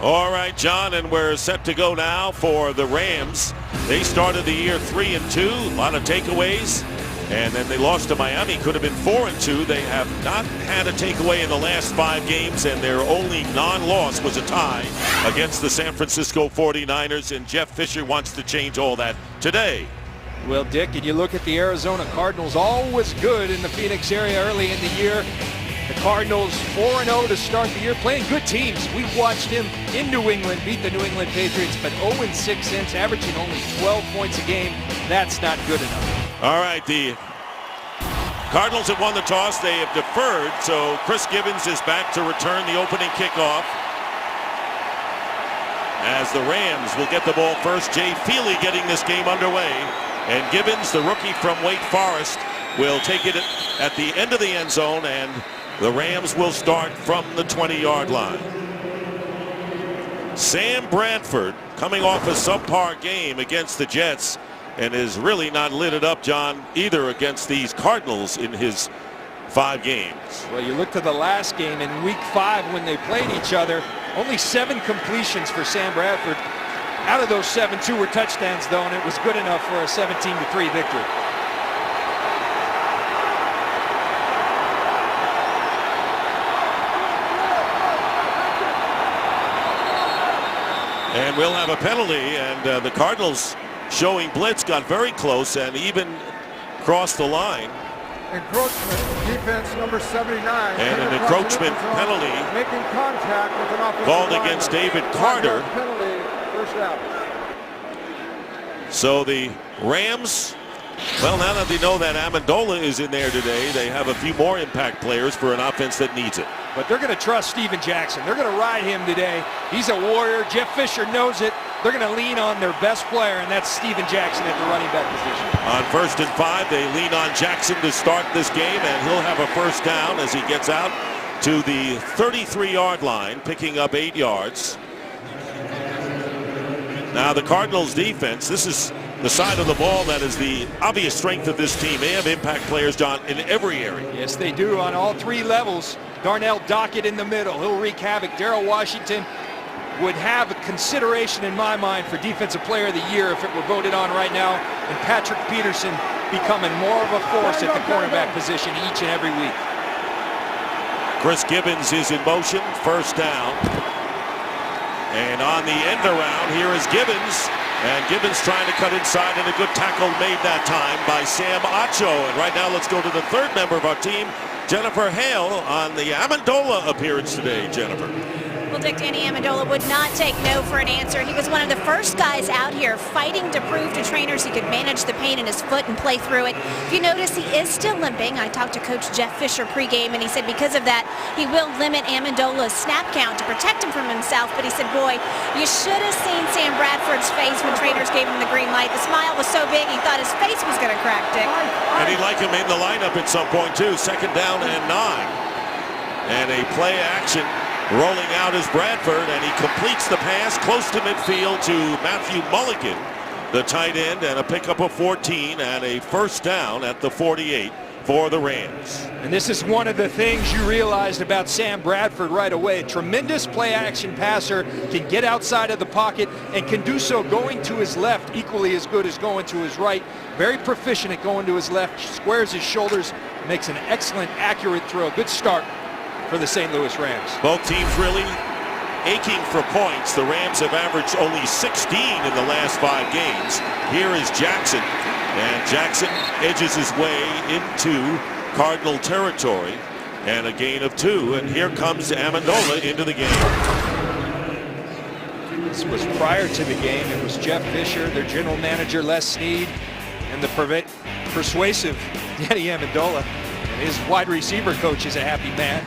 All right, John, and we're set to go now for the Rams. They started the year 3-2, a lot of takeaways, and then they lost to Miami. Could have been 4-2. They have not had a takeaway in the last 5 games, and their only non-loss was a tie against the San Francisco 49ers, and Jeff Fisher wants to change all that today. Well, Dick, and you look at the Arizona Cardinals, always good in the Phoenix area early in the year. The Cardinals 4-0 to start the year, playing good teams. We watched him in New England beat the New England Patriots, but 0-6 since, averaging only 12 points a game. That's not good enough. All right, the Cardinals have won the toss. They have deferred, so Chris Gibbons is back to return the opening kickoff. As the Rams will get the ball first, Jay Feely getting this game underway. And Gibbons, the rookie from Wake Forest, will take it at the end of the end zone, and the Rams will start from the 20-yard line. Sam Bradford coming off a subpar game against the Jets and is really not lit it up, John, either against these Cardinals in his 5 games. Well, you look to the last game in week 5 when they played each other, only 7 completions for Sam Bradford. Out of those 7, 2 were touchdowns, though, and it was good enough for a 17-3 victory. And we'll have a penalty, and the Cardinals showing blitz got very close and even crossed the line. Encroachment, defense number 79. And an encroachment penalty making contact with an offensive called lineman. against David Carter. Penalty, first out. So the Rams, well, now that they know that Amendola is in there today, they have a few more impact players for an offense that needs it. But they're going to trust Steven Jackson. They're going to ride him today. He's a warrior. Jeff Fisher knows it. They're going to lean on their best player, and that's Steven Jackson at the running back position. On 1st and 5, they lean on Jackson to start this game, and he'll have a first down as he gets out to the 33-yard line, picking up 8 yards. Now the Cardinals defense, this is the side of the ball that is the obvious strength of this team. They have impact players, John, in every area. Yes, they do on all 3 levels. Darnell Dockett in the middle. He'll wreak havoc. Darrell Washington would have a consideration in my mind for Defensive Player of the Year if it were voted on right now. And Patrick Peterson becoming more of a force at the cornerback position each and every week. Chris Gibbons is in motion. First down. And on the end around, here is Gibbons. And Gibbons trying to cut inside, and a good tackle made that time by Sam Acho. And right now, let's go to the 3rd member of our team, Jennifer Hale, on the Amendola appearance today. Jennifer. Well, Dick, Danny Amendola would not take no for an answer. He was one of the first guys out here fighting to prove to trainers he could manage the pain in his foot and play through it. If you notice, he is still limping. I talked to Coach Jeff Fisher pregame, and he said because of that, he will limit Amendola's snap count to protect him from himself. But he said, boy, you should have seen Sam Bradford's face when trainers gave him the green light. The smile was so big, he thought his face was going to crack, Dick. And he'd like him in the lineup at some point, too. 2nd down and 9. And a play action. Rolling out is Bradford, and he completes the pass close to midfield to Matthew Mulligan, the tight end, and a pickup of 14 and a first down at the 48 for the Rams. And this is one of the things you realized about Sam Bradford right away. A tremendous play-action passer, can get outside of the pocket and can do so going to his left equally as good as going to his right. Very proficient at going to his left, squares his shoulders, makes an excellent, accurate throw. Good start for the St. Louis Rams. Both teams really aching for points. The Rams have averaged only 16 in the last 5 games. Here is Jackson, and Jackson edges his way into Cardinal territory, and a gain of 2. And here comes Amendola into the game. This was prior to the game. It was Jeff Fisher, their general manager Les Snead, and the persuasive Danny Amendola. And his wide receiver coach is a happy man.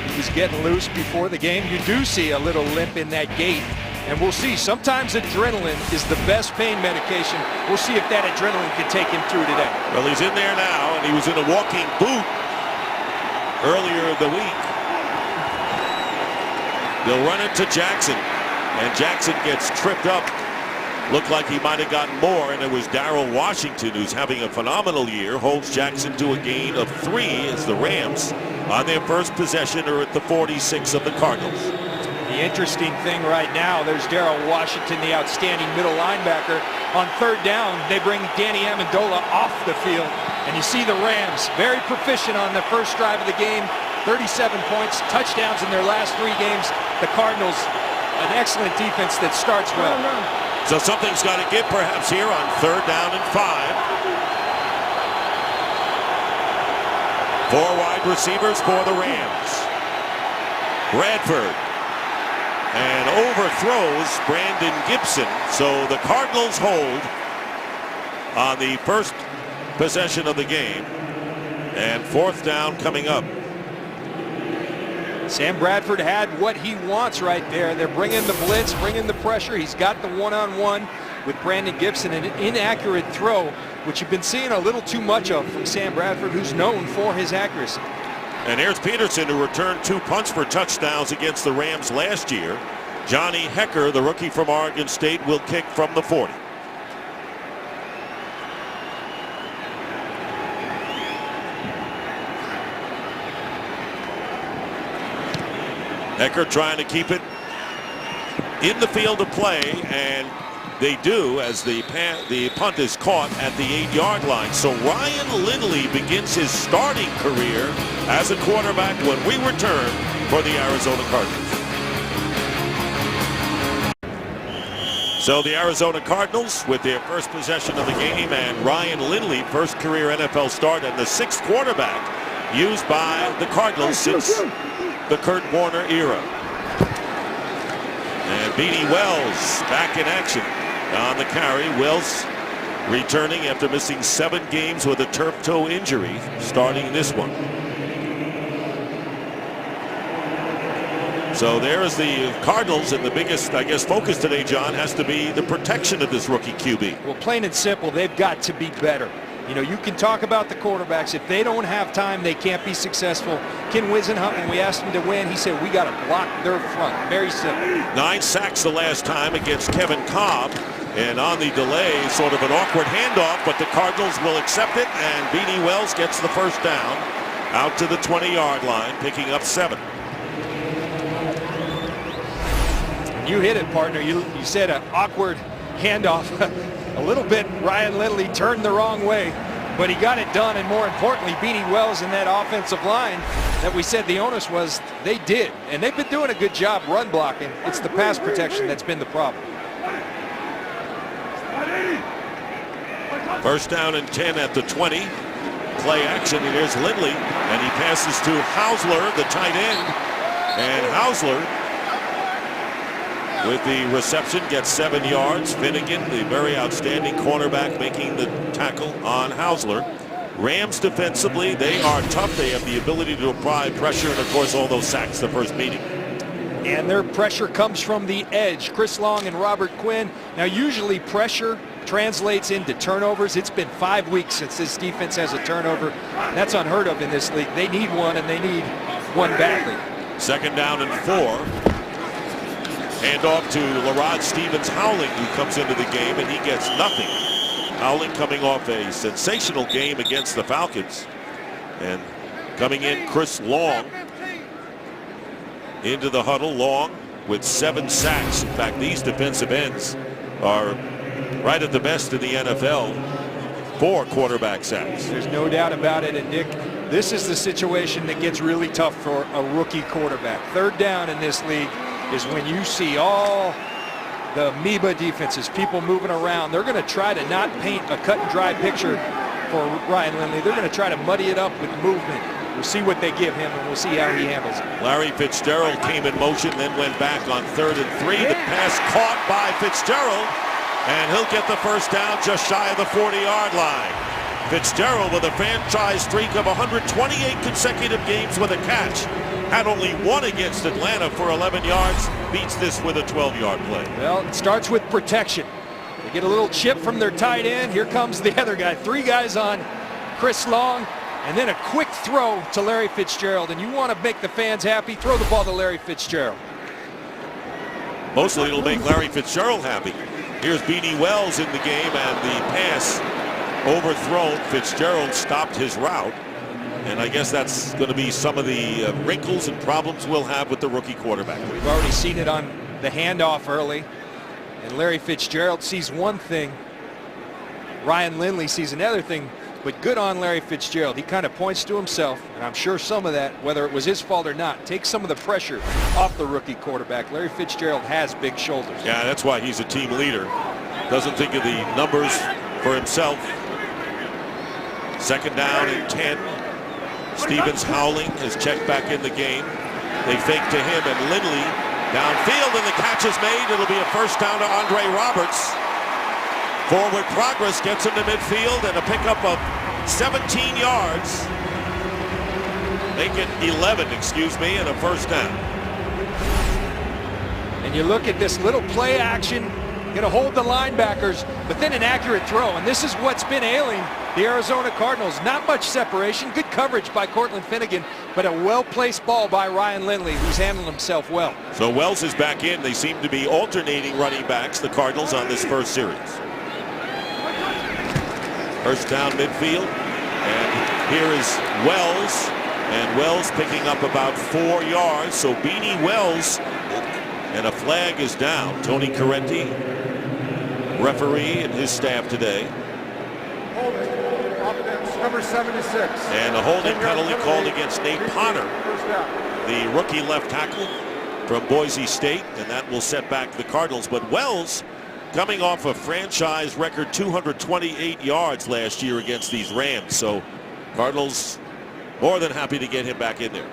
He was getting loose before the game. You do see a little limp in that gait, and we'll see. Sometimes adrenaline is the best pain medication. We'll see if that adrenaline can take him through today. Well, he's in there now, and he was in a walking boot earlier in the week. They'll run it to Jackson, and Jackson gets tripped up. Looked like he might have gotten more, and it was Darrell Washington, who's having a phenomenal year, holds Jackson to a gain of 3 as the Rams on their first possession are at the 46 of the Cardinals. The The interesting thing right now, there's Darrell Washington, the outstanding middle linebacker. On third down, they bring Danny Amendola off the field. And you see the Rams very proficient on the first drive of the game. 37 points, touchdowns in their last 3 games. The Cardinals, an excellent defense that starts well. So something's got to give perhaps here on third down and 5. 4 wide receivers for the Rams. Bradford. And overthrows Brandon Gibson. So the Cardinals hold on the first possession of the game. And fourth down coming up. Sam Bradford had what he wants right there. They're bringing the blitz, bringing the pressure. He's got the one-on-one with Brandon Gibson. An inaccurate throw, which you've been seeing a little too much of from Sam Bradford, who's known for his accuracy. And here's Peterson, who returned 2 punts for touchdowns against the Rams last year. Johnny Hecker, the rookie from Oregon State, will kick from the 40. Hecker trying to keep it in the field of play, and they do, as the punt is caught at the 8-yard line. So Ryan Lindley begins his starting career as a quarterback when we return for the Arizona Cardinals. So the Arizona Cardinals with their first possession of the game, and Ryan Lindley, first career NFL start and the 6th quarterback used by the Cardinals since the Kurt Warner era. And Beanie Wells back in action on the carry. Wells returning after missing 7 games with a turf toe injury, starting this one. So there's the Cardinals, and the biggest, I guess, focus today, John, has to be the protection of this rookie QB. Well, plain and simple, they've got to be better. You know, you can talk about the quarterbacks. If they don't have time, they can't be successful. Ken Wisenhunt, when we asked him to win, he said, we got to block their front. Very simple. 9 sacks the last time against Kevin Cobb. And on the delay, sort of an awkward handoff, but the Cardinals will accept it, and Beanie Wells gets the first down out to the 20-yard line, picking up 7. You hit it, partner. You said an awkward handoff. A little bit, Ryan Lindley turned the wrong way, but he got it done, and more importantly, Beanie Wells and that offensive line that we said the onus was, they did, and they've been doing a good job run blocking. It's the pass protection that's been the problem. First down and 10 at the 20. Play action, and here's Lindley, and he passes to Hausler, the tight end, and Hausler with the reception gets 7 yards. Finnegan, the very outstanding cornerback, making the tackle on Hausler. Rams defensively, they are tough. They have the ability to apply pressure, and of course all those sacks the first meeting. And their pressure comes from the edge. Chris Long and Robert Quinn. Now usually pressure translates into turnovers. It's been 5 weeks since this defense has a turnover. That's unheard of in this league. They need one, and they need one badly. Second down and 4. Hand off to Larod Stevens-Howling, who comes into the game, and he gets nothing. Howling coming off a sensational game against the Falcons. And coming in, Chris Long into the huddle. Long with 7 sacks. In fact, these defensive ends are right at the best in the NFL. 4 quarterback sacks. There's no doubt about it. And Nick, this is the situation that gets really tough for a rookie quarterback. Third down in this league is when you see all the amoeba defenses, people moving around. They're going to try to not paint a cut and dry picture for Ryan Lindley. They're going to try to muddy it up with movement. We'll see what they give him, and we'll see how he handles it. Larry Fitzgerald came in motion, then went back on 3rd and 3. The pass caught by Fitzgerald, and he'll get the first down just shy of the 40-yard line. Fitzgerald with a franchise streak of 128 consecutive games with a catch. Had only 1 against Atlanta for 11 yards. Beats this with a 12-yard play. Well, it starts with protection. They get a little chip from their tight end. Here comes the other guy. 3 guys on Chris Long, and then a quick throw to Larry Fitzgerald. And you want to make the fans happy, throw the ball to Larry Fitzgerald. Mostly it'll make Larry Fitzgerald happy. Here's Beanie Wells in the game, and the pass overthrown. Fitzgerald stopped his route. And I guess that's going to be some of the wrinkles and problems we'll have with the rookie quarterback. We've already seen it on the handoff early. And Larry Fitzgerald sees one thing. Ryan Lindley sees another thing. But good on Larry Fitzgerald. He kind of points to himself, and I'm sure some of that, whether it was his fault or not, takes some of the pressure off the rookie quarterback. Larry Fitzgerald has big shoulders. Yeah, that's why he's a team leader. Doesn't think of the numbers for himself. Second down and 10. Stevens howling is checked back in the game. They fake to him, and Lindley downfield, and the catch is made. It'll be a first down to Andre Roberts. Forward progress gets him to midfield, and a pickup of 17 yards. Make it 11, and a first down. And you look at this little play action, going to hold the linebackers, but then an accurate throw. And this is what's been ailing the Arizona Cardinals. Not much separation, good coverage by Cortland Finnegan, but a well-placed ball by Ryan Lindley, who's handled himself well. So Wells is back in. They seem to be alternating running backs, the Cardinals, on this first series. First down midfield, and here is Wells, and Wells picking up about 4 yards. So Beanie Wells, and a flag is down. Tony Correnti, referee, and his staff today. Holding, offense number 76. And a holding penalty called against Nate Potter, the rookie left tackle from Boise State, and that will set back the Cardinals. But Wells, coming off a franchise record 228 yards last year against these Rams. So Cardinals more than happy to get him back in there.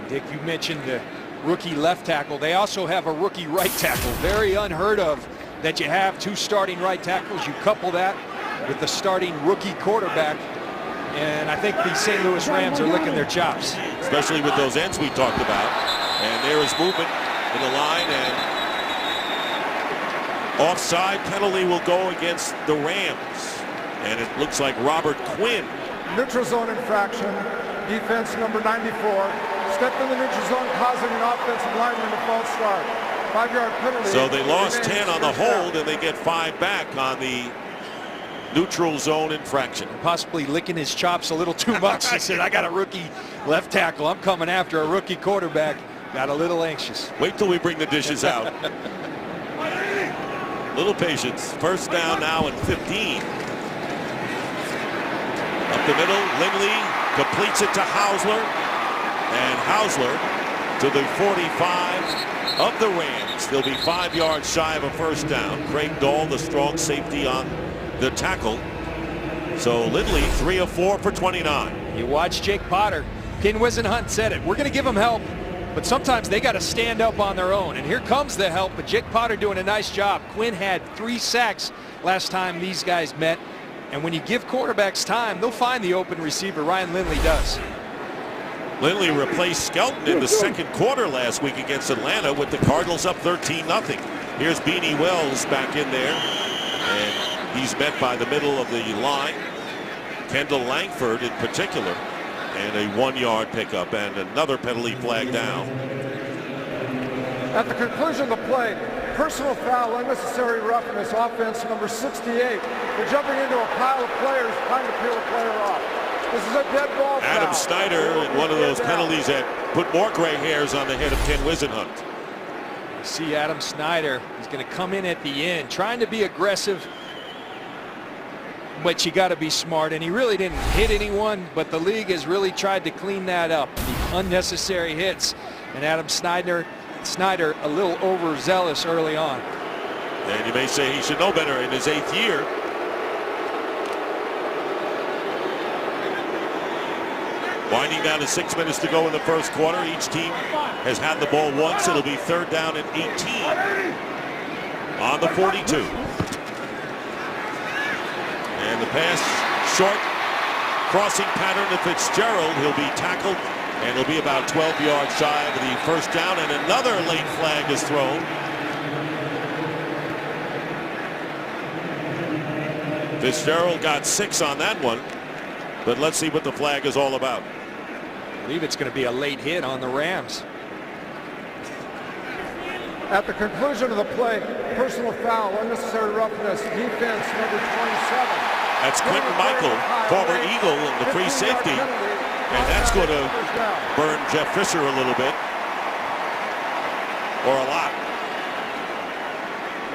Dick, you mentioned the rookie left tackle. They also have a rookie right tackle. Very unheard of that you have two starting right tackles. You couple that with the starting rookie quarterback, and I think the St. Louis Rams are licking their chops. Especially with those ends we talked about. And there is movement in the line, and offside penalty will go against the Rams. And it looks like Robert Quinn. Neutral zone infraction. Defense number 94. Stepped in the neutral zone, causing an offensive lineman to false start. 5-yard penalty. So they lost 10 on the hold, and they get 5 back on the neutral zone infraction. Possibly licking his chops a little too much. He said, I got a rookie left tackle. I'm coming after a rookie quarterback. Got a little anxious. Wait till we bring the dishes out. Little patience. First down now and 15. Up the middle, Lindley completes it to Hausler. And Hausler to the 45 of the Rams. They'll be 5 yards shy of a first down. Craig Dahl, the strong safety on the tackle. So Lindley 3 of 4 for 29. You watch Jake Potter. Ken Wisenhunt said it. We're going to give them help, but sometimes they got to stand up on their own. And here comes the help, but Jake Potter doing a nice job. Quinn had 3 sacks last time these guys met. And when you give quarterbacks time, they'll find the open receiver. Ryan Lindley does. Lindley replaced Skelton in the second quarter last week against Atlanta with the Cardinals up 13-0. Here's Beanie Wells back in there, and he's met by the middle of the line. Kendall Langford in particular, and a 1-yard pickup and another penalty flag down. At the conclusion of the play, personal foul, unnecessary roughness, offense number 68. They're jumping into a pile of players trying to peel a player off. This is a dead ball foul. Adam Snyder in one of those penalties that put more gray hairs on the head of Ken Wisenhunt. See Adam Snyder, he's going to come in at the end, trying to be aggressive, but you got to be smart. And he really didn't hit anyone, but the league has really tried to clean that up. The unnecessary hits, and Adam Snyder a little overzealous early on. And you may say he should know better in his 8th year. Winding down to 6 minutes to go in the first quarter. Each team has had the ball once. It'll be 3rd down and 18 on the 42. And the pass short, crossing pattern to Fitzgerald. He'll be tackled, and he'll be about 12 yards shy of the first down, and another late flag is thrown. Fitzgerald got 6 on that one, but let's see what the flag is all about. I believe it's going to be a late hit on the Rams. At the conclusion of the play, personal foul, unnecessary roughness, defense number 27. That's Quentin Michael, former Eagle and the free safety. And that's going to burn Jeff Fisher a little bit. Or a lot.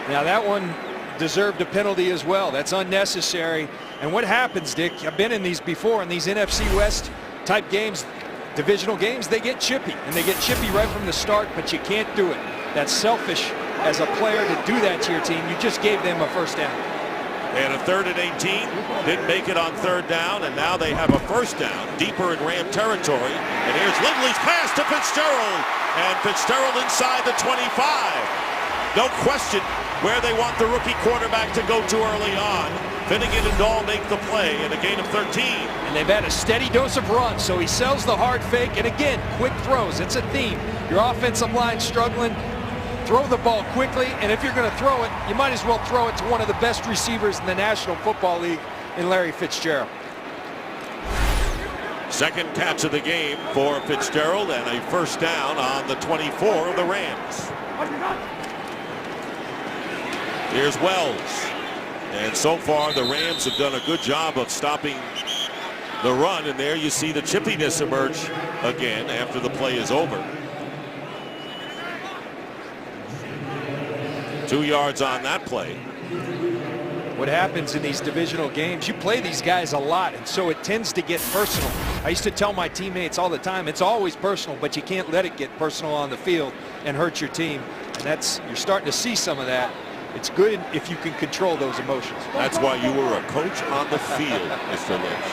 Now that one deserved a penalty as well. That's unnecessary. And what happens, Dick, I've been in these before, in these NFC West type games, divisional games, they get chippy. And they get chippy right from the start, but you can't do it. That's selfish as a player to do that to your team. You just gave them a first down. And a 3rd and 18. Didn't make it on 3rd down, and now they have a first down deeper in Ram territory. And here's Lindley's pass to Fitzgerald. And Fitzgerald inside the 25. No question where they want the rookie quarterback to go to early on. Finnegan and Dahl make the play in a gain of 13. And they've had a steady dose of runs, so he sells the hard fake. And again, quick throws. It's a theme. Your offensive line struggling. Throw the ball quickly, and if you're going to throw it, you might as well throw it to one of the best receivers in the National Football League in Larry Fitzgerald. Second catch of the game for Fitzgerald, and a first down on the 24 of the Rams. Here's Wells. And so far, the Rams have done a good job of stopping the run, and there you see the chippiness emerge again after the play is over. 2 yards on that play. What happens in these divisional games, you play these guys a lot, and so it tends to get personal. I used to tell my teammates all the time, it's always personal, but you can't let it get personal on the field and hurt your team. And you're starting to see some of that. It's good if you can control those emotions. That's why you were a coach on the field, Mr. Lynch.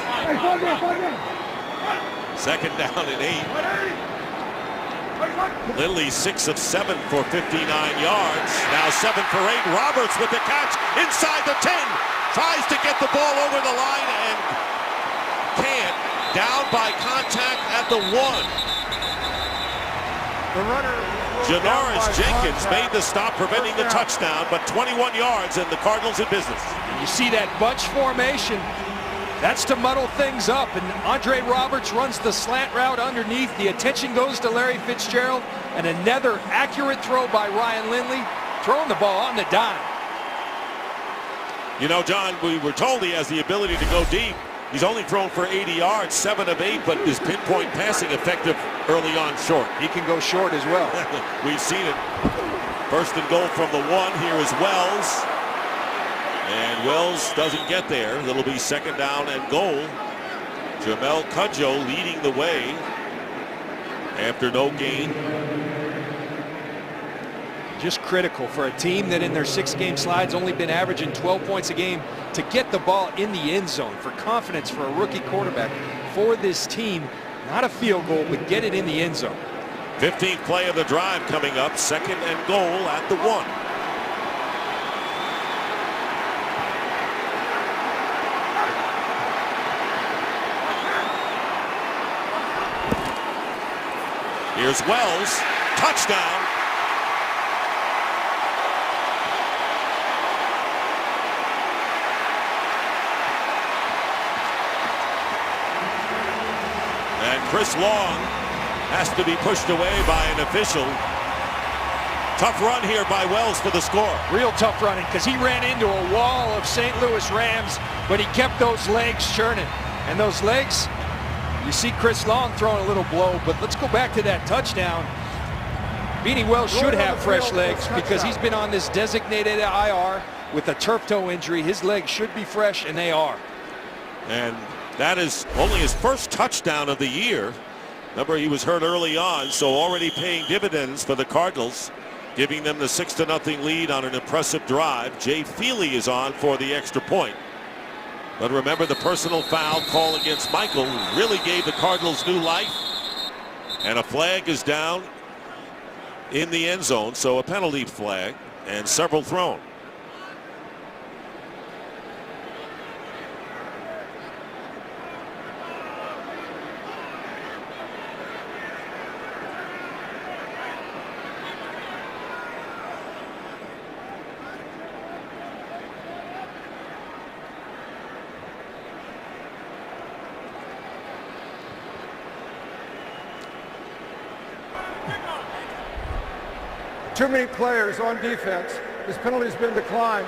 2nd down and 8. Lindley 6 of 7 for 59 yards. Now 7 for 8. Roberts with the catch inside the 10. Tries to get the ball over the line and can't. Down by contact at the 1. The runner. Janoris Jenkins made the stop, preventing the touchdown, but 21 yards and the Cardinals in business. You see that bunch formation. That's to muddle things up, and Andre Roberts runs the slant route underneath. The attention goes to Larry Fitzgerald, and another accurate throw by Ryan Lindley, throwing the ball on the dime. You know, John, we were told he has the ability to go deep. He's only thrown for 80 yards, 7 of 8, but his pinpoint passing effective early on short. He can go short as well. We've seen it. 1st and goal from the 1. Here is Wells. And Wells doesn't get there. It'll be 2nd down and goal. Jamel Cudjoe leading the way after no gain. Just critical for a team that in their 6-game slides only been averaging 12 points a game to get the ball in the end zone. For confidence for a rookie quarterback for this team, not a field goal, but get it in the end zone. 15th play of the drive coming up. 2nd and goal at the 1. Here's Wells. Touchdown. And Chris Long has to be pushed away by an official. Tough run here by Wells for the score. Real tough running, because he ran into a wall of St. Louis Rams, but he kept those legs churning. And those legs, you see Chris Long throwing a little blow, but let's go back to that touchdown. Beanie Wells should have fresh legs because he's been on this designated IR with a turf toe injury. His legs should be fresh, and they are. And that is only his first touchdown of the year. Remember, he was hurt early on, so already paying dividends for the Cardinals, giving them the 6-0 lead on an impressive drive. Jay Feely is on for the extra point. But remember, the personal foul call against Michael really gave the Cardinals new life. And a flag is down in the end zone, so a penalty flag and several thrown. Too many players on defense. This penalty has been declined.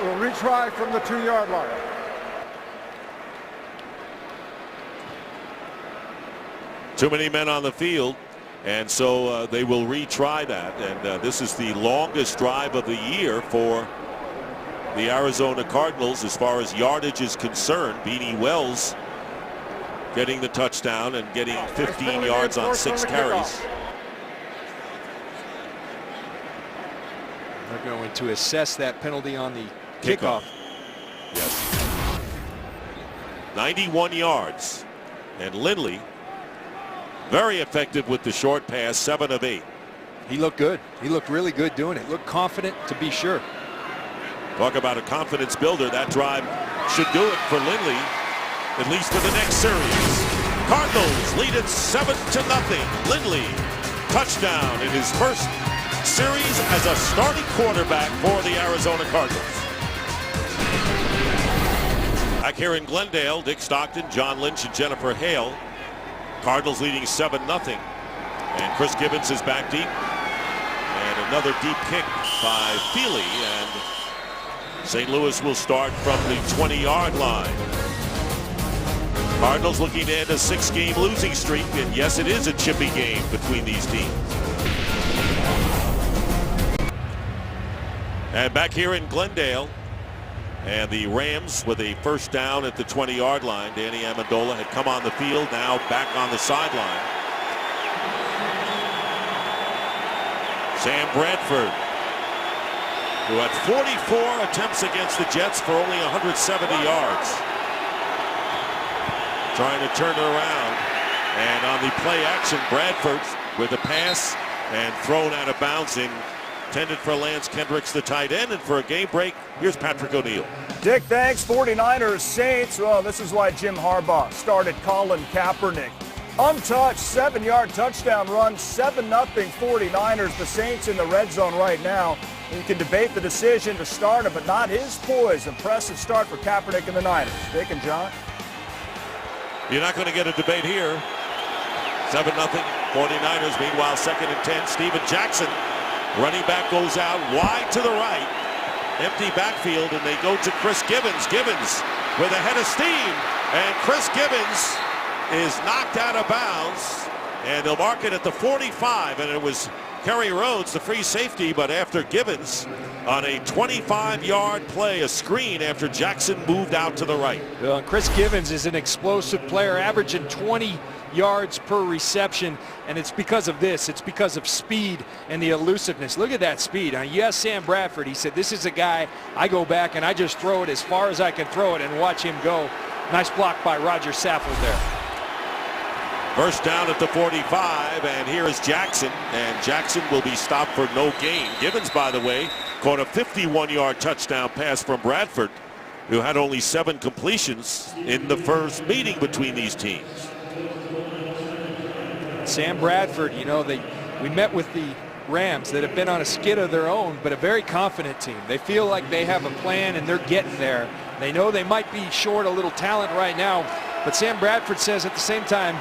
We'll retry from the 2-yard line. Too many men on the field, and so they will retry that. And this is the longest drive of the year for the Arizona Cardinals as far as yardage is concerned. Beanie Wells getting the touchdown and getting 15 yards on 6 carries. They're going to assess that penalty on the kickoff. Yes. 91 yards. And Lindley, very effective with the short pass, 7 of 8. He looked good. He looked really good doing it. Looked confident, to be sure. Talk about a confidence builder. That drive should do it for Lindley, at least for the next series. Cardinals lead it 7-0. Lindley, touchdown in his first series as a starting quarterback for the Arizona Cardinals. Back here in Glendale, Dick Stockton, John Lynch, and Jennifer Hale. Cardinals leading 7-0. And Chris Gibbons is back deep. And another deep kick by Feely. And St. Louis will start from the 20-yard line. Cardinals looking to end a 6-game losing streak. And yes, it is a chippy game between these teams. And back here in Glendale, and the Rams with a first down at the 20-yard line. Danny Amendola had come on the field, now back on the sideline. Sam Bradford, who had 44 attempts against the Jets for only 170 yards. Trying to turn it around. And on the play action, Bradford with a pass and thrown out of bounds intended for Lance Kendricks, the tight end. And for a game break, here's Patrick O'Neill. Dick, thanks. 49ers Saints. Well, this is why Jim Harbaugh started Colin Kaepernick. Untouched 7-yard touchdown run, 7-0 49ers. The Saints in the red zone right now. And you can debate the decision to start him, but not his poise. Impressive start for Kaepernick and the Niners. Dick and John. You're not going to get a debate here. 7-0 49ers. Meanwhile, 2nd and 10. Steven Jackson, running back, goes out wide to the right. Empty backfield, and they go to Chris Gibbons. Gibbons with a head of steam, and Chris Gibbons is knocked out of bounds, and they'll mark it at the 45, and it was Kerry Rhodes, the free safety, but after Gibbons on a 25-yard play, a screen after Jackson moved out to the right. Well, Chris Gibbons is an explosive player, averaging 20 yards per reception, and it's because of this. It's because of speed and the elusiveness. Look at that speed. Now, yes, Sam Bradford, he said, this is a guy, I go back and I just throw it as far as I can throw it and watch him go. Nice block by Roger Saffold there. First down at the 45, and here is Jackson, and Jackson will be stopped for no gain. Gibbons, by the way, caught a 51-yard touchdown pass from Bradford, who had only 7 completions in the first meeting between these teams. Sam Bradford, you know, we met with the Rams that have been on a skid of their own, but a very confident team. They feel like they have a plan and they're getting there. They know they might be short a little talent right now, but Sam Bradford says at the same time,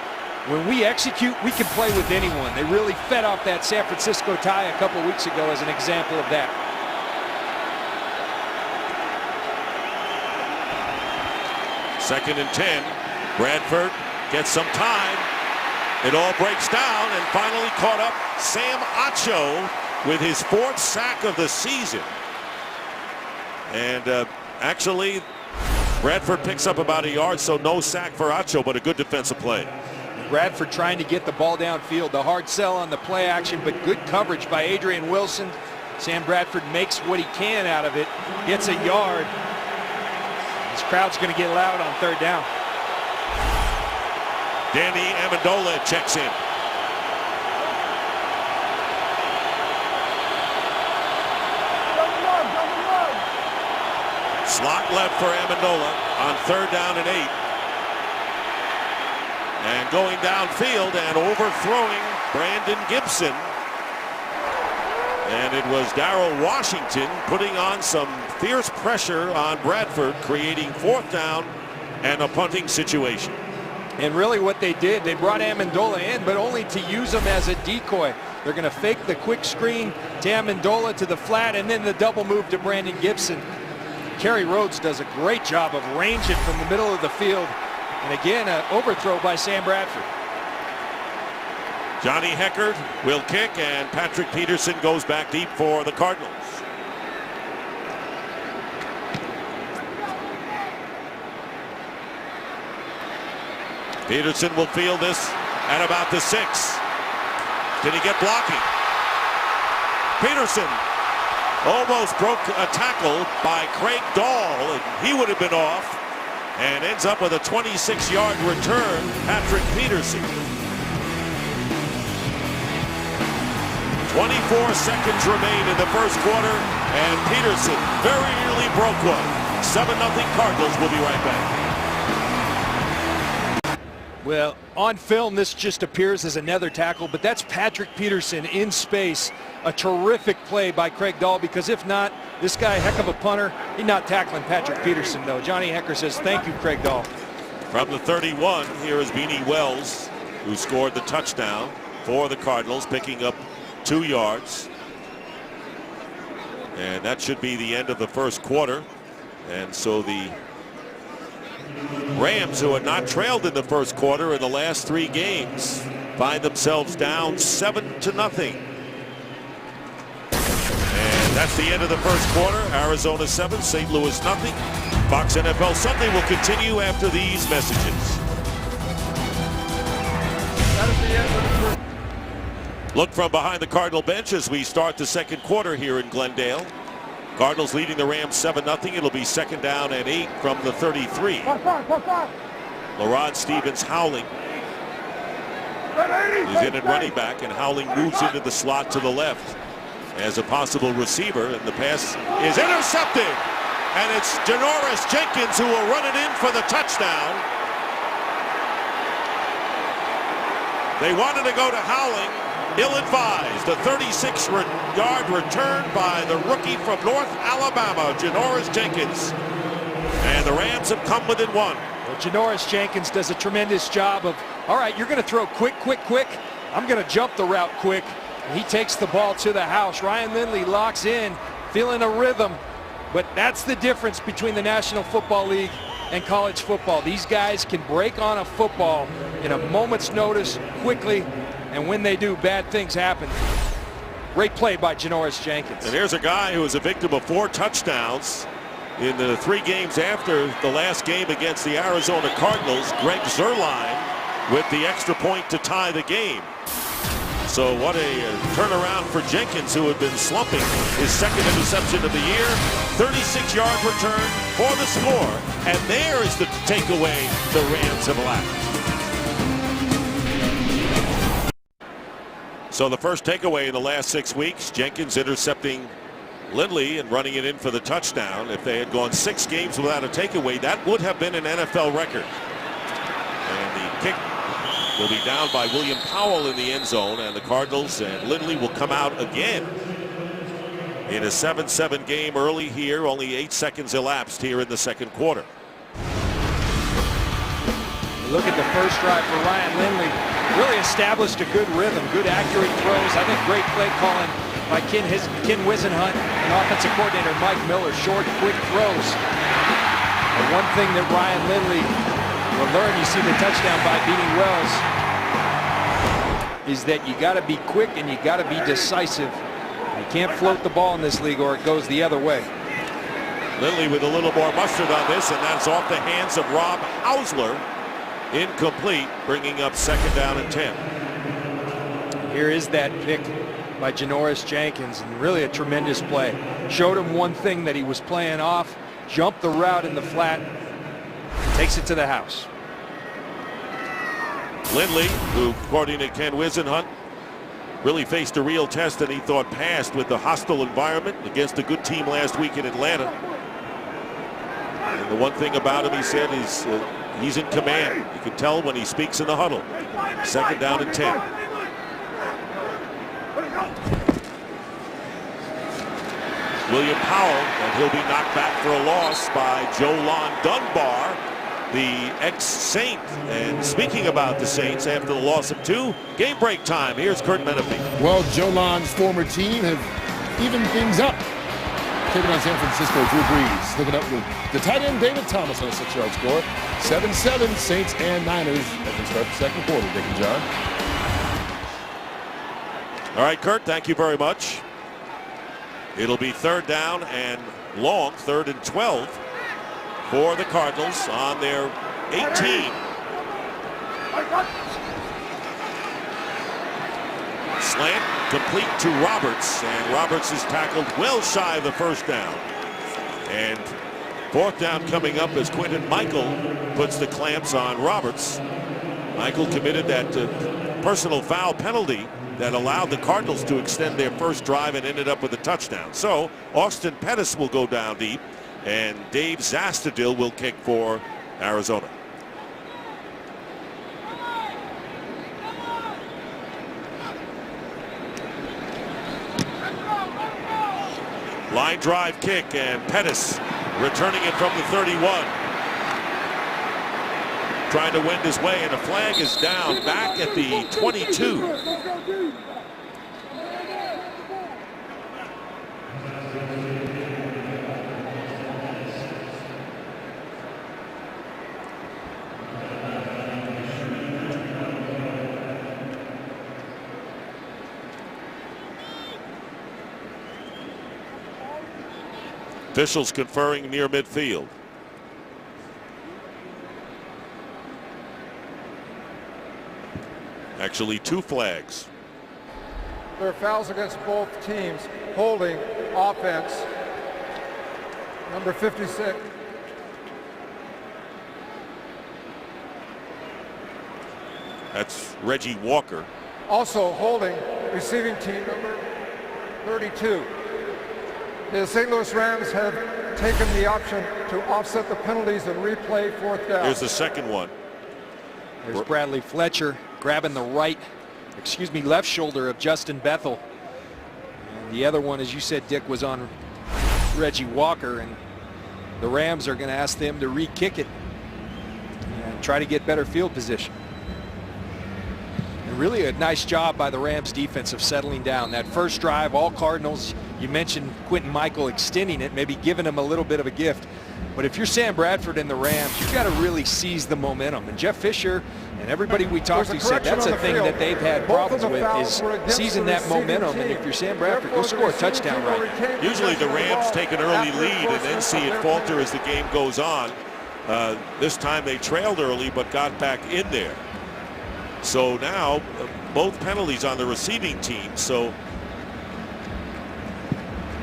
when we execute, we can play with anyone. They really fed off that San Francisco tie a couple weeks ago as an example of that. Second and 10. Bradford gets some time. It all breaks down, and finally caught up Sam Acho with his 4th sack of the season. And actually, Bradford picks up about a yard, so no sack for Acho, but a good defensive play. Bradford trying to get the ball downfield. The hard sell on the play action, but good coverage by Adrian Wilson. Sam Bradford makes what he can out of it, gets a yard. This crowd's going to get loud on 3rd down. Danny Amendola checks in. Slot left for Amendola on 3rd down and 8. And going downfield and overthrowing Brandon Gibson. And it was Darrell Washington putting on some fierce pressure on Bradford, creating 4th down and a punting situation. And really what they did, they brought Amendola in, but only to use him as a decoy. They're going to fake the quick screen to Amendola to the flat, and then the double move to Brandon Gibson. Kerry Rhodes does a great job of ranging from the middle of the field. And again, an overthrow by Sam Bradford. Johnny Heckard will kick, and Patrick Peterson goes back deep for the Cardinals. Peterson will field this at about the 6. Did he get blocking? Peterson almost broke a tackle by Craig Dahl, and he would have been off, and ends up with a 26-yard return. Patrick Peterson. 24 seconds remain in the first quarter, and Peterson very nearly broke one. 7-0 Cardinals. Will be right back. Well, on film, this just appears as another tackle, but that's Patrick Peterson in space. A terrific play by Craig Dahl, because if not, this guy, heck of a punter. He's not tackling Patrick Peterson, though. Johnny Hecker says, thank you, Craig Dahl. From the 31, here is Beanie Wells, who scored the touchdown for the Cardinals, picking up 2 yards. And that should be the end of the first quarter. And so the Rams, who had not trailed in the first quarter in the last 3 games, find themselves down 7-0. And that's the end of the first quarter. Arizona 7, St. Louis nothing. Fox NFL Sunday will continue after these messages. That is the end of the first. Look from behind the Cardinal bench as we start the second quarter here in Glendale. Cardinals leading the Rams 7-0. It'll be second down and 8 from the 33. LaRod Stevens howling. He's in at running back, and Howling moves into the slot to the left as a possible receiver, and the pass is intercepted. And it's Janoris Jenkins who will run it in for the touchdown. They wanted to go to Howling. Ill-advised. A 36-yard return by the rookie from North Alabama, Janoris Jenkins. And the Rams have come within 1. Well, Janoris Jenkins does a tremendous job of, all right, you're going to throw quick. I'm going to jump the route quick. And he takes the ball to the house. Ryan Lindley locks in, feeling a rhythm. But that's the difference between the National Football League and college football. These guys can break on a football in a moment's notice quickly. And when they do, bad things happen. Great play by Janoris Jenkins. And here's a guy who was a victim of 4 touchdowns in the 3 games after the last game against the Arizona Cardinals. Greg Zuerlein with the extra point to tie the game. So what a turnaround for Jenkins, who had been slumping. His second interception of the year. 36-yard return for the score. And there is the takeaway the Rams have lacked. So the first takeaway in the last 6 weeks, Jenkins intercepting Lindley and running it in for the touchdown. If they had gone 6 games without a takeaway, that would have been an NFL record. And the kick will be down by William Powell in the end zone, and the Cardinals and Lindley will come out again in a 7-7 game early here. Only 8 seconds elapsed here in the second quarter. Look at the first drive for Ryan Lindley. Really established a good rhythm, good accurate throws. I think great play calling by Ken Wisenhunt and offensive coordinator Mike Miller. Short, quick throws. And one thing that Ryan Lindley will learn, you see the touchdown by Beanie Wells, is that you got to be quick and you got to be decisive. You can't float the ball in this league or it goes the other way. Lindley with a little more mustard on this, and that's off the hands of Rob Hausler. Incomplete, bringing up second down and 10. Here is that pick by Janoris Jenkins, and really a tremendous play. Showed him one thing that he was playing off, jumped the route in the flat, takes it to the house. Lindley, who, according to Ken Wisenhunt, really faced a real test, and he thought passed with the hostile environment against a good team last week in Atlanta. And the one thing about him, he said, is he's in command. You can tell when he speaks in the huddle. Second down and 10. William Powell, and he'll be knocked back for a loss by Jolon Dunbar, the ex-Saint. And speaking about the Saints, after the loss of 2, game break time. Here's Kurt Menefee. Well, Jolon's former team have evened things up. Taking on San Francisco, Drew Brees hooking up with the tight end David Thomas on a 6-yard score. 7-7, Saints and Niners as we start the second quarter. Dick and John. All right, Kurt, thank you very much. It'll be 3rd down and long, 3rd and 12 for the Cardinals on their 18. Slant complete to Roberts, and Roberts is tackled well shy of the 1st down. And 4th down coming up as Quinton Michael puts the clamps on Roberts. Michael committed that personal foul penalty that allowed the Cardinals to extend their first drive and ended up with a touchdown. So Austin Pettis will go down deep, and Dave Zastudil will kick for Arizona. Line drive kick, and Pettis returning it from the 31. Trying to wend his way, and a flag is down back at the 22. Officials conferring near midfield. Actually, 2 flags. There are fouls against both teams. Holding offense. Number 56. That's Reggie Walker. Also holding receiving team number 32. The St. Louis Rams have taken the option to offset the penalties and replay 4th down. Here's the 2nd one. There's Bradley Fletcher grabbing the left shoulder of Justin Bethel. And the other one, as you said, Dick, was on Reggie Walker, and the Rams are going to ask them to re-kick it and try to get better field position. And really a nice job by the Rams defense of settling down. That first drive, all Cardinals, you mentioned Quinton Michael extending it, maybe giving him a little bit of a gift. But if you're Sam Bradford and the Rams, you've got to really seize the momentum. And Jeff Fisher and everybody we talked to said that's a thing that they've had problems with, is seizing that momentum. And if you're Sam Bradford, go score a touchdown right now. Usually the Rams take an early lead and then see it falter as the game goes on. This time they trailed early but got back in there. So now both penalties on the receiving team. So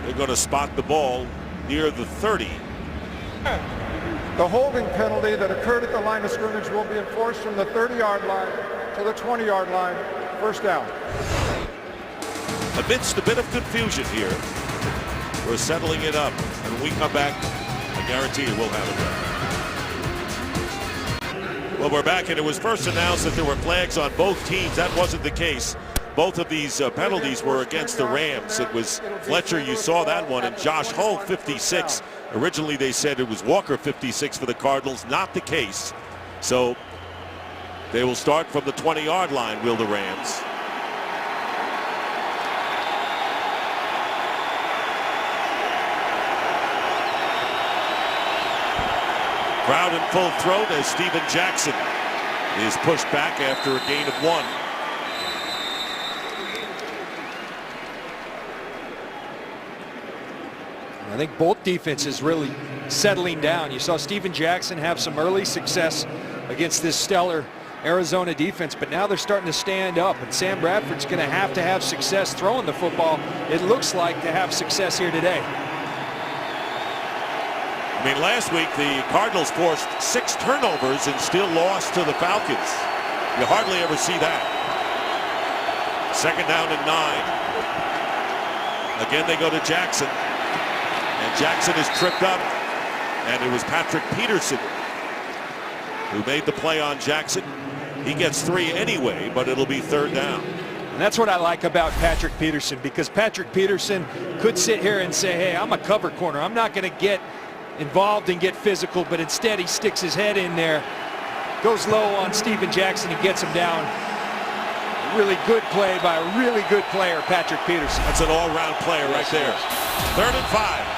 they're going to spot the ball near the 30. The holding penalty that occurred at the line of scrimmage will be enforced from the 30-yard line to the 20-yard line. 1st down. Amidst a bit of confusion here, we're settling it up. And when we come back, I guarantee you we'll have it right. Well, we're back, and it was first announced that there were flags on both teams. That wasn't the case. Both of these penalties were against the Rams. It was Fletcher, you saw that one, and Josh Hull, 56. Originally they said it was Walker, 56 for the Cardinals. Not the case. So they will start from the 20-yard line, will the Rams. Crowd in full throat as Steven Jackson is pushed back after a gain of 1. I think both defenses really settling down. You saw Steven Jackson have some early success against this stellar Arizona defense, but now they're starting to stand up, and Sam Bradford's going to have success throwing the football, it looks like, to have success here today. I mean, last week the Cardinals forced 6 turnovers and still lost to the Falcons. You hardly ever see that. 2nd down and 9. Again, they go to Jackson. And Jackson is tripped up, and it was Patrick Peterson who made the play on Jackson. He gets 3 anyway, but it'll be 3rd down. And that's what I like about Patrick Peterson, because Patrick Peterson could sit here and say, hey, I'm a cover corner. I'm not going to get involved and get physical, but instead he sticks his head in there, goes low on Steven Jackson and gets him down. Really good play by a really good player, Patrick Peterson. That's an all-round player right there. 3rd and 5.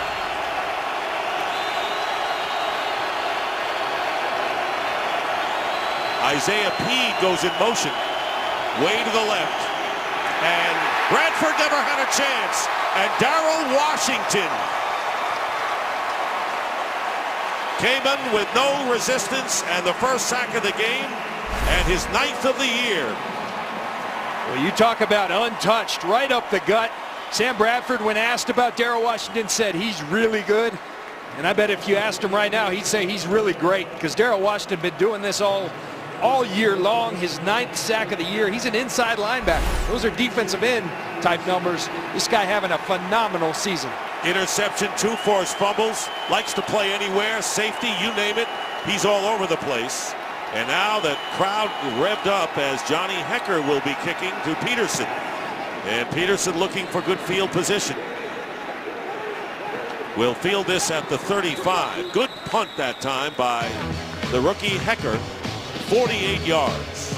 Isaiah Peed goes in motion, way to the left. And Bradford never had a chance. And Darrell Washington came in with no resistance and the first sack of the game and his 9th of the year. Well, you talk about untouched, right up the gut. Sam Bradford, when asked about Darrell Washington, said he's really good. And I bet if you asked him right now, he'd say he's really great, because Darrell Washington been doing this all year long. His 9th sack of the year. He's an inside linebacker. Those are defensive end type numbers. This guy having a phenomenal season. Interception, 2 forced fumbles, likes to play anywhere, safety, you name it, he's all over the place. And now the crowd revved up as Johnny Hecker will be kicking to Peterson. And Peterson looking for good field position. Will field this at the 35. Good punt that time by the rookie Hecker, 48 yards.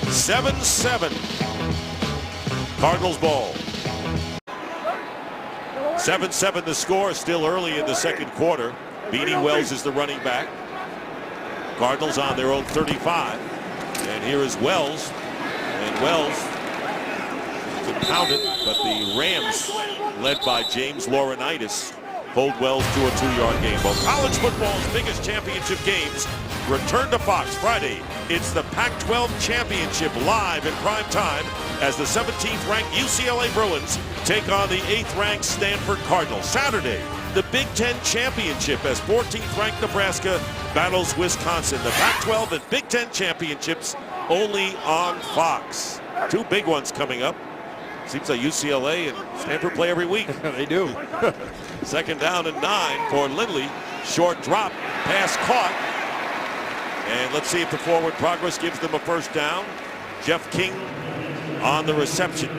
(7-7) Cardinals ball. 7-7 the score, still early in the second quarter. Beanie Wells is the running back. Cardinals on their own 35. And here is Wells. And Wells can pound it, but the Rams, led by James Laurinaitis, hold Wells to a 2-yard gain. Well, college football's biggest championship games return to Fox Friday. It's the Pac-12 Championship live in prime time as the 17th ranked UCLA Bruins take on the 8th ranked Stanford Cardinals. Saturday, the Big Ten Championship as 14th ranked Nebraska battles Wisconsin. The Pac-12 and Big Ten Championships only on Fox. 2 big ones coming up. Seems like UCLA and Stanford play every week. They do. 2nd down and 9 for Lindley. Short drop, pass caught. And let's see if the forward progress gives them a first down. Jeff King on the reception.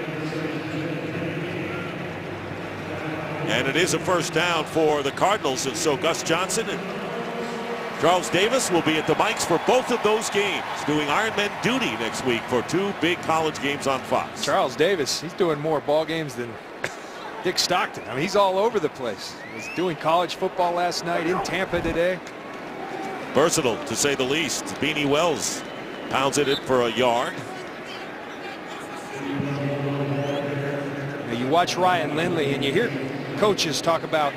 And it is a first down for the Cardinals, and so Gus Johnson and Charles Davis will be at the mics for both of those games, doing Ironman duty next week for 2 big college games on Fox. Charles Davis, he's doing more ball games than Dick Stockton. I mean, he's all over the place. He's doing college football last night, in Tampa today. Versatile, to say the least. Beanie Wells pounds it in for a yard. Now you watch Ryan Lindley, and you hear coaches talk about,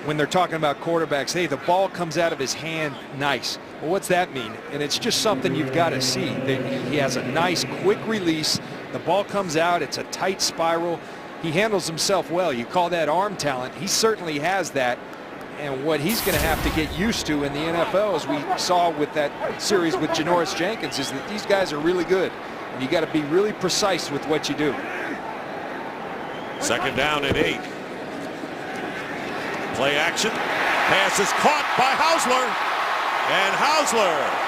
when they're talking about quarterbacks, hey, the ball comes out of his hand nice. Well, what's that mean? And it's just something you've got to see. He has a nice, quick release. The ball comes out. It's a tight spiral. He handles himself well. You call that arm talent. He certainly has that. And what he's going to have to get used to in the NFL, as we saw with that series with Janoris Jenkins, is that these guys are really good. And you got to be really precise with what you do. 2nd down and 8. Play action. Pass is caught by Hausler. And Hausler.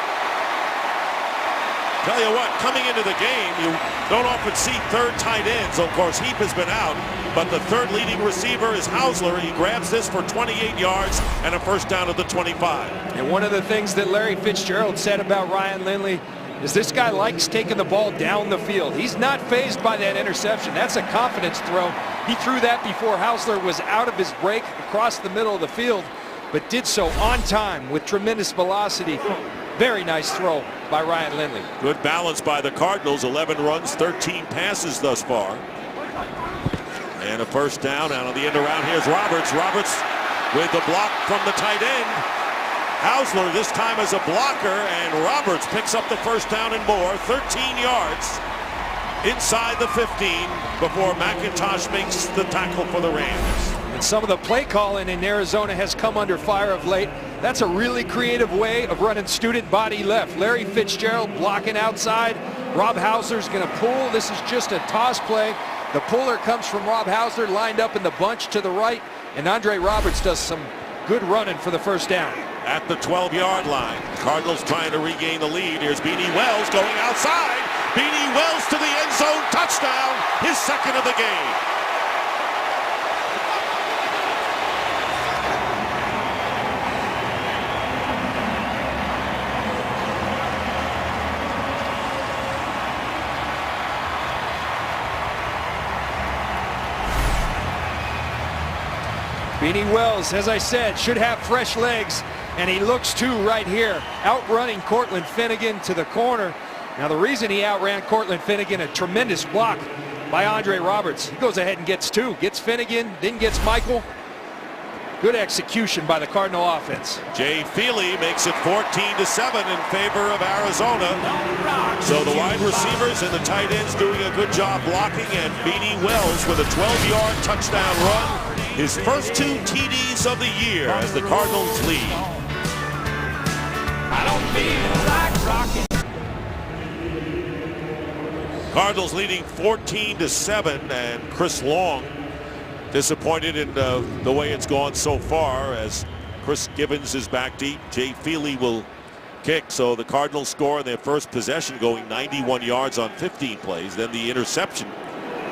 Tell you what, coming into the game, you don't often see 3rd tight ends. Of course, Heap has been out, but the 3rd leading receiver is Hausler. He grabs this for 28 yards and a first down at the 25. And one of the things that Larry Fitzgerald said about Ryan Lindley is this guy likes taking the ball down the field. He's not fazed by that interception. That's a confidence throw. He threw that before Hausler was out of his break across the middle of the field, but did so on time with tremendous velocity. Very nice throw by Ryan Lindley. Good balance by the Cardinals. 11 runs, 13 passes thus far. And a first down out on the end around. Here's Roberts. Roberts with the block from the tight end. Hausler this time as a blocker, and Roberts picks up the first down and more. 13 yards inside the 15 before McIntosh makes the tackle for the Rams. And some of the play calling in Arizona has come under fire of late. That's a really creative way of running student body left. Larry Fitzgerald blocking outside. Rob Hausler's going to pull. This is just a toss play. The puller comes from Rob Hausler, lined up in the bunch to the right, and Andre Roberts does some good running for the first down. At the 12-yard line, Cardinals trying to regain the lead. Here's Beanie Wells going outside. Beanie Wells to the end zone, touchdown, his 2nd of the game. Beanie Wells, as I said, should have fresh legs And he looks to right here, outrunning Cortland Finnegan to the corner. Now the reason he outran Cortland Finnegan, a tremendous block by Andre Roberts. He goes ahead and gets two, gets Finnegan, then gets Michael. Good execution by the Cardinal offense. Jay Feely makes it 14-7 in favor of Arizona. So the wide receivers and the tight ends doing a good job blocking, and Beanie Wells with a 12-yard touchdown run. His first 2 TDs of the year as the Cardinals lead. I don't feel like rocking. Cardinals leading 14-7, and Chris Long disappointed in the way it's gone so far, as Chris Gibbons is back deep. Jay Feely will kick, so the Cardinals score in their first possession, going 91 yards on 15 plays. Then the interception,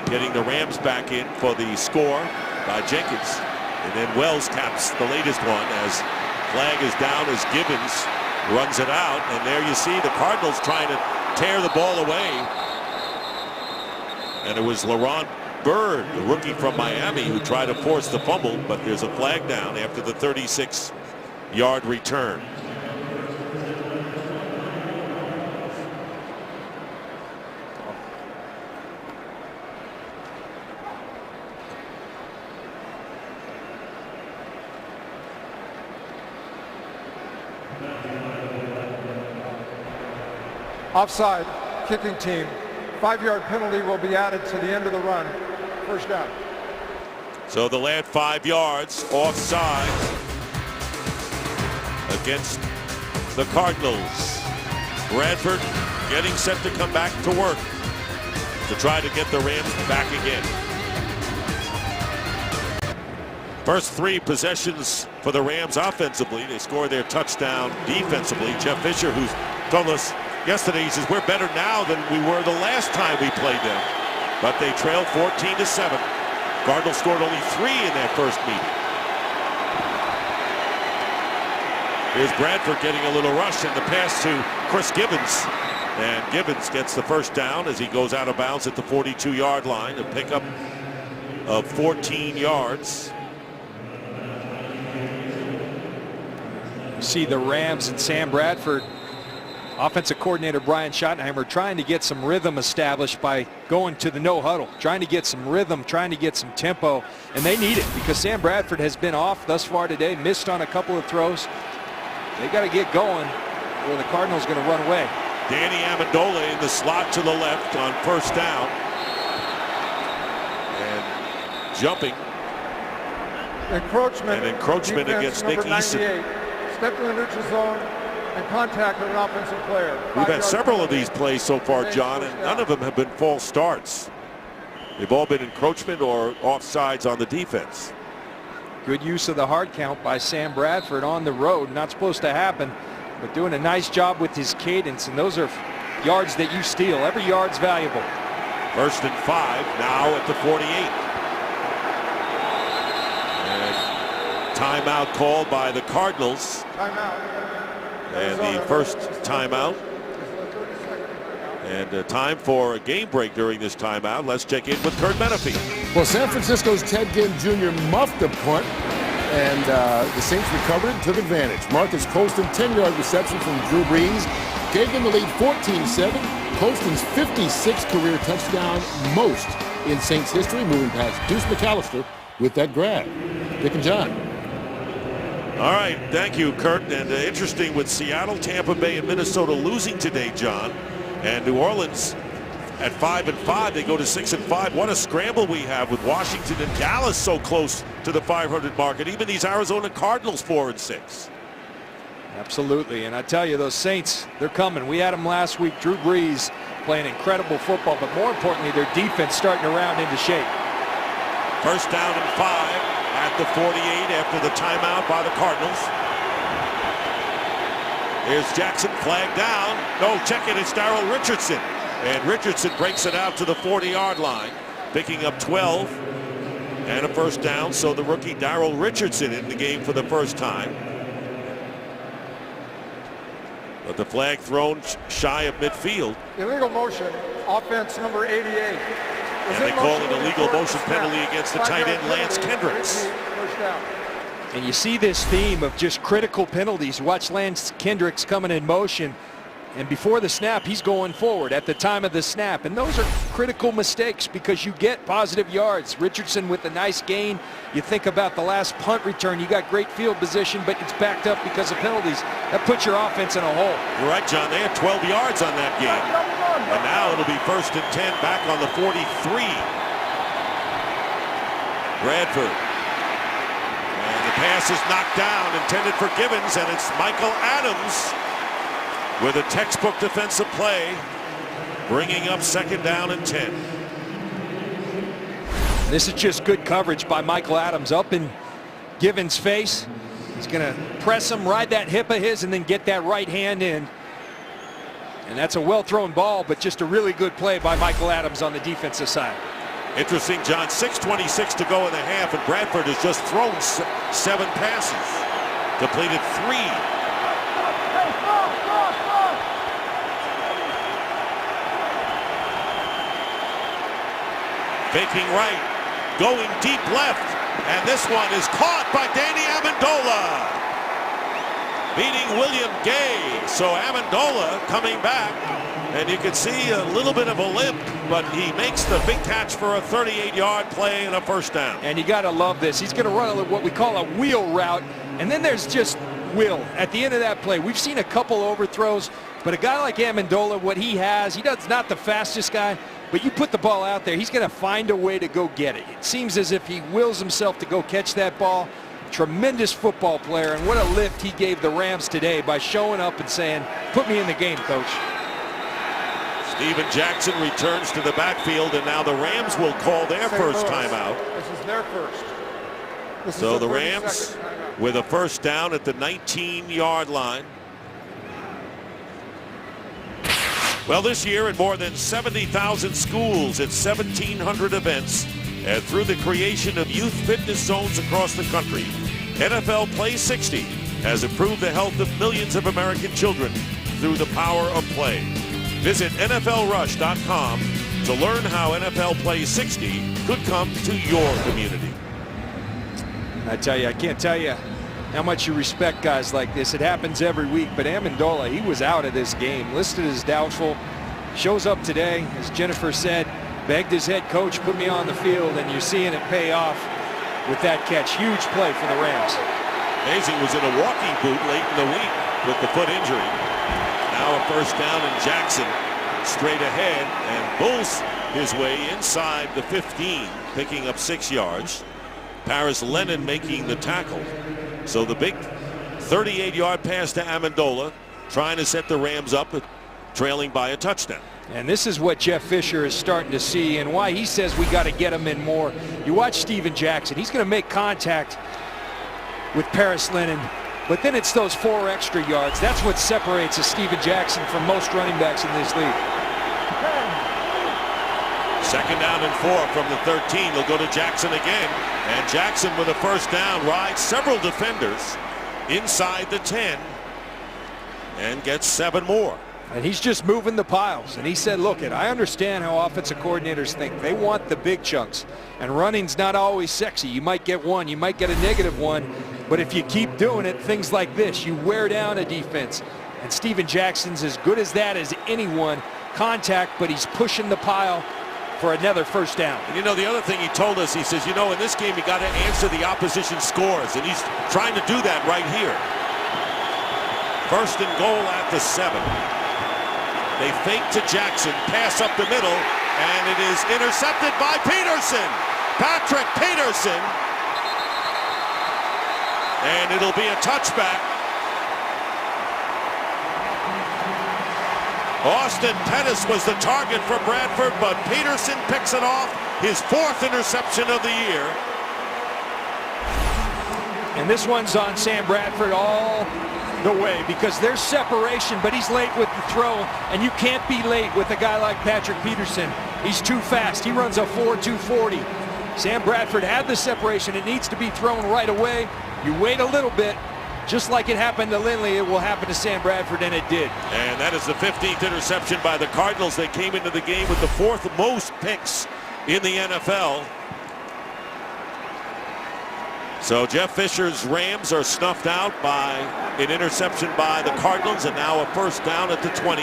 getting the Rams back in for the score by Jenkins. And then Wells caps the latest one as flag is down as Gibbons runs it out. And there you see the Cardinals trying to tear the ball away. And it was LaRon Byrd, the rookie from Miami, who tried to force the fumble, but there's a flag down after the 36-yard return. Offside, kicking team. 5-yard penalty will be added to the end of the run. First down. So they'll add 5 yards offside against the Cardinals. Bradford getting set to come back to work to try to get the Rams back again. First 3 possessions for the Rams offensively. They score their touchdown defensively. Jeff Fisher, who's told us yesterday, he says, we're better now than we were the last time we played them. But they trailed 14-7. Cardinals scored only 3 in that first meeting. Here's Bradford getting a little rush, and the pass to Chris Gibbons. And Gibbons gets the first down as he goes out of bounds at the 42-yard line. A pickup of 14 yards. You see the Rams and Sam Bradford, offensive coordinator Brian Schottenheimer, trying to get some rhythm established by going to the no huddle, trying to get some rhythm, trying to get some tempo, and they need it because Sam Bradford has been off thus far today, missed on a couple of throws. They got to get going or the Cardinals going to run away. Danny Amendola in the slot to the left on first down. And jumping. Encroachment. And encroachment against Nick Eason. Stepped in the neutral zone and contacted an offensive player. We've had several of these plays so far, John, and none of them have been false starts. They've all been encroachment or offsides on the defense. Good use of the hard count by Sam Bradford on the road. Not supposed to happen, but doing a nice job with his cadence, and those are yards that you steal. Every yard's valuable. 1st and 5 now at the 48. And timeout called by the Cardinals. Timeout. And the first timeout. And time for a game break during this timeout. Let's check in with Kurt Menefee. Well, San Francisco's Ted Ginn Jr. muffed a punt, and the Saints recovered and took advantage. Marcus Colston, 10-yard reception from Drew Brees, gave them the lead 14-7. Colston's 56th career touchdown, most in Saints history, moving past Deuce McAllister with that grab. Dick and John. All right, thank you, Kurt. And interesting with Seattle, Tampa Bay, and Minnesota losing today, John. And New Orleans at 5-5, they go to 6-5. What a scramble we have with Washington and Dallas so close to the 500 mark, and even these Arizona Cardinals 4-6. Absolutely, and I tell you, those Saints, they're coming. We had them last week. Drew Brees playing incredible football, but more importantly, their defense starting to round into shape. First down and 5 at the 48 after the timeout by the Cardinals. Here's Jackson, flag down. No, check it, it's Darrell Richardson. And Richardson breaks it out to the 40-yard line, picking up 12 and a first down. So the rookie Darrell Richardson in the game for the first time. But the flag thrown shy of midfield. Illegal motion, offense number 88. And they call an illegal motion penalty against the tight end Lance Kendricks. First down. And you see this theme of just critical penalties. Watch Lance Kendricks coming in motion. And before the snap, he's going forward at the time of the snap. And those are critical mistakes because you get positive yards. Richardson with a nice gain. You think about the last punt return. You got great field position, but it's backed up because of penalties. That puts your offense in a hole. You're right, John. They had 12 yards on that game. And now it'll be 1st and 10 back on the 43. Bradford. And the pass is knocked down, intended for Gibbons, and it's Michael Adams with a textbook defensive play, bringing up 2nd down and 10. This is just good coverage by Michael Adams up in Gibbons' face. He's going to press him, ride that hip of his, and then get that right hand in. And that's a well-thrown ball, but just a really good play by Michael Adams on the defensive side. Interesting, John, 6:26 to go in the half, and Bradford has just thrown 7 passes. Completed 3. Faking right, going deep left, and this one is caught by Danny Amendola, beating William Gay. So Amendola coming back, and you can see a little bit of a limp, but he makes the big catch for a 38-yard play and a 1st down. And you got to love this. He's going to run what we call a wheel route, and then there's just will at the end of that play. We've seen a couple overthrows, but a guy like Amendola, what he has, he does not the fastest guy, but you put the ball out there, he's going to find a way to go get it. It seems as if he wills himself to go catch that ball. Tremendous football player, and what a lift he gave the Rams today by showing up and saying, put me in the game, coach. Steven Jackson returns to the backfield, and now the Rams will call their first timeout. This is their first. So the Rams with a 1st down at the 19-yard line. Well, this year in more than 70,000 schools at 1,700 events, and through the creation of youth fitness zones across the country, NFL Play 60 has improved the health of millions of American children through the power of play. Visit NFLRush.com to learn how NFL Play 60 could come to your community. I tell you, I can't tell you how much you respect guys like this. It happens every week, but Amendola, he was out of this game, listed as doubtful, shows up today, as Jennifer said, begged his head coach, put me on the field, and you're seeing it pay off with that catch. Huge play for the Rams. Amazing, was in a walking boot late in the week with the foot injury. Now a 1st down, and Jackson straight ahead and bulls his way inside the 15, picking up 6 yards. Paris Lennon making the tackle. So the big 38-yard pass to Amendola, trying to set the Rams up, trailing by a touchdown. And this is what Jeff Fisher is starting to see, and why he says we got to get him in more. You watch Steven Jackson. He's going to make contact with Paris Lennon, but then it's those 4 extra yards. That's what separates a Steven Jackson from most running backs in this league. 2nd down and 4 from the 13. They'll go to Jackson again. And Jackson with a 1st down rides several defenders inside the 10 and gets 7 more. And he's just moving the piles. And he said, look, I understand how offensive coordinators think. They want the big chunks. And running's not always sexy. You might get 1, you might get a -1. But if you keep doing it, things like this, you wear down a defense. And Steven Jackson's as good as that as anyone. Contact, but he's pushing the pile for another 1st down. And you know, the other thing he told us, he says, you know, in this game you got to answer the opposition scores, and he's trying to do that right here. 1st and goal at the 7. They fake to Jackson, pass up the middle, and it is intercepted by Peterson. Patrick Peterson. And it'll be a touchback. Austin Pettis was the target for Bradford, but Peterson picks it off, his 4th interception of the year. And this one's on Sam Bradford all the way because there's separation, but he's late with the throw, and you can't be late with a guy like Patrick Peterson. He's too fast. He runs a 4.240. Sam Bradford had the separation. It needs to be thrown right away. You wait a little bit. Just like it happened to Lindley, it will happen to Sam Bradford, and it did. And that is the 15th interception by the Cardinals. They came into the game with the 4th most picks in the NFL. So Jeff Fisher's Rams are snuffed out by an interception by the Cardinals, and now a first down at the 20,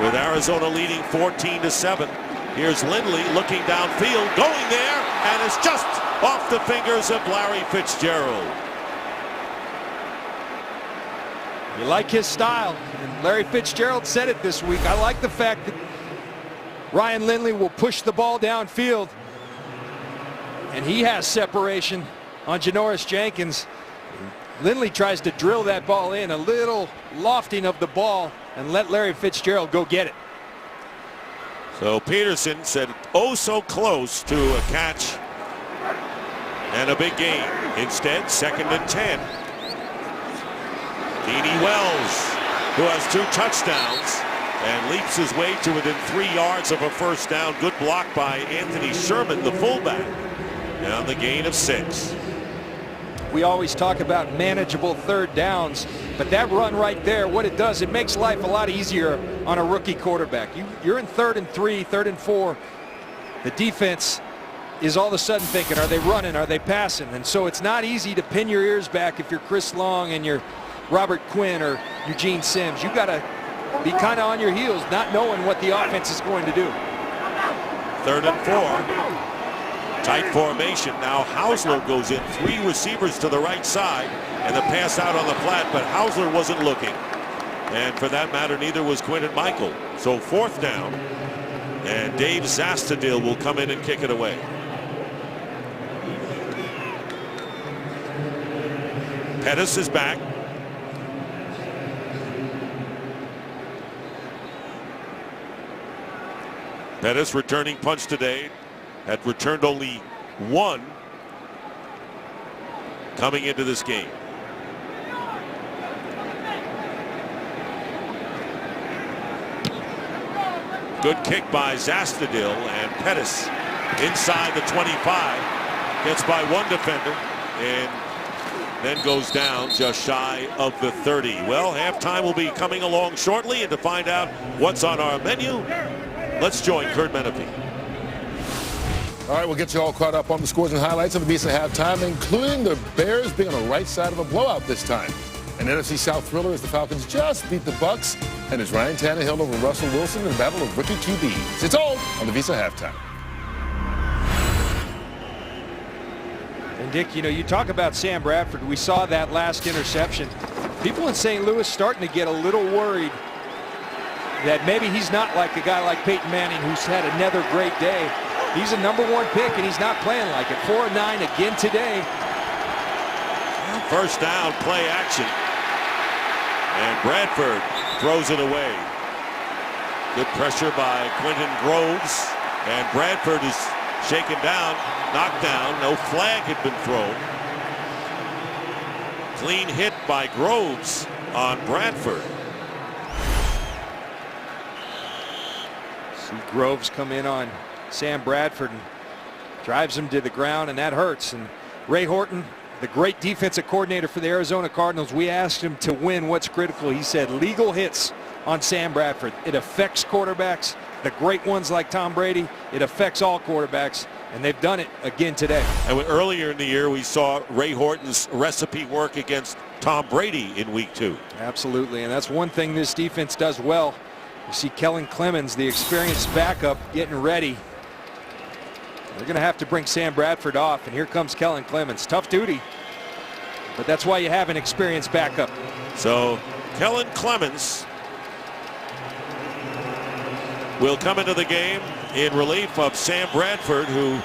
with Arizona leading 14-7. Here's Lindley looking downfield, going there, and it's just off the fingers of Larry Fitzgerald. You like his style, and Larry Fitzgerald said it this week. I like the fact that Ryan Lindley will push the ball downfield, and he has separation on Janoris Jenkins. Lindley tries to drill that ball in, a little lofting of the ball, and let Larry Fitzgerald go get it. So Peterson said, oh so close to a catch and a big gain. Instead, 2nd and 10. Deanie Wells, who has 2 touchdowns and leaps his way to within 3 yards of a first down. Good block by Anthony Sherman, the fullback, on the gain of 6. We always talk about manageable third downs, but that run right there, what it does, it makes life a lot easier on a rookie quarterback. You're in 3rd and 3, 3rd and 4. The defense is all of a sudden thinking, are they running, are they passing? And so it's not easy to pin your ears back if you're Chris Long and you're Robert Quinn or Eugene Sims. You got to be kind of on your heels, not knowing what the offense is going to do. 3rd and 4. Tight formation. Now Hausler goes in, 3 receivers to the right side, and the pass out on the flat, but Hausler wasn't looking. And for that matter, neither was Quinton Michael. So 4th down, and Dave Zastadil will come in and kick it away. Pettis is back. Pettis returning punch today. Had returned only 1 coming into this game. Good kick by Zastadil, and Pettis inside the 25 gets by 1 defender and then goes down just shy of the 30. Well, halftime will be coming along shortly, and to find out what's on our menu, let's join Kurt Menefee. All right, we'll get you all caught up on the scores and highlights of the Visa halftime, including the Bears being on the right side of a blowout this time. An NFC South thriller as the Falcons just beat the Bucs, and as Ryan Tannehill over Russell Wilson in a battle of rookie QBs. It's all on the Visa halftime. And Dick, you know, you talk about Sam Bradford. We saw that last interception. People in St. Louis starting to get a little worried that maybe he's not like a guy like Peyton Manning, who's had another great day. He's a #1 pick, and he's not playing like it. 4 of 9 again today. First down, play action. And Bradford throws it away. Good pressure by Quentin Groves. And Bradford is shaken down, knocked down. No flag had been thrown. Clean hit by Groves on Bradford. See Groves come in on Sam Bradford and drives him to the ground, and that hurts. And Ray Horton, the great defensive coordinator for the Arizona Cardinals, we asked him to win what's critical. He said legal hits on Sam Bradford. It affects quarterbacks, the great ones like Tom Brady. It affects all quarterbacks, and they've done it again today. And earlier in the year, we saw Ray Horton's recipe work against Tom Brady in week 2. Absolutely, and that's one thing this defense does well. You see Kellen Clemens, the experienced backup, getting ready. They're going to have to bring Sam Bradford off, and here comes Kellen Clemens. Tough duty, but that's why you have an experienced backup. So Kellen Clemens will come into the game in relief of Sam Bradford, who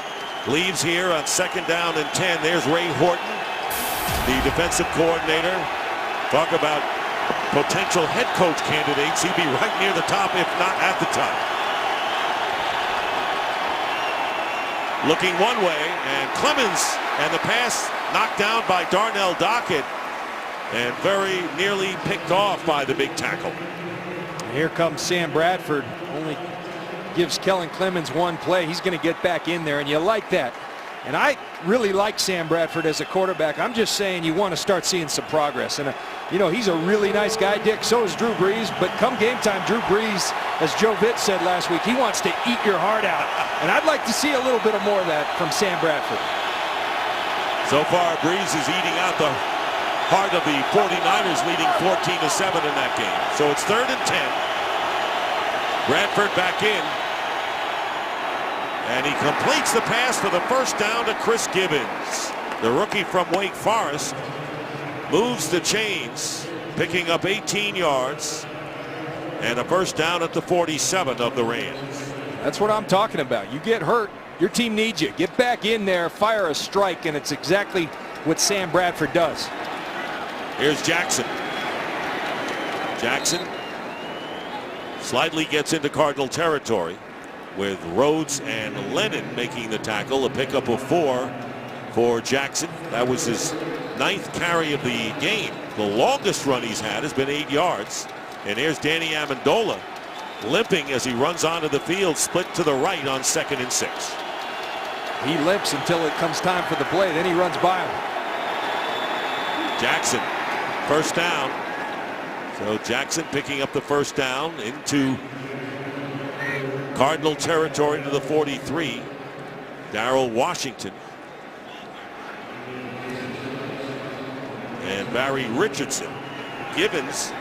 leaves here on 2nd down and 10. There's Ray Horton, the defensive coordinator. Talk about potential head coach candidates. He'd be right near the top, if not at the top. Looking one way, and Clemens, and the pass knocked down by Darnell Dockett and very nearly picked off by the big tackle. Here comes Sam Bradford. Only gives Kellen Clemens 1 play. He's going to get back in there, and you like that. And I really like Sam Bradford as a quarterback. I'm just saying you want to start seeing some progress. And, you know, he's a really nice guy, Dick. So is Drew Brees. But come game time, Drew Brees, as Joe Vitt said last week, he wants to eat your heart out. And I'd like to see a little bit of more of that from Sam Bradford. So far, Breeze is eating out the heart of the 49ers, leading 14-7 in that game. So it's 3rd and 10. Bradford back in. And he completes the pass for the first down to Chris Gibbons. The rookie from Wake Forest moves the chains, picking up 18 yards and a first down at the 47 of the Rams. That's what I'm talking about. You get hurt, your team needs you. Get back in there, fire a strike, and it's exactly what Sam Bradford does. Here's Jackson. Jackson slightly gets into Cardinal territory with Rhodes and Lennon making the tackle. A pickup of 4 for Jackson. That was his 9th carry of the game. The longest run he's had has been 8 yards. And here's Danny Amendola limping as he runs onto the field, split to the right on 2nd and 6. He limps until it comes time for the play. Then he runs by him. Jackson, first down. So Jackson picking up the first down into Cardinal territory to the 43. Darrell Washington and Barry Richardson. Gibbons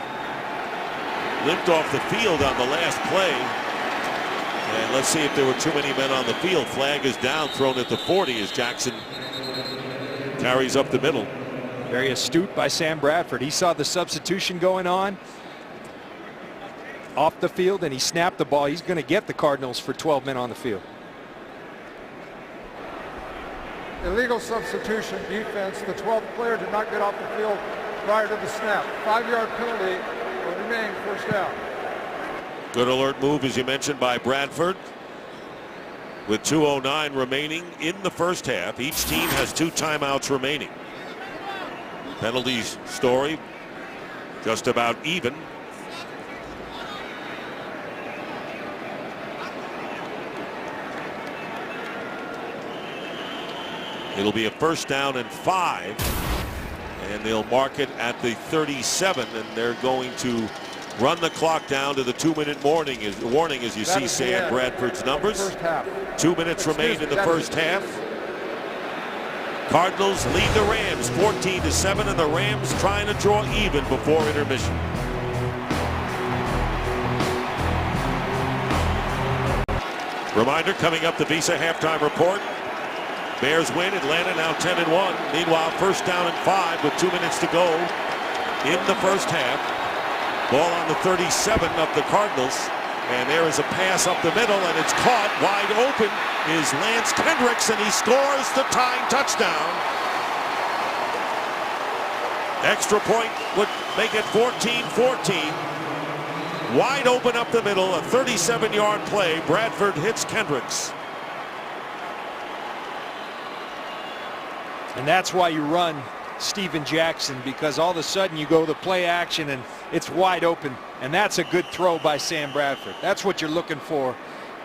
limped off the field on the last play. And let's see if there were too many men on the field. Flag is down, thrown at the 40 as Jackson carries up the middle. Very astute by Sam Bradford. He saw the substitution going on off the field, and he snapped the ball. He's going to get the Cardinals for 12 men on the field. Illegal substitution defense. The 12th player did not get off the field prior to the snap. 5-yard penalty will remain first down. Good alert move, as you mentioned, by Bradford. With 2:09 remaining in the first half. Each team has 2 timeouts remaining. Penalties story just about even. It'll be a first down and 5, and they'll mark it at the 37, and they're going to run the clock down to the 2-minute warning as you see Sam Bradford's numbers. 2 minutes remain in the first half. Cardinals lead the Rams 14-7, and the Rams trying to draw even before intermission. Reminder coming up, the Visa halftime report. Bears win. Atlanta now 10-1. Meanwhile, first down and 5 with 2 minutes to go in the first half. Ball on the 37 of the Cardinals. And there is a pass up the middle, and it's caught. Wide open is Lance Kendricks, and he scores the tying touchdown. Extra point would make it 14-14. Wide open up the middle, a 37-yard play. Bradford hits Kendricks. And that's why you run Steven Jackson, because all of a sudden you go to play action and it's wide open, and that's a good throw by Sam Bradford. That's what you're looking for.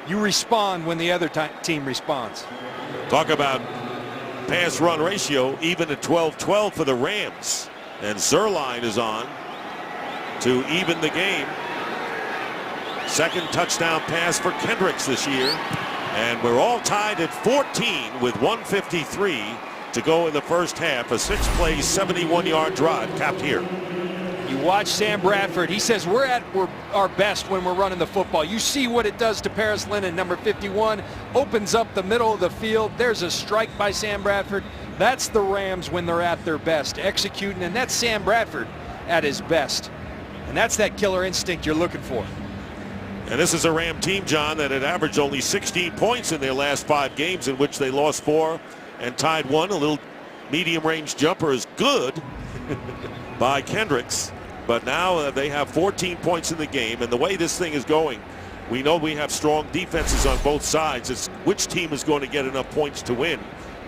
You respond when the other team responds. Talk about pass run ratio, even at 12-12 for the Rams, and Zerline is on to even the game. Second touchdown pass for Kendricks this year, and we're all tied at 14 with 1:53 to go in the first half. A 6-play 71-yard drive capped here. You watch Sam Bradford. He says we're at our best when we're running the football. You see what it does to Paris Lennon, number 51, opens up the middle of the field. There's a strike by Sam Bradford. That's the Rams when they're at their best, executing, and that's Sam Bradford at his best. And that's that killer instinct you're looking for. And this is a Ram team, John, that had averaged only 16 points in their last 5 games, in which they lost 4 and tied 1. A little medium-range jumper is good by Kendricks. But now they have 14 points in the game. And the way this thing is going, we know we have strong defenses on both sides. It's which team is going to get enough points to win.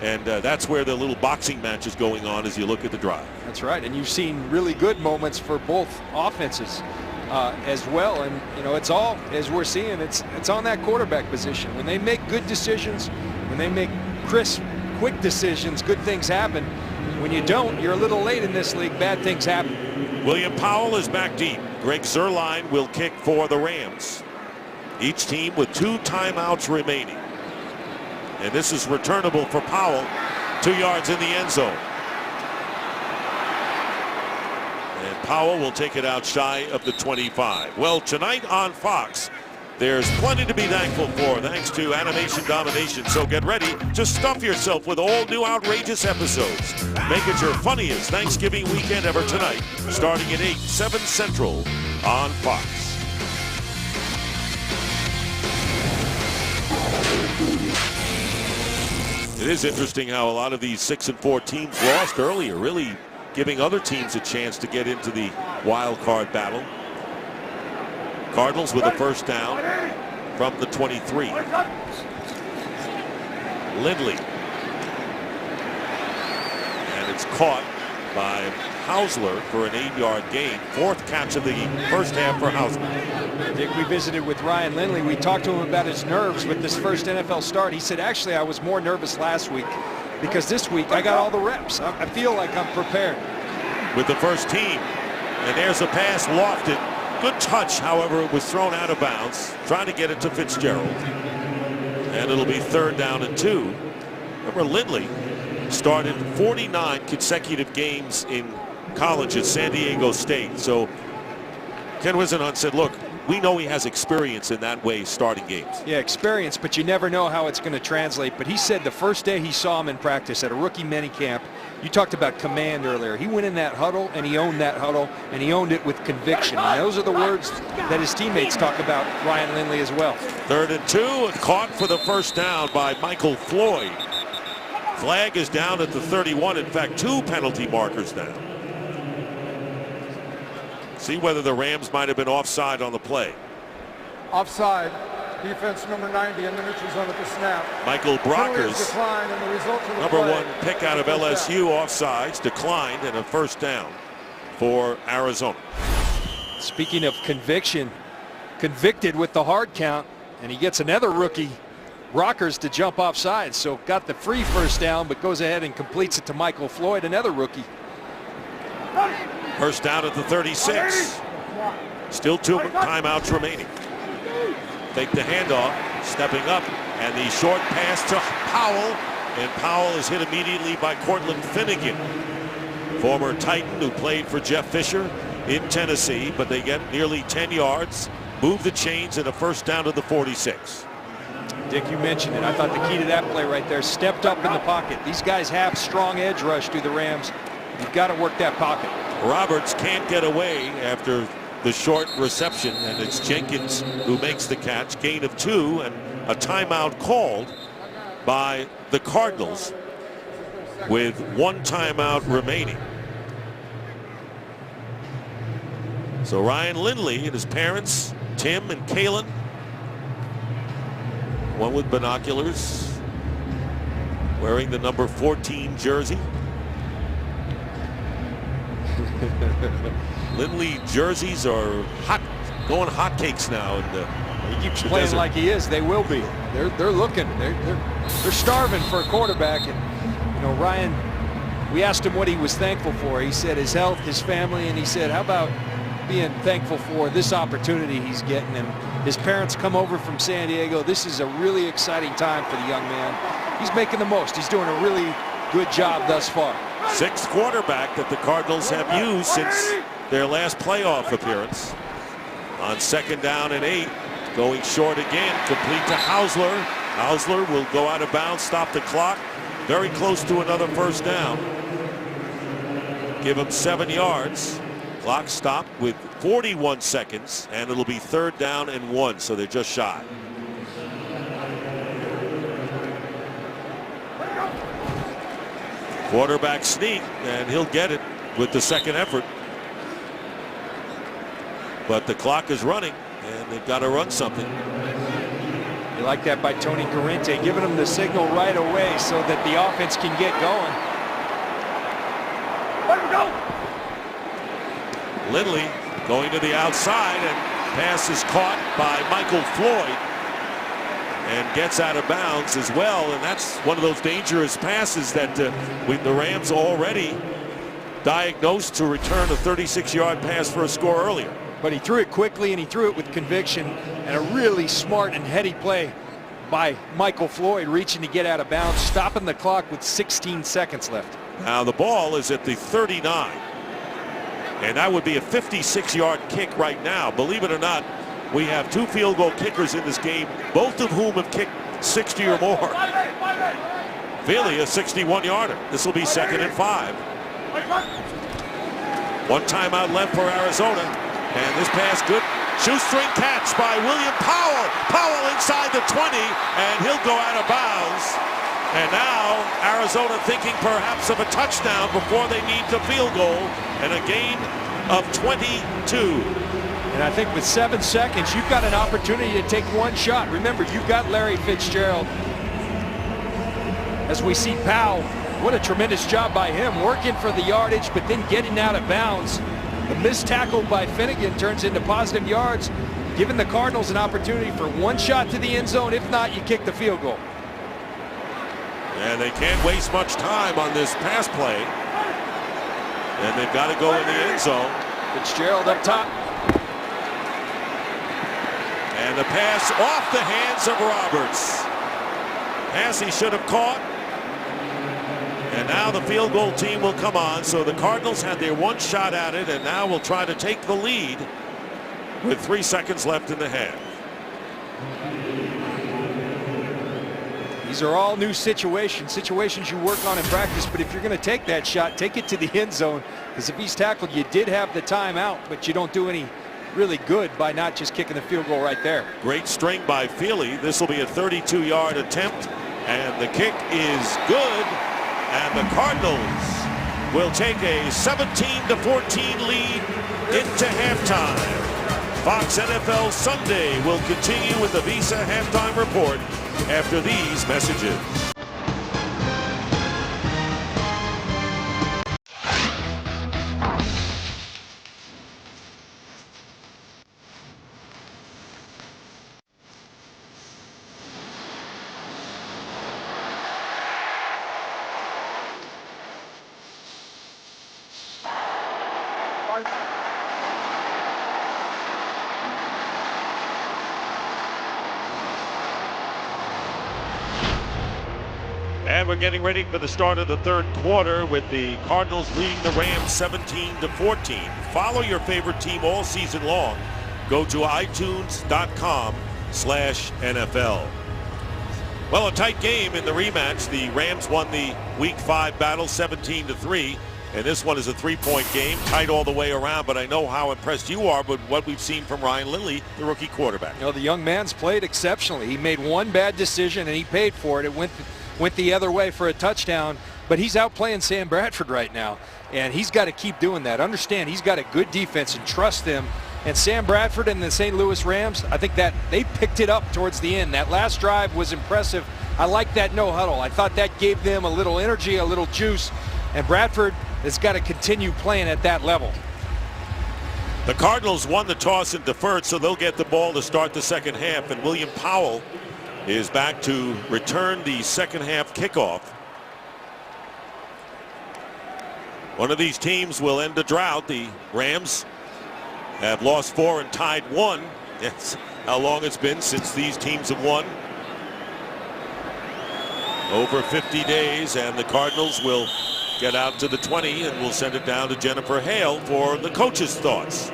And that's where the little boxing match is going on as you look at the drive. That's right. And you've seen really good moments for both offenses as well. And, you know, it's all, as we're seeing, it's on that quarterback position. When they make good decisions, when they make crisp, quick decisions, good things happen. When you don't, you're a little late in this league, bad things happen. William Powell is back deep. Greg Zerline will kick for the Rams. Each team with 2 timeouts remaining. And this is returnable for Powell. 2 yards in the end zone. And Powell will take it out shy of the 25. Well, tonight on Fox, there's plenty to be thankful for thanks to Animation Domination. So get ready to stuff yourself with all new outrageous episodes. Make it your funniest Thanksgiving weekend ever tonight, starting at 8, 7 Central on Fox. It is interesting how a lot of these 6-4 teams lost earlier, really giving other teams a chance to get into the wild card battle. Cardinals with a first down from the 23. Lindley. And it's caught by Hausler for an 8-yard gain. 4th catch of the first half for Hausler. Dick, we visited with Ryan Lindley. We talked to him about his nerves with this first NFL start. He said, actually, I was more nervous last week because this week I got all the reps. I feel like I'm prepared. With the first team. And there's a pass lofted. Good touch, however, it was thrown out of bounds. Trying to get it to Fitzgerald. And it'll be 3rd down and 2. Remember, Lindley started 49 consecutive games in college at San Diego State. So Ken Wisenhunt said, look, we know he has experience in that way starting games. Yeah, experience, but you never know how it's going to translate. But he said the first day he saw him in practice at a rookie minicamp, you talked about command earlier. He went in that huddle and he owned that huddle and he owned it with conviction. And those are the words that his teammates talk about Ryan Lindley as well. 3rd and 2 and caught for the first down by Michael Floyd. Flag is down at the 31. In fact, 2 penalty markers now. See whether the Rams might have been offside on the play. Offside. Defense number 90 in the neutral zone at the snap. Michael Brockers, declined, and the result of the number play, 1 pick out of LSU, offsides, declined, and a first down for Arizona. Speaking of conviction, convicted with the hard count, and he gets another rookie, Brockers, to jump offside. So got the free first down, but goes ahead and completes it to Michael Floyd, another rookie. First down at the 36. Still 2 timeouts remaining. Take the handoff, stepping up, and the short pass to Powell, and Powell is hit immediately by Cortland Finnegan, former Titan who played for Jeff Fisher in Tennessee, but they get nearly 10 yards, move the chains, and a first down to the 46. Dick, you mentioned it. I thought the key to that play right there, stepped up in the pocket. These guys have strong edge rush to the Rams. You've got to work that pocket. Roberts can't get away after the short reception, and it's Jenkins who makes the catch. Gain of 2 and a timeout called by the Cardinals with 1 timeout remaining. So Ryan Lindley and his parents, Tim and Kalen, one with binoculars, wearing the number 14 jersey. Lindley jerseys are going hotcakes now. He keeps playing like he is. They will be. They're looking. They're starving for a quarterback. And you know, Ryan, we asked him what he was thankful for. He said his health, his family, and he said, how about being thankful for this opportunity he's getting? And his parents come over from San Diego. This is a really exciting time for the young man. He's making the most. He's doing a really good job thus far. 6th quarterback that the Cardinals have used since their last playoff appearance. On 2nd down and 8, going short again, complete to Hausler. Hausler will go out of bounds, stop the clock. Very close to another first down. Give him 7 yards. Clock stopped with 41 seconds, and it'll be 3rd down and 1, so they're just shy. Quarterback sneak, and he'll get it with the 2nd effort. But the clock is running, and they've got to run something. You like that by Tony Corrente, giving him the signal right away so that the offense can get going. Let him go. Lindley going to the outside, and pass is caught by Michael Floyd and gets out of bounds as well. And that's one of those dangerous passes that the Rams already diagnosed to return a 36-yard pass for a score earlier. But he threw it quickly, and he threw it with conviction, and a really smart and heady play by Michael Floyd, reaching to get out of bounds, stopping the clock with 16 seconds left. Now the ball is at the 39. And that would be a 56-yard kick right now. Believe it or not, we have 2 field goal kickers in this game, both of whom have kicked 60 or more. Feely, a 61-yarder. This will be 2nd and 5. 1 timeout left for Arizona. And this pass good. Shoestring catch by William Powell. Powell inside the 20, and he'll go out of bounds. And now Arizona thinking perhaps of a touchdown before they need the field goal, and a gain of 22. And I think with 7 seconds, you've got an opportunity to take 1 shot. Remember, you've got Larry Fitzgerald. As we see Powell, what a tremendous job by him, working for the yardage, but then getting out of bounds. The missed tackle by Finnegan turns into positive yards, giving the Cardinals an opportunity for 1 shot to the end zone. If not, you kick the field goal. And they can't waste much time on this pass play. And they've got to go in the end zone. Fitzgerald up top. And the pass off the hands of Roberts. Pass he should have caught. And now the field goal team will come on. So the Cardinals had their 1 shot at it, and now will try to take the lead with 3 seconds left in the half. These are all new situations you work on in practice, but if you're going to take that shot, take it to the end zone, because if he's tackled, you did have the timeout, but you don't do any really good by not just kicking the field goal right there. Great string by Feely. This will be a 32-yard attempt, and the kick is good, and the Cardinals will take a 17-14 lead into halftime. Fox NFL Sunday will continue with the Visa halftime report after these messages. And we're getting ready for the start of the 3rd quarter with the Cardinals leading the Rams 17-14. Follow your favorite team all season long. Go to itunes.com/NFL. Well, a tight game in the rematch. The Rams won the Week 5 battle 17-3. And this one is a 3-point game, tight all the way around. But I know how impressed you are with what we've seen from Ryan Lindley, the rookie quarterback. You know, the young man's played exceptionally. He made 1 bad decision, and he paid for it. It went the other way for a touchdown, but he's outplaying Sam Bradford right now, and he's got to keep doing that. Understand, he's got a good defense, and trust them. And Sam Bradford and the St. Louis Rams, I think that they picked it up towards the end. That last drive was impressive. I like that no huddle. I thought that gave them a little energy, a little juice, and Bradford has got to continue playing at that level. The Cardinals won the toss and deferred, so they'll get the ball to start the second half, and William Powell is back to return the second half kickoff. One of these teams will end a drought. The Rams have lost 4 and tied 1. That's how long it's been since these teams have won. Over 50 days, and the Cardinals will get out to the 20, and we'll send it down to Jennifer Hale for the coach's thoughts.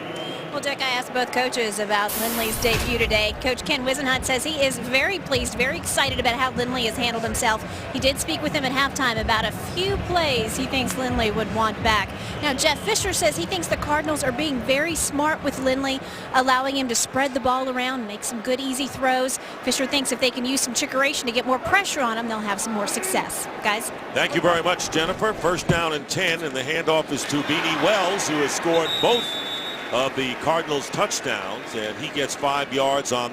Well, Dick, I asked both coaches about Lindley's debut today. Coach Ken Wisenhunt says he is very pleased, very excited about how Lindley has handled himself. He did speak with him at halftime about a few plays he thinks Lindley would want back. Now, Jeff Fisher says he thinks the Cardinals are being very smart with Lindley, allowing him to spread the ball around, make some good, easy throws. Fisher thinks if they can use some trickeration to get more pressure on him, they'll have some more success. Guys? Thank you very much, Jennifer. First down and 10, and the handoff is to Beanie Wells, who has scored both of the Cardinals touchdowns, and he gets 5 yards on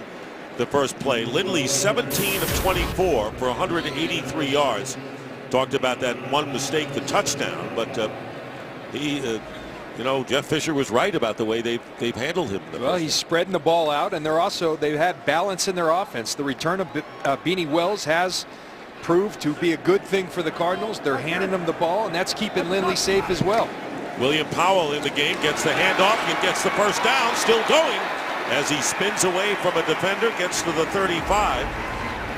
the first play. Lindley 17 of 24 for 183 yards. Talked about that one mistake, the touchdown, but you know, Jeff Fisher was right about the way they've handled him. Well, he's spreading the ball out, and they've had balance in their offense. The return of Beanie Wells has proved to be a good thing for the Cardinals. They're handing them the ball, and that's keeping Lindley safe as well. William Powell in the game gets the handoff and gets the first down, still going as he spins away from a defender, gets to the 35.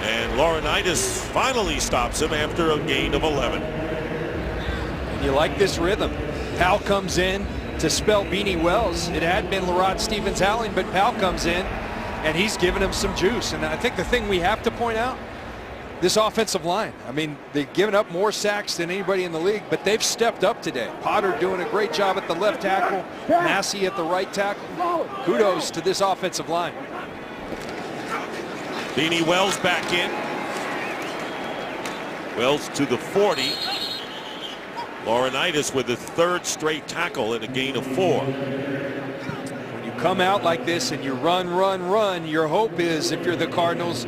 And Laurinaitis finally stops him after a gain of 11. And you like this rhythm. Powell comes in to spell Beanie Wells. It had been Larrod Stevens-Howling, but Powell comes in and he's giving him some juice. And I think the thing we have to point out, this offensive line. I mean, they've given up more sacks than anybody in the league, but they've stepped up today. Potter doing a great job at the left tackle, Massey at the right tackle. Kudos to this offensive line. Beanie Wells back in. Wells to the 40. Laurinaitis with his third straight tackle and a gain of 4. When you come out like this and you run, your hope is, if you're the Cardinals,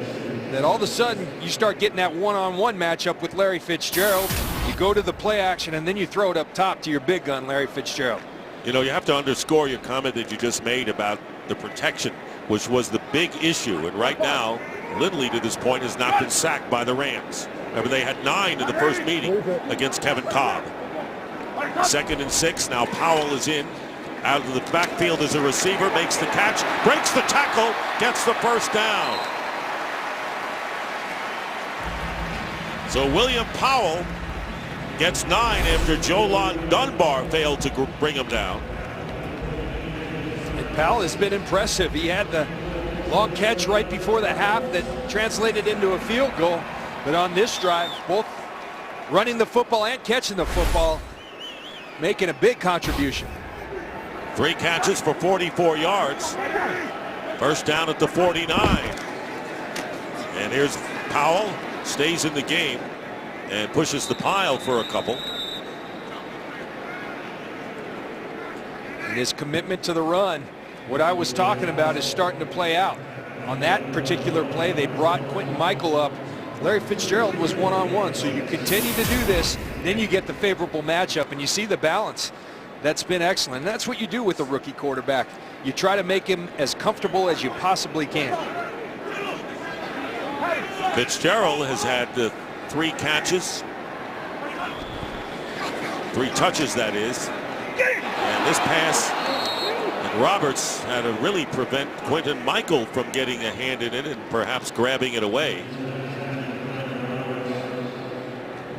that all of a sudden you start getting that one-on-one matchup with Larry Fitzgerald. You go to the play action and then you throw it up top to your big gun, Larry Fitzgerald. You know, you have to underscore your comment that you just made about the protection, which was the big issue. And right now, Lindley to this point has not been sacked by the Rams. Remember, they had 9 in the first meeting against Kevin Cobb. 2nd and 6. Now Powell is in. Out of the backfield as a receiver, makes the catch, breaks the tackle, gets the first down. So William Powell gets 9 after Jolon Dunbar failed to bring him down. And Powell has been impressive. He had the long catch right before the half that translated into a field goal. But on this drive, both running the football and catching the football, making a big contribution. 3 catches for 44 yards. First down at the 49. And here's Powell. Stays in the game and pushes the pile for a couple. And his commitment to the run, what I was talking about, is starting to play out. On that particular play, they brought Quentin Michael up. Larry Fitzgerald was one-on-one, so you continue to do this, then you get the favorable matchup, and you see the balance. That's been excellent. And that's what you do with a rookie quarterback. You try to make him as comfortable as you possibly can. Fitzgerald has had 3 catches, 3 touches, that is. And this pass, and Roberts had to really prevent Quentin Michael from getting a hand in it and perhaps grabbing it away.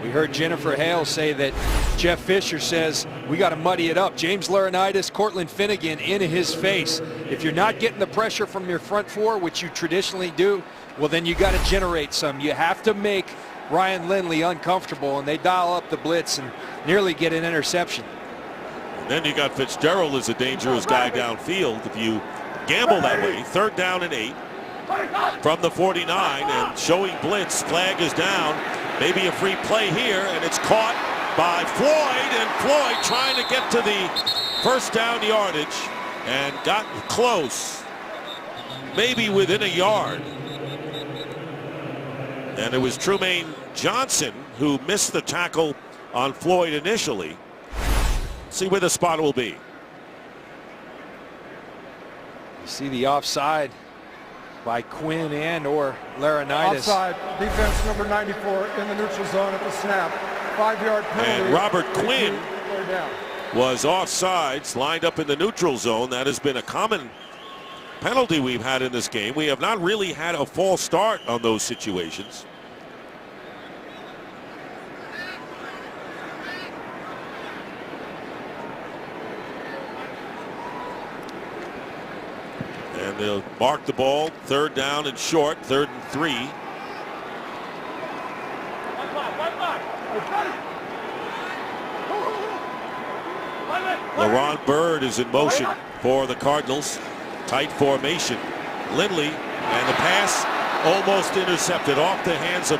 We heard Jennifer Hale say that Jeff Fisher says we got to muddy it up. James Laurinaitis, Cortland Finnegan in his face. If you're not getting the pressure from your front 4, which you traditionally do, well, then you got to generate some. You have to make Ryan Lindley uncomfortable, and they dial up the blitz and nearly get an interception. And then you got Fitzgerald as a dangerous guy downfield. If you gamble that way, 3rd down and 8 from the 49, and showing blitz, flag is down. Maybe a free play here, and it's caught by Floyd, and Floyd trying to get to the first down yardage and got close, maybe within a yard. And it was Trumaine Johnson who missed the tackle on Floyd initially. See where the spot will be. You see the offside by Quinn and or Laurinaitis. Offside, defense number 94 in the neutral zone at the snap. 5-yard penalty. And Robert Quinn was offsides, lined up in the neutral zone. That has been a common penalty we've had in this game. We have not really had a false start on those situations. And they'll mark the ball, 3rd down and short, 3rd and 3. LaRon Byrd is in motion for the Cardinals. Tight formation. Lindley, and the pass almost intercepted off the hands of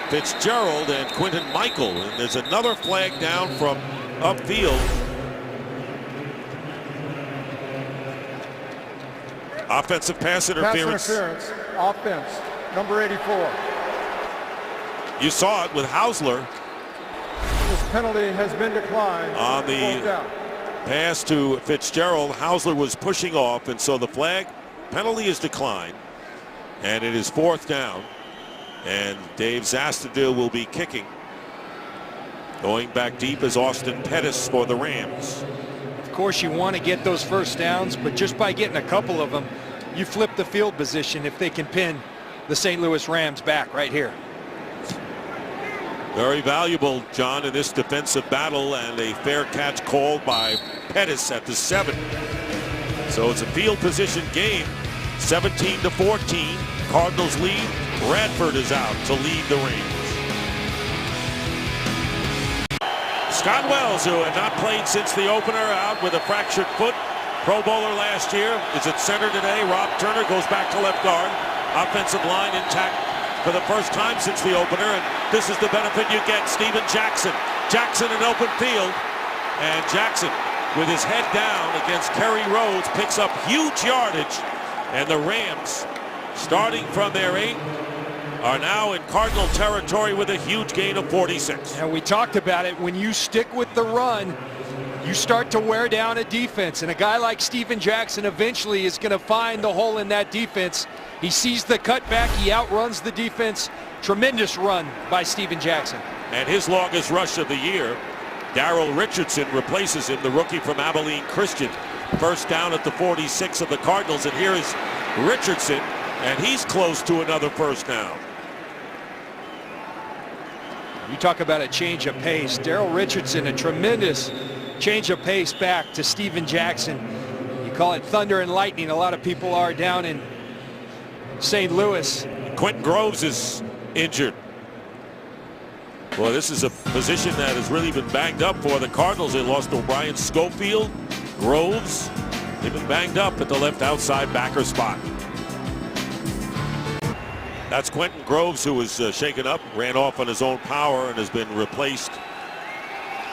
Fitzgerald and Quentin Michael. And there's another flag down from upfield. Offensive pass interference. Offense, number 84. You saw it with Hausler. This penalty has been declined. On the pass to Fitzgerald, Hausler was pushing off, and so the flag penalty is declined. And it is 4th down. And Dave Zastudil will be kicking. Going back deep is Austin Pettis for the Rams. Of course, you want to get those first downs, but just by getting a couple of them, you flip the field position if they can pin the St. Louis Rams back right here. Very valuable, John, in this defensive battle, and a fair catch called by Pettis at the 7. So it's a field position game, 17-14. Cardinals lead. Bradford is out to lead the Rams. Scott Wells, who had not played since the opener, out with a fractured foot. Pro Bowler last year, is at center today. Rob Turner goes back to left guard. Offensive line intact for the first time since the opener, and this is the benefit you get. Steven Jackson. Jackson in open field, and Jackson, with his head down against Kerry Rhodes, picks up huge yardage, and the Rams, starting from their 8, are now in Cardinal territory with a huge gain of 46. And we talked about it. When you stick with the run, you start to wear down a defense, and a guy like Steven Jackson eventually is going to find the hole in that defense. He sees the cutback, he outruns the defense. Tremendous run by Steven Jackson. And his longest rush of the year, Darrell Richardson replaces him, the rookie from Abilene Christian. First down at the 46 of the Cardinals, and here is Richardson, and he's close to another first down. You talk about a change of pace. Darrell Richardson, a tremendous change of pace back to Steven Jackson. You call it thunder and lightning. A lot of people are down in St. Louis. Quentin Groves is injured. Well, this is a position that has really been banged up for the Cardinals. They lost O'Brien, Schofield, Groves. They've been banged up at the left outside backer spot. That's Quentin Groves, who was shaken up, ran off on his own power, and has been replaced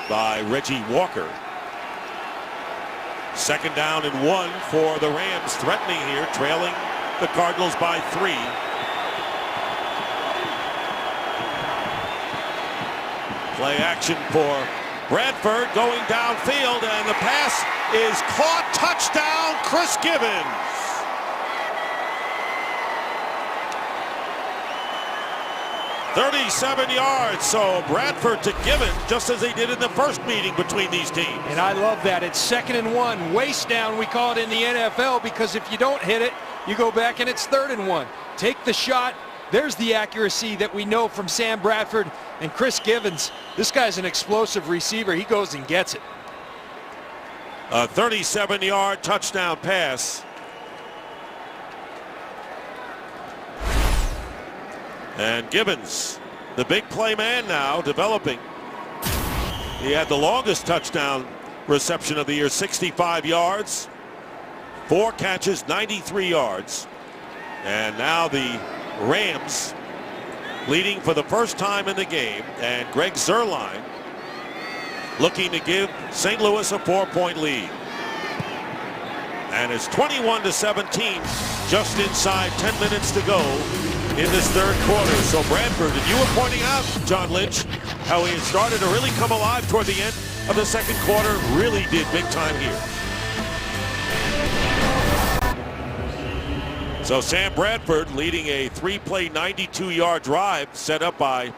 by Reggie Walker. Second down and 1 for the Rams, threatening here, trailing the Cardinals by 3. Play action for Bradford going downfield, and the pass is caught. Touchdown, Chris Gibbons. "37 yards, so Bradford to Gibbons, just as they did in the first meeting between these teams. And I love that. It's 2nd and 1. Waist down, we call it in the NFL, because if you don't hit it, you go back and it's 3rd and 1. Take the shot. There's the accuracy that we know from Sam Bradford and Chris Gibbons. This guy's an explosive receiver. He goes and gets it. A 37-yard touchdown pass. And Gibbons, the big play man now, developing. He had the longest touchdown reception of the year, 65 yards. 4 catches, 93 yards. And now the Rams leading for the first time in the game. And Greg Zuerlein looking to give St. Louis a 4-point lead. And it's 21-17, just inside 10 minutes to go in this 3rd quarter. So Bradford, and you were pointing out, John Lynch, how he had started to really come alive toward the end of the 2nd quarter, really did big time here. So Sam Bradford leading a 3-play 92-yard drive set up by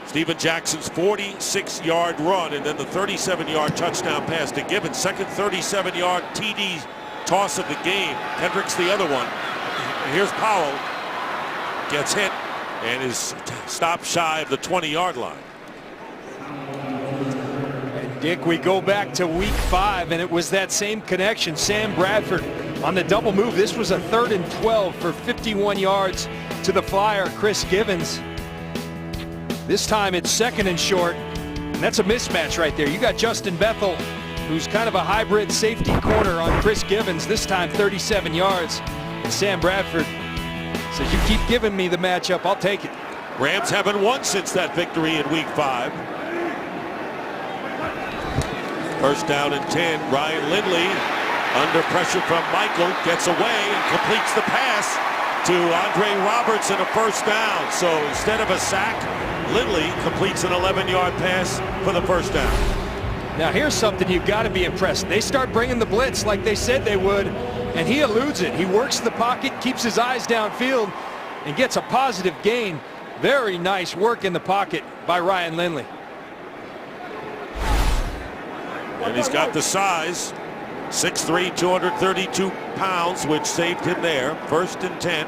Steven Jackson's 46-yard run, and then the 37-yard touchdown pass to Gibbons. Second 37-yard TD toss of the game. Hendricks the other one. And here's Powell. Gets hit and is stopped shy of the 20-yard line. And Dick, we go back to week 5, and it was that same connection. Sam Bradford on the double move. This was a 3rd and 12 for 51 yards to the flyer, Chris Gibbons. This time it's 2nd and short, and that's a mismatch right there. You got Justin Bethel, who's kind of a hybrid safety corner, on Chris Gibbons. This time 37 yards. And Sam Bradford says, "You keep giving me the matchup, I'll take it." Rams haven't won since that victory in week 5. First down and 10. Ryan Lindley, under pressure from Michael, gets away and completes the pass to Andre Roberts and a first down. So instead of a sack, Lindley completes an 11-yard pass for the first down. Now here's something you've got to be impressed. They start bringing the blitz like they said they would, and he eludes it. He works the pocket, keeps his eyes downfield, and gets a positive gain. Very nice work in the pocket by Ryan Lindley. And he's got the size, 6'3", 232 pounds, which saved him there. 1st and 10.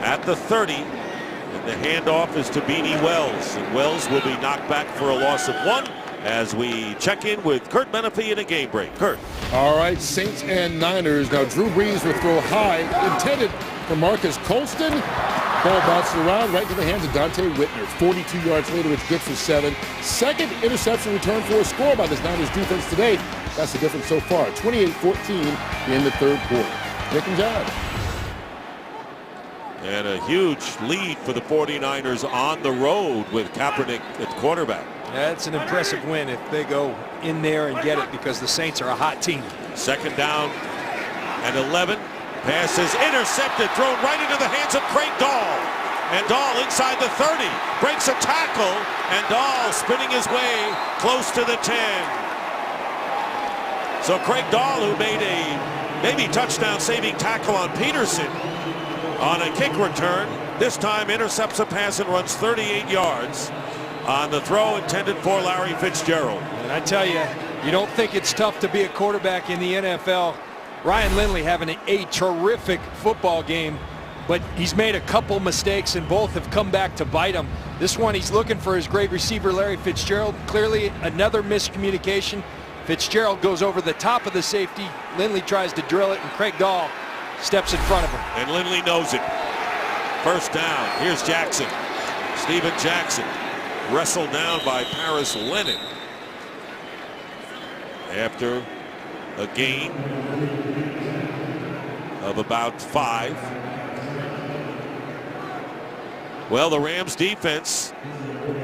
at the 30. And the handoff is to Beanie Wells. And Wells will be knocked back for a loss of 1 as we check in with Kurt Menefee in a game break. Kurt. All right, Saints and Niners. Now Drew Brees will throw high, intended for Marcus Colston. Ball bounces around right into the hands of Dante Whitner. 42 yards later, it's good for 7. Second interception return for a score by this Niners defense today. That's the difference so far. 28-14 in the third quarter. Nick and John. And a huge lead for the 49ers on the road with Kaepernick at quarterback. That's an impressive win if they go in there and get it, because the Saints are a hot team. Second down and 11. Pass is intercepted, thrown right into the hands of Craig Dahl. And Dahl inside the 30, breaks a tackle, and Dahl spinning his way close to the 10. So Craig Dahl, who made a maybe touchdown-saving tackle on Peterson on a kick return, this time intercepts a pass and runs 38 yards on the throw intended for Larry Fitzgerald. And I tell you, you don't think it's tough to be a quarterback in the NFL. Ryan Lindley having a terrific football game, but he's made a couple mistakes and both have come back to bite him. This one, he's looking for his great receiver Larry Fitzgerald. Clearly another miscommunication. Fitzgerald goes over the top of the safety. Lindley tries to drill it, and Craig Dahl steps in front of him. And Lindley knows it. First down. Here's Jackson. Steven Jackson wrestled down by Paris Lennon after a gain of about 5. Well, the Rams defense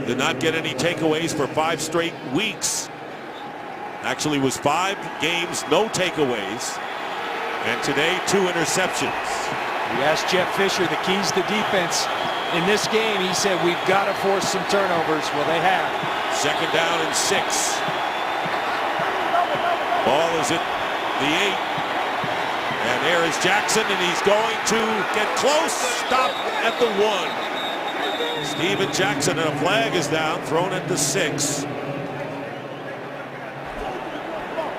did not get any takeaways for 5 straight weeks. Actually was 5 games, no takeaways. And today, 2 interceptions. We asked Jeff Fisher the keys to defense in this game. He said, we've got to force some turnovers. Well, they have. Second down and 6. Ball is at the 8. And there is Jackson, and he's going to get close. Stop at the 1. Steven Jackson, and a flag is down, thrown at the 6.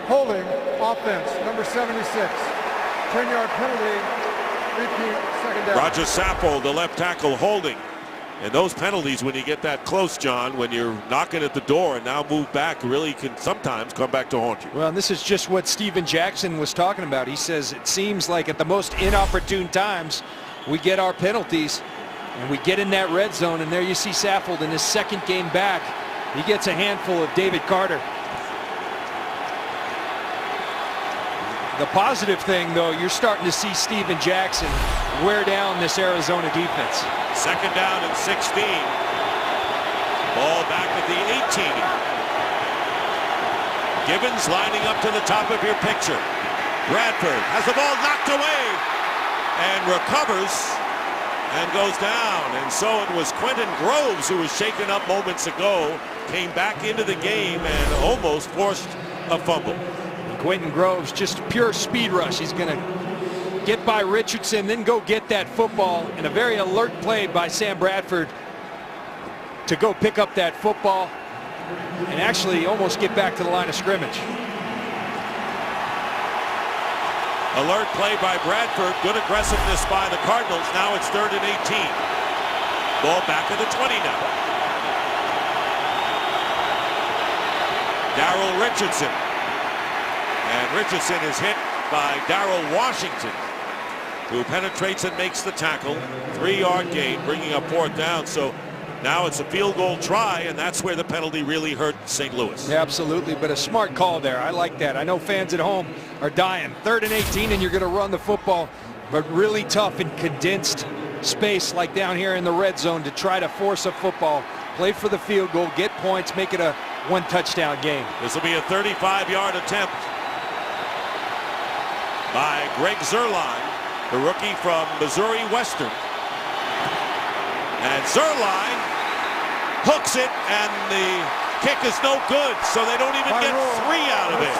Holding offense, number 76. 10-yard penalty, repeat, second down. Roger Saffold, the left tackle, holding. And those penalties, when you get that close, John, when you're knocking at the door and now move back, really can sometimes come back to haunt you. Well, and this is just what Steven Jackson was talking about. He says it seems like at the most inopportune times we get our penalties and we get in that red zone, and there you see Saffold in his second game back. He gets a handful of David Carter. The positive thing, though, you're starting to see Steven Jackson wear down this Arizona defense. Second down and 16. Ball back at the 18. Gibbons lining up to the top of your picture. Bradford has the ball knocked away and recovers and goes down. And so it was Quentin Groves, who was shaken up moments ago, came back into the game and almost forced a fumble. Quentin Groves, just pure speed rush. He's going to get by Richardson, then go get that football, and a very alert play by Sam Bradford to go pick up that football and actually almost get back to the line of scrimmage. Alert play by Bradford. Good aggressiveness by the Cardinals. Now it's 3rd and 18. Ball back at the 20 now. Darrell Richardson. And Richardson is hit by Darrell Washington, who penetrates and makes the tackle. 3-yard gain, bringing up 4th down. So now it's a field goal try, and that's where the penalty really hurt St. Louis. Yeah, absolutely, but a smart call there. I like that. I know fans at home are dying. 3rd and 18, and you're going to run the football, but really tough in condensed space like down here in the red zone to try to force a football, play for the field goal, get points, make it a 1-touchdown game. This will be a 35-yard attempt by Greg Zuerlein, the rookie from Missouri Western. And Zuerlein hooks it, and the kick is no good, so they don't even get 3 out of it.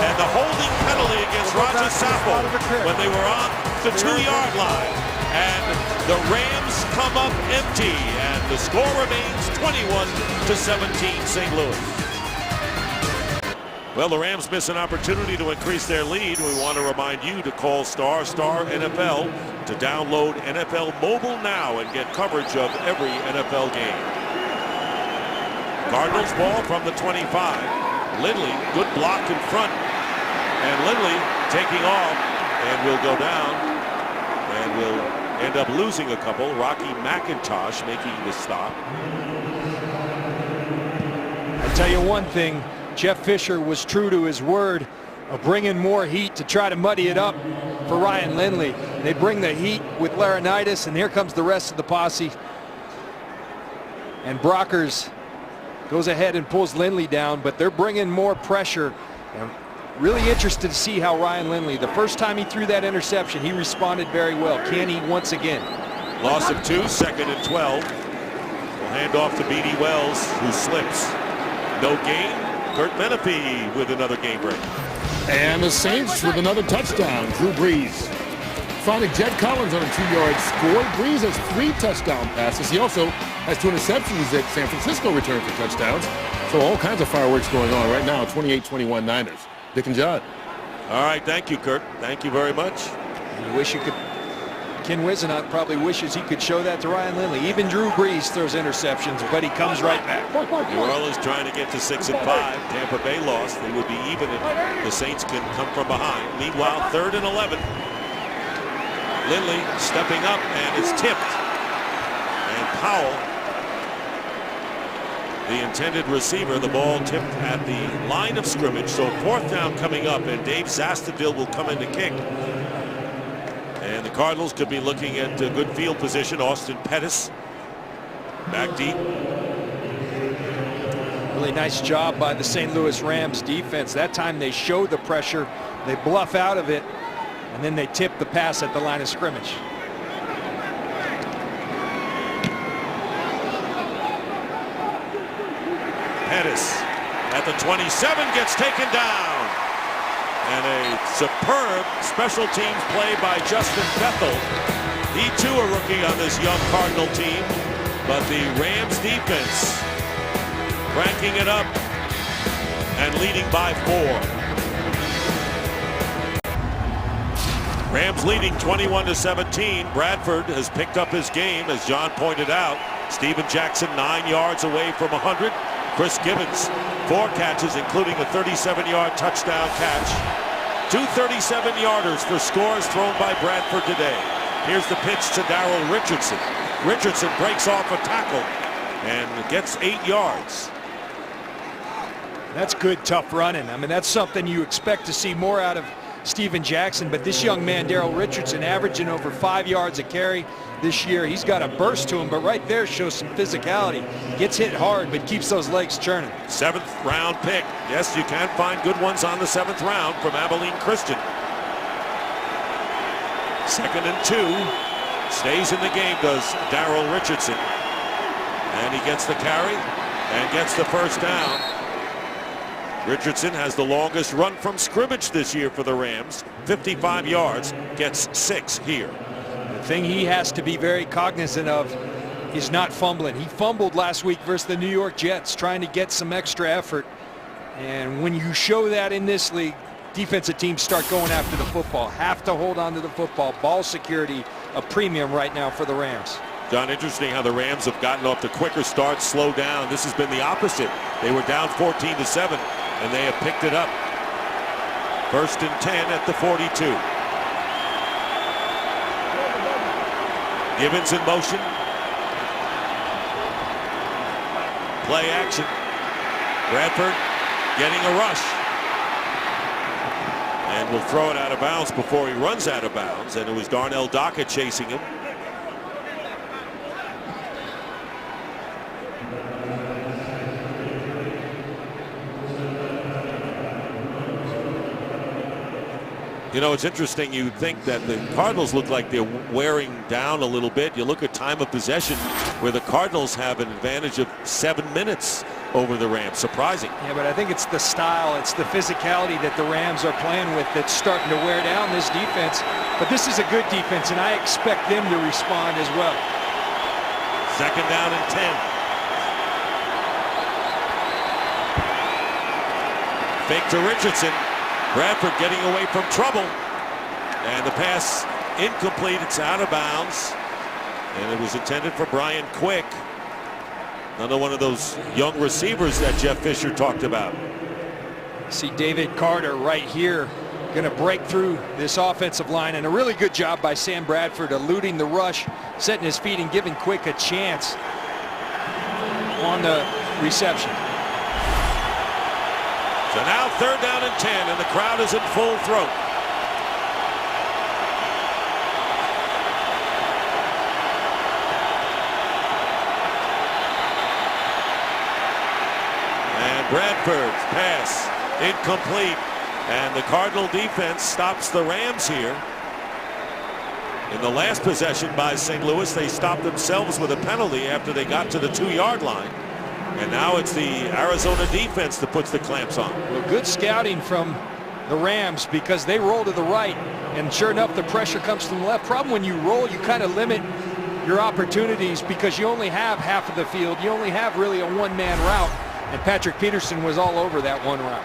And the holding penalty against Roger Saffold when they were on the 2-yard line. And the Rams come up empty, and the score remains 21-17 St. Louis. Well, the Rams miss an opportunity to increase their lead. We want to remind you to call ** NFL to download NFL Mobile now and get coverage of every NFL game. Cardinals ball from the 25. Lindley, good block in front. And Lindley taking off and will go down and will end up losing a couple. Rocky McIntosh making the stop. I tell you one thing, Jeff Fisher was true to his word of bringing more heat to try to muddy it up for Ryan Lindley. They bring the heat with Laurinaitis, and here comes the rest of the posse. And Brockers goes ahead and pulls Lindley down, but they're bringing more pressure. And really interested to see how Ryan Lindley, the first time he threw that interception, he responded very well. Can he once again? Loss of 2, 2nd and 12. We'll hand off to Beatty Wells, who slips. No gain. Kurt Menefee with another game break. And the Saints with another touchdown. Drew Brees finding Jed Collins on a 2-yard score. Brees has 3 touchdown passes. He also has 2 interceptions that San Francisco returned for touchdowns. So all kinds of fireworks going on right now. 28-21 Niners. Dick and John. All right, thank you, Kurt. Thank you very much. You wish you could. Ken Wisenhunt probably wishes he could show that to Ryan Lindley. Even Drew Brees throws interceptions, but he comes right back. New Orleans trying to get to 6 and 5. Tampa Bay lost. They would be even if the Saints can come from behind. Meanwhile, 3rd and 11. Lindley stepping up, and it's tipped. And Powell, the intended receiver, the ball tipped at the line of scrimmage. So 4th down coming up, and Dave Zastudil will come in to kick. And the Cardinals could be looking at a good field position. Austin Pettis back deep. Really nice job by the St. Louis Rams defense. That time they show the pressure, they bluff out of it, and then they tip the pass at the line of scrimmage. Pettis at the 27 gets taken down. And a superb special teams play by Justin Bethel. He too a rookie on this young Cardinal team. But the Rams defense cranking it up and leading by 4. Rams leading 21-17. Bradford has picked up his game, as John pointed out. Steven Jackson 9 yards away from 100. Chris Gibbons 4 catches, including a 37-yard touchdown catch. 2 37-yarders for scores thrown by Bradford today. Here's the pitch to Darrell Richardson. Richardson breaks off a tackle and gets 8 yards. That's good, tough running. I mean, that's something you expect to see more out of Steven Jackson, but this young man, Darrell Richardson, averaging over 5 yards a carry this year. He's got a burst to him, but right there shows some physicality. Gets hit hard, but keeps those legs churning. 7th round pick. Yes, you can find good ones on the 7th round from Abilene Christian. 2nd and 2. Stays in the game, does Darrell Richardson. And he gets the carry and gets the first down. Richardson has the longest run from scrimmage this year for the Rams. 55 yards, gets 6 here. The thing he has to be very cognizant of is not fumbling. He fumbled last week versus the New York Jets, trying to get some extra effort. And when you show that in this league, defensive teams start going after the football. Have to hold on to the football. Ball security, a premium right now for the Rams. John, interesting how the Rams have gotten off to quicker starts, slow down. This has been the opposite. They were down 14-7, and they have picked it up. 1st and 10 at the 42. Gibbons in motion. Play action. Bradford getting a rush. And will throw it out of bounds before he runs out of bounds. And it was Darnell Dockett chasing him. You know, it's interesting. You think that the Cardinals look like they're wearing down a little bit. You look at time of possession, where the Cardinals have an advantage of 7 minutes over the Rams. Surprising. Yeah, but I think it's the style, it's the physicality that the Rams are playing with that's starting to wear down this defense. But this is a good defense, and I expect them to respond as well. 2nd down and 10. Fake to Richardson. Bradford getting away from trouble. And the pass incomplete. It's out of bounds. And it was intended for Brian Quick. Another one of those young receivers that Jeff Fisher talked about. See David Carter right here going to break through this offensive line, and a really good job by Sam Bradford eluding the rush, setting his feet and giving Quick a chance on the reception. So now 3rd down and 10, and the crowd is in full throat. And Bradford's pass incomplete. And the Cardinal defense stops the Rams here. In the last possession by St. Louis, they stopped themselves with a penalty after they got to the 2-yard line. And now it's the Arizona defense that puts the clamps on. Well, good scouting from the Rams, because they roll to the right, and sure enough, the pressure comes from the left. Problem when you roll, you kind of limit your opportunities because you only have half of the field. You only have really a one-man route, and Patrick Peterson was all over that one route.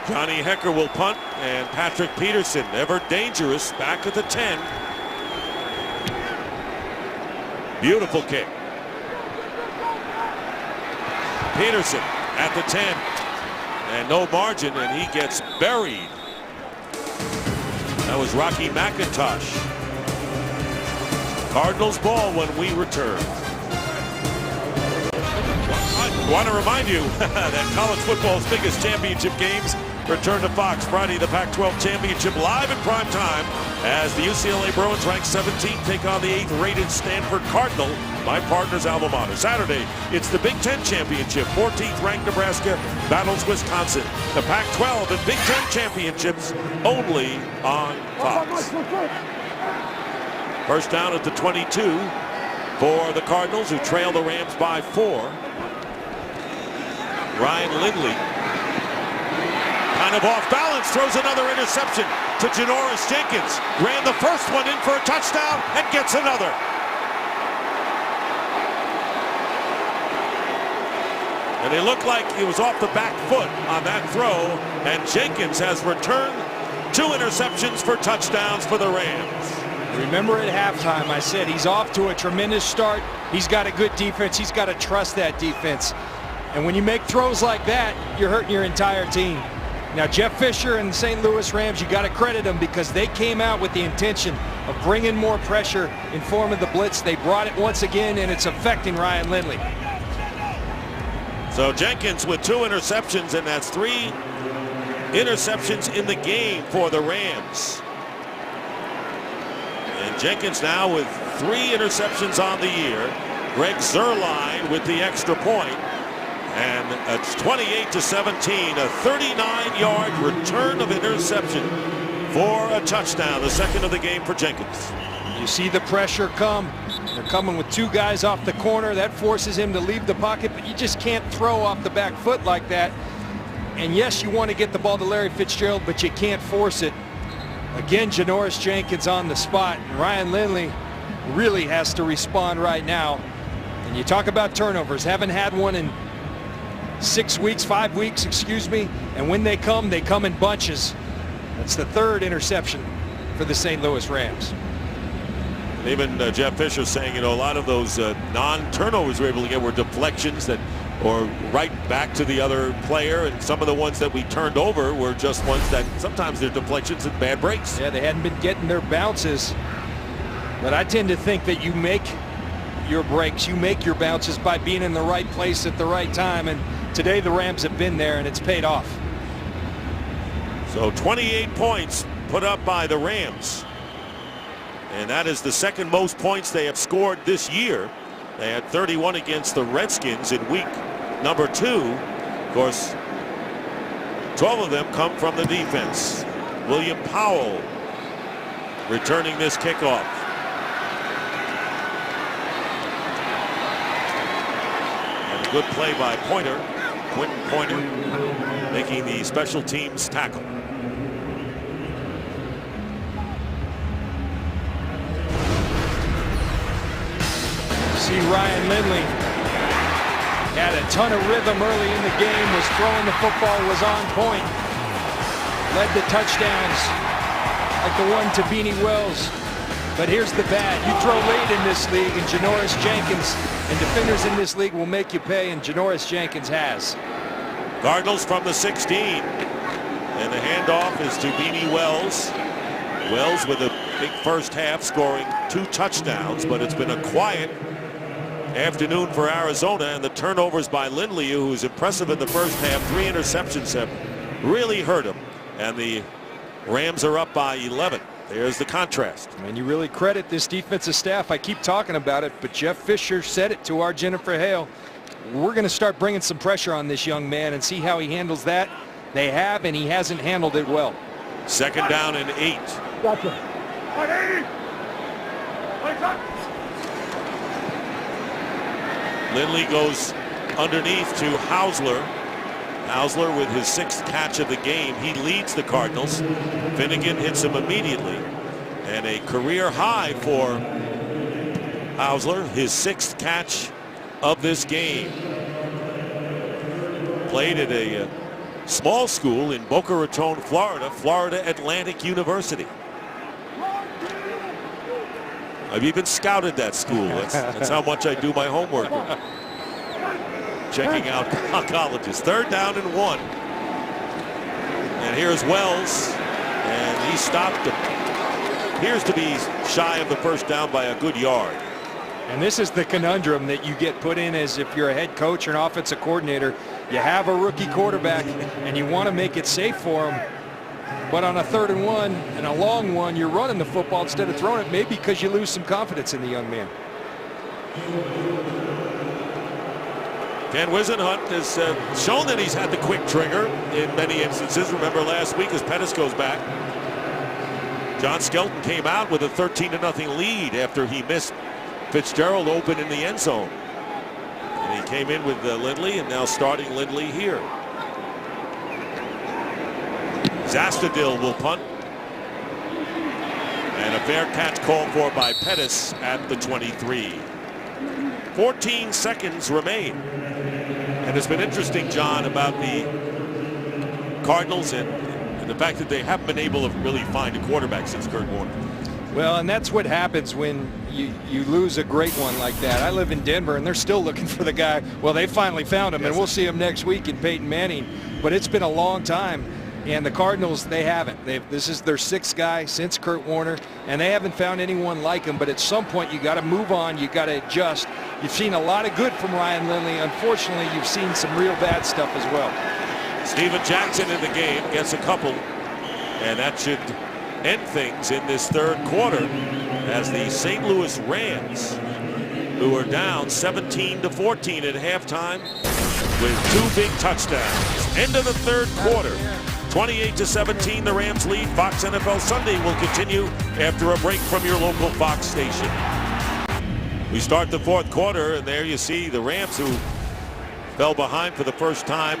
Johnny Hecker will punt, and Patrick Peterson, ever dangerous, back at the 10. Beautiful kick. Peterson at the 10. And no margin, and he gets buried. That was Rocky McIntosh. Cardinals ball when we return. I want to remind you that college football's biggest championship games return to Fox Friday. The Pac-12 championship live in prime time as the UCLA Bruins, ranked 17th, take on the 8th rated Stanford Cardinal, my partner's alma mater. Saturday, it's the Big Ten championship. 14th ranked Nebraska battles Wisconsin. The Pac-12 and Big Ten championships only on Fox. First down at the 22 for the Cardinals, who trail the Rams by 4. Ryan Lindley, kind of off balance, throws another interception to Janoris Jenkins. Ran the first one in for a touchdown and gets another. And it looked like he was off the back foot on that throw, and Jenkins has returned 2 interceptions for touchdowns for the Rams. Remember at halftime, I said he's off to a tremendous start. He's got a good defense. He's got to trust that defense. And when you make throws like that, you're hurting your entire team. Now, Jeff Fisher and the St. Louis Rams, you got to credit them because they came out with the intention of bringing more pressure in form of the blitz. They brought it once again, and it's affecting Ryan Lindley. So Jenkins with 2 interceptions, and that's 3 interceptions in the game for the Rams. And Jenkins now with 3 interceptions on the year. Greg Zuerlein with the extra point. And it's 28-17, a 39-yard return of interception for a touchdown, the second of the game for Jenkins. You see the pressure come. They're coming with 2 guys off the corner. That forces him to leave the pocket, but you just can't throw off the back foot like that. And yes, you want to get the ball to Larry Fitzgerald, but you can't force it. Again, Janoris Jenkins on the spot. Ryan Lindley really has to respond right now. And you talk about turnovers. Haven't had one in 5 weeks, excuse me. And when they come in bunches. That's the 3rd interception for the St. Louis Rams. And even Jeff Fisher saying, a lot of those non-turnovers we were able to get were deflections that, or right back to the other player, and some of the ones that we turned over were just ones that sometimes they're deflections and bad breaks. Yeah, they hadn't been getting their bounces. But I tend to think that you make your breaks, you make your bounces by being in the right place at the right time. And today the Rams have been there, and it's paid off. So 28 points put up by the Rams. And that is the second most points they have scored this year. They had 31 against the Redskins in week number 2. Of course, 12 of them come from the defense. William Powell returning this kickoff. And a good play by Quentin Pointer, making the special teams tackle. See Ryan Lindley had a ton of rhythm early in the game, was throwing the football, was on point. led the touchdowns like the one to Beanie Wells. But here's the bad. You throw late in this league, and Janoris Jenkins and defenders in this league will make you pay, and Janoris Jenkins has. Cardinals from the 16. And the handoff is to Beanie Wells. Wells with a big first half, scoring 2 touchdowns, but it's been a quiet afternoon for Arizona, and the turnovers by Lindley, who's impressive in the first half. 3 interceptions have really hurt him, and the Rams are up by 11. There's the contrast. And you really credit this defensive staff. I keep talking about it, but Jeff Fisher said it to our Jennifer Hale. We're going to start bringing some pressure on this young man and see how he handles that. They have, and he hasn't handled it well. 2nd down and 8. Gotcha. Lindley goes underneath to Hausler. Hausler with his 6th catch of the game. He leads the Cardinals. Finnegan hits him immediately. And a career high for Hausler, his 6th catch of this game. Played at a small school in Boca Raton, Florida, Florida Atlantic University. I've even scouted that school. That's how much I do my homework. Checking out colleges. 3rd down and 1. And here's Wells, and he stopped him. Appears to be shy of the 1st down by a good yard. And this is the conundrum that you get put in as if you're a head coach or an offensive coordinator. You have a rookie quarterback, and you want to make it safe for him. But on a 3rd and 1 and a long one, you're running the football instead of throwing it, maybe because you lose some confidence in the young man. Ken Wisenhunt has shown that he's had the quick trigger in many instances. Remember last week as Pettis goes back. John Skelton came out with a 13-0 lead after he missed Fitzgerald open in the end zone. And he came in with Lindley, and now starting Lindley here. Zastadil will punt. And a fair catch called for by Pettis at the 23. 14 seconds remain. And it's been interesting, John, about the Cardinals and the fact that they haven't been able to really find a quarterback since Kurt Warner. Well, and that's what happens when you lose a great one like that. I live in Denver, and they're still looking for the guy. Well, they finally found him, and we'll see him next week in Peyton Manning. But it's been a long time, and the Cardinals, they haven't. This is their 6th guy since Kurt Warner, and they haven't found anyone like him. But at some point, you got to move on. You got to adjust. You've seen a lot of good from Ryan Lindley. Unfortunately, you've seen some real bad stuff as well. Steven Jackson in the game gets a couple, and that should end things in this 3rd quarter as the St. Louis Rams, who are down 17-14 at halftime with 2 big touchdowns. End of the 3rd quarter. 28-17, the Rams lead. Fox NFL Sunday will continue after a break from your local Fox station. We start the 4th quarter, and there you see the Rams, who fell behind for the first time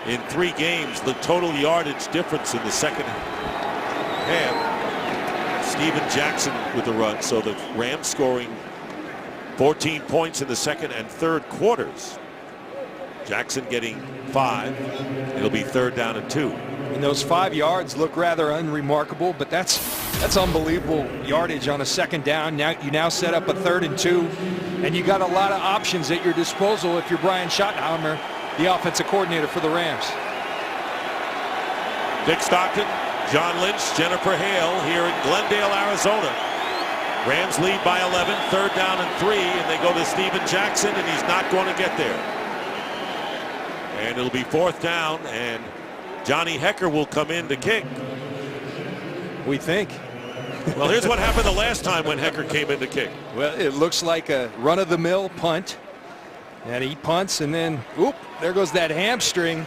in 3 games. The total yardage difference in the 2nd half. Steven Jackson with the run, so the Rams scoring 14 points in the 2nd and 3rd quarters. Jackson getting 5. It'll be 3rd down and 2. And those 5 yards look rather unremarkable, but that's unbelievable yardage on a 2nd down. Now you set up a 3rd and 2, and you got a lot of options at your disposal if you're Brian Schottenheimer, the offensive coordinator for the Rams. Dick Stockton, John Lynch, Jennifer Hale here in Glendale, Arizona. Rams lead by 11, 3rd down and 3, and they go to Steven Jackson, and he's not going to get there. And it'll be 4th down, and Johnny Hecker will come in to kick. We think. Well, here's what happened the last time when Hecker came in to kick. Well, it looks like a run-of-the-mill punt. And he punts, and then, oop, there goes that hamstring.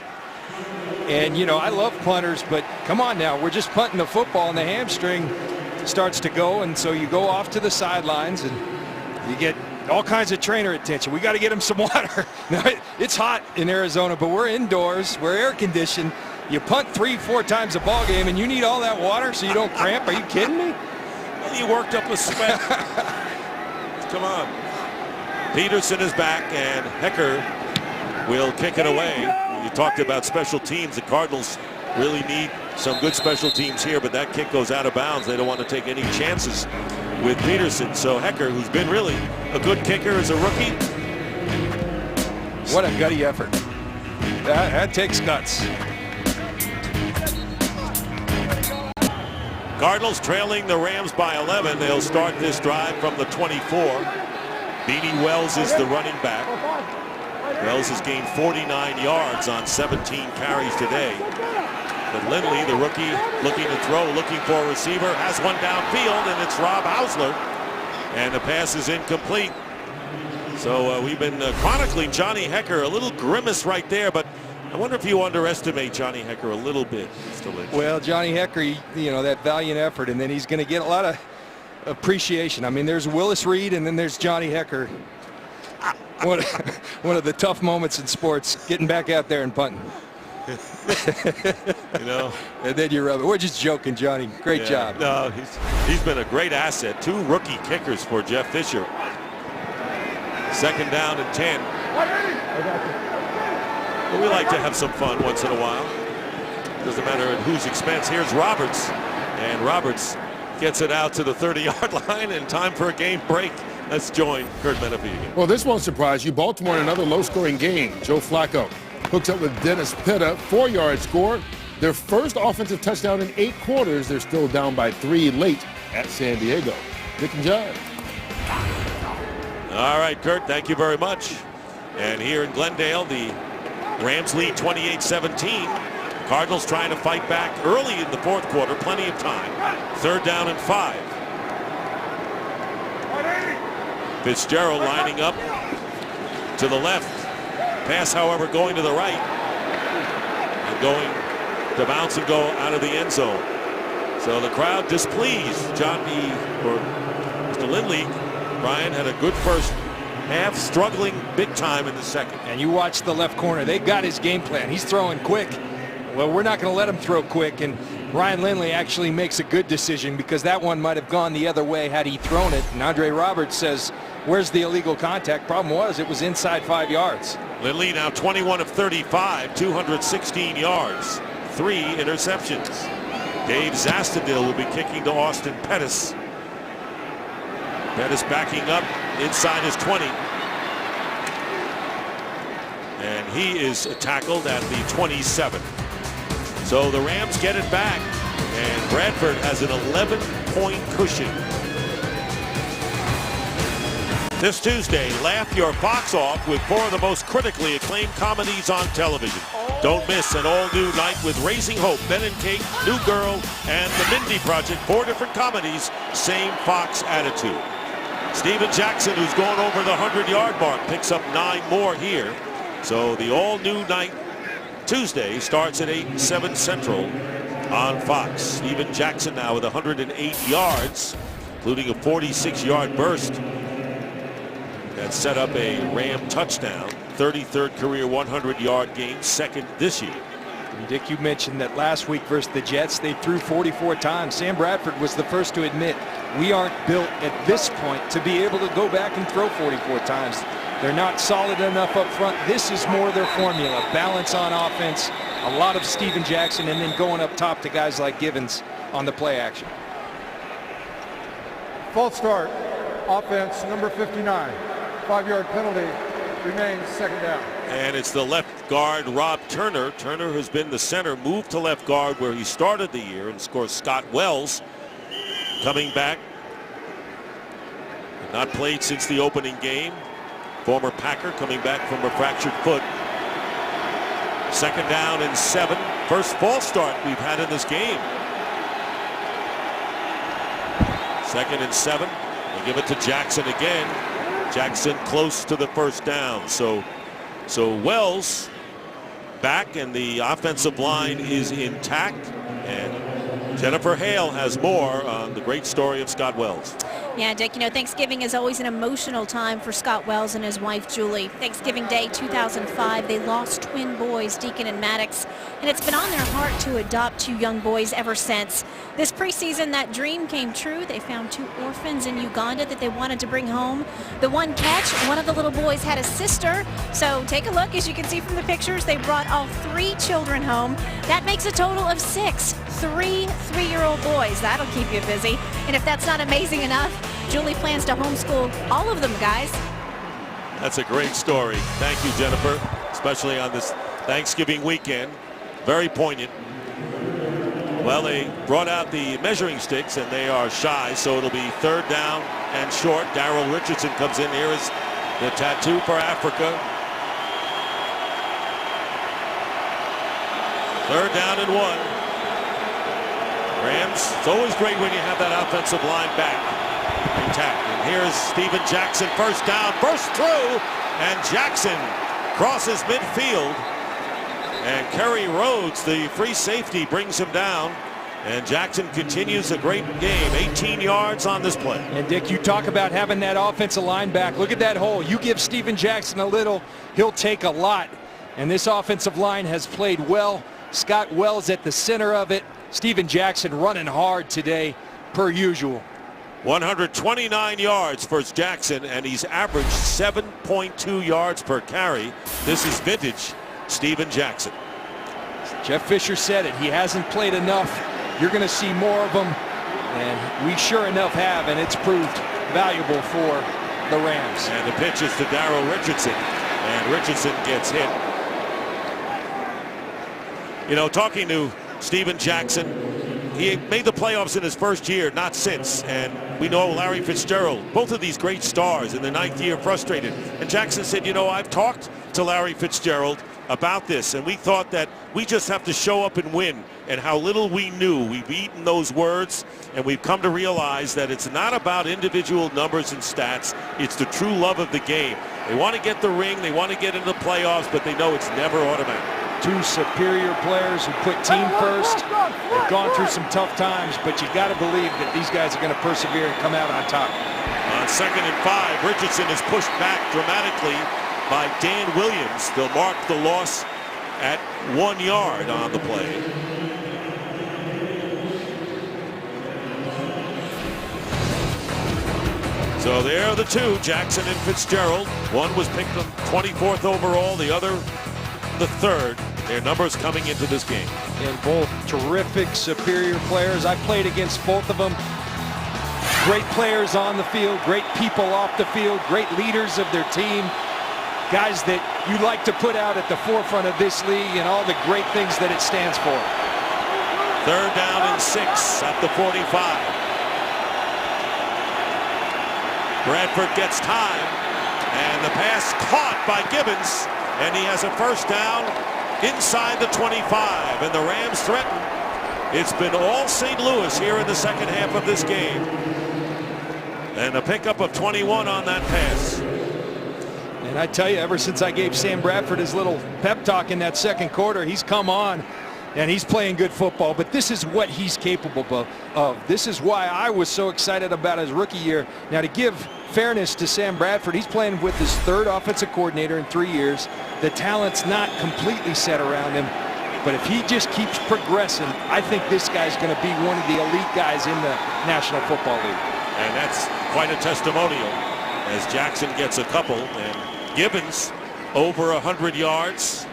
And, you know, I love punters, but come on now. We're just punting the football, and the hamstring starts to go. And so you go off to the sidelines, and you get all kinds of trainer attention. We got to get him some water. Now, it's hot in Arizona, but we're indoors. We're air-conditioned. You punt 3-4 times a ball game, and you need all that water so you don't cramp. Are you kidding me? Well, you worked up a sweat. Come on. Peterson is back, and Hecker will kick it away. You talked about special teams. The Cardinals really need Some good special teams here, but that kick goes out of bounds. They don't want to take any chances with Peterson. So Hecker, who's been really a good kicker as a rookie. What a gutty effort. That takes guts. Cardinals trailing the Rams by 11. They'll start this drive from the 24. Beanie Wells is the running back. Wells has gained 49 yards on 17 carries today. But Lindley, the rookie, looking to throw, looking for a receiver, has one downfield, and it's Rob Hausler. And the pass is incomplete. So we've been chronicling Johnny Hecker, a little grimace right there, but I wonder if you underestimate Johnny Hecker a little bit, Mr. Lynch. Well, Johnny Hecker, you know, that valiant effort, and then he's going to get a lot of appreciation. I mean, there's Willis Reed, and then there's Johnny Hecker. One of the tough moments in sports, getting back out there and punting. You know, and then you rub it. We're just joking, Johnny. Great job. No, he's been a great asset. 2 rookie kickers for Jeff Fisher. 2nd down and 10. But we like to have some fun once in a while. Doesn't matter at whose expense. Here's Roberts, and Roberts gets it out to the 30-yard line, and time for a game break. Let's join Kurt Menefee again. Well, this won't surprise you. Baltimore in another low-scoring game. Joe Flacco hooks up with Dennis Pitta, 4-yard score. Their first offensive touchdown in 8 quarters. They're still down by 3 late at San Diego. Dick and John. All right, Kurt, thank you very much. And here in Glendale, the Rams lead 28-17. Cardinals trying to fight back early in the 4th quarter. Plenty of time. 3rd down and 5. Fitzgerald lining up to the left. Pass, however, going to the right. And going to bounce and go out of the end zone. So the crowd displeased. Mr. Lindley, Brian, had a good first half, struggling big time in the second. And you watch the left corner. They got his game plan. He's throwing quick. Well, we're not going to let him throw quick, and Ryan Lindley actually makes a good decision because that one might have gone the other way had he thrown it. And Andre Roberts says, where's the illegal contact? Problem was, it was inside 5 yards. Lindley now 21 of 35, 216 yards, 3 interceptions. Dave Zastadil will be kicking to Austin Pettis. Pettis backing up inside his 20. And he is tackled at the 27. So the Rams get it back, and Bradford has an 11-point cushion. This Tuesday, laugh your box off with 4 of the most critically acclaimed comedies on television. Don't miss an all-new night with Raising Hope, Ben and Kate, New Girl, and The Mindy Project. 4 different comedies, same Fox attitude. Steven Jackson, who's gone over the 100-yard mark, picks up 9 more here. So the all-new night Tuesday starts at 8, 7 Central on Fox. Steven Jackson now with 108 yards, including a 46-yard burst that set up a Ram touchdown. 33rd career 100-yard game, 2nd this year. Dick, you mentioned that last week versus the Jets, they threw 44 times. Sam Bradford was the first to admit we aren't built at this point to be able to go back and throw 44 times. They're not solid enough up front. This is more their formula. Balance on offense, a lot of Steven Jackson, and then going up top to guys like Givens on the play action. False start. Offense, number 59. 5-yard penalty. Remains 2nd down. And it's the left guard, Rob Turner. Turner has been the center, moved to left guard where he started the year. And of course, Scott Wells coming back. Not played since the opening game. Former Packer coming back from a fractured foot. 2nd down and 7. First false start we've had in this game. 2nd and 7. They give it to Jackson again. Jackson close to the first down. So Wells back, and the offensive line is intact. And Jennifer Hale has more on the great story of Scott Wells. Yeah, Dick, you know, Thanksgiving is always an emotional time for Scott Wells and his wife, Julie. Thanksgiving Day 2005, they lost twin boys, Deacon and Maddox, and it's been on their heart to adopt 2 young boys ever since. This preseason, that dream came true. They found 2 orphans in Uganda that they wanted to bring home. The one catch, one of the little boys had a sister. So take a look. As you can see from the pictures, they brought all 3 children home. That makes a total of 6. 3 3-year-old boys. That'll keep you busy. And if that's not amazing enough, Julie plans to homeschool all of them, guys. That's a great story. Thank you, Jennifer, especially on this Thanksgiving weekend. Very poignant. Well, they brought out the measuring sticks, and they are shy, so it'll be 3rd down and short. Darrell Richardson comes in. Here is the tattoo for Africa. 3rd down and 1. Rams, it's always great when you have that offensive line back intact. And here's Steven Jackson, 1st down, burst through, and Jackson crosses midfield. And Kerry Rhodes, the free safety, brings him down. And Jackson continues a great game, 18 yards on this play. And Dick, you talk about having that offensive line back. Look at that hole. You give Steven Jackson a little, he'll take a lot. And this offensive line has played well. Scott Wells at the center of it. Steven Jackson running hard today, per usual. 129 yards for Jackson, and he's averaged 7.2 yards per carry. This is vintage Steven Jackson. Jeff Fisher said it. He hasn't played enough. You're going to see more of them, and we sure enough have, and it's proved valuable for the Rams. And the pitch is to Darrell Richardson, and Richardson gets hit. You know, talking to Steven Jackson, he made the playoffs in his first year, not since. And we know Larry Fitzgerald, both of these great stars in their 9th year, frustrated. And Jackson said, you know, I've talked to Larry Fitzgerald about this, and we thought that we just have to show up and win. And how little we knew. We've eaten those words, and we've come to realize that it's not about individual numbers and stats. It's the true love of the game. They want to get the ring, they want to get into the playoffs, but they know it's never automatic. 2 superior players who put team first. They've gone through some tough times, but you got to believe that these guys are going to persevere and come out on top. On 2nd and 5, Richardson is pushed back dramatically by Dan Williams. They'll mark the loss at 1 yard on the play. So there are the 2, Jackson and Fitzgerald. One was picked 24th overall, the other the 3rd. Their numbers coming into this game. And both terrific, superior players. I played against both of them. Great players on the field, great people off the field, great leaders of their team. Guys that you like to put out at the forefront of this league and all the great things that it stands for. 3rd down and 6 at the 45. Bradford gets time, and the pass caught by Gibbons, and he has a 1st down inside the 25, and the Rams threaten. It's been all St. Louis here in the 2nd half of this game. And a pickup of 21 on that pass. And I tell you, ever since I gave Sam Bradford his little pep talk in that 2nd quarter, he's come on and he's playing good football. But this is what he's capable of. This is why I was so excited about his rookie year. Now, to give fairness to Sam Bradford, he's playing with his 3rd offensive coordinator in 3 years. The talent's not completely set around him, but if he just keeps progressing, I think this guy's going to be one of the elite guys in the National Football League. And that's quite a testimonial as Jackson gets a couple, and Gibbons over 100 yards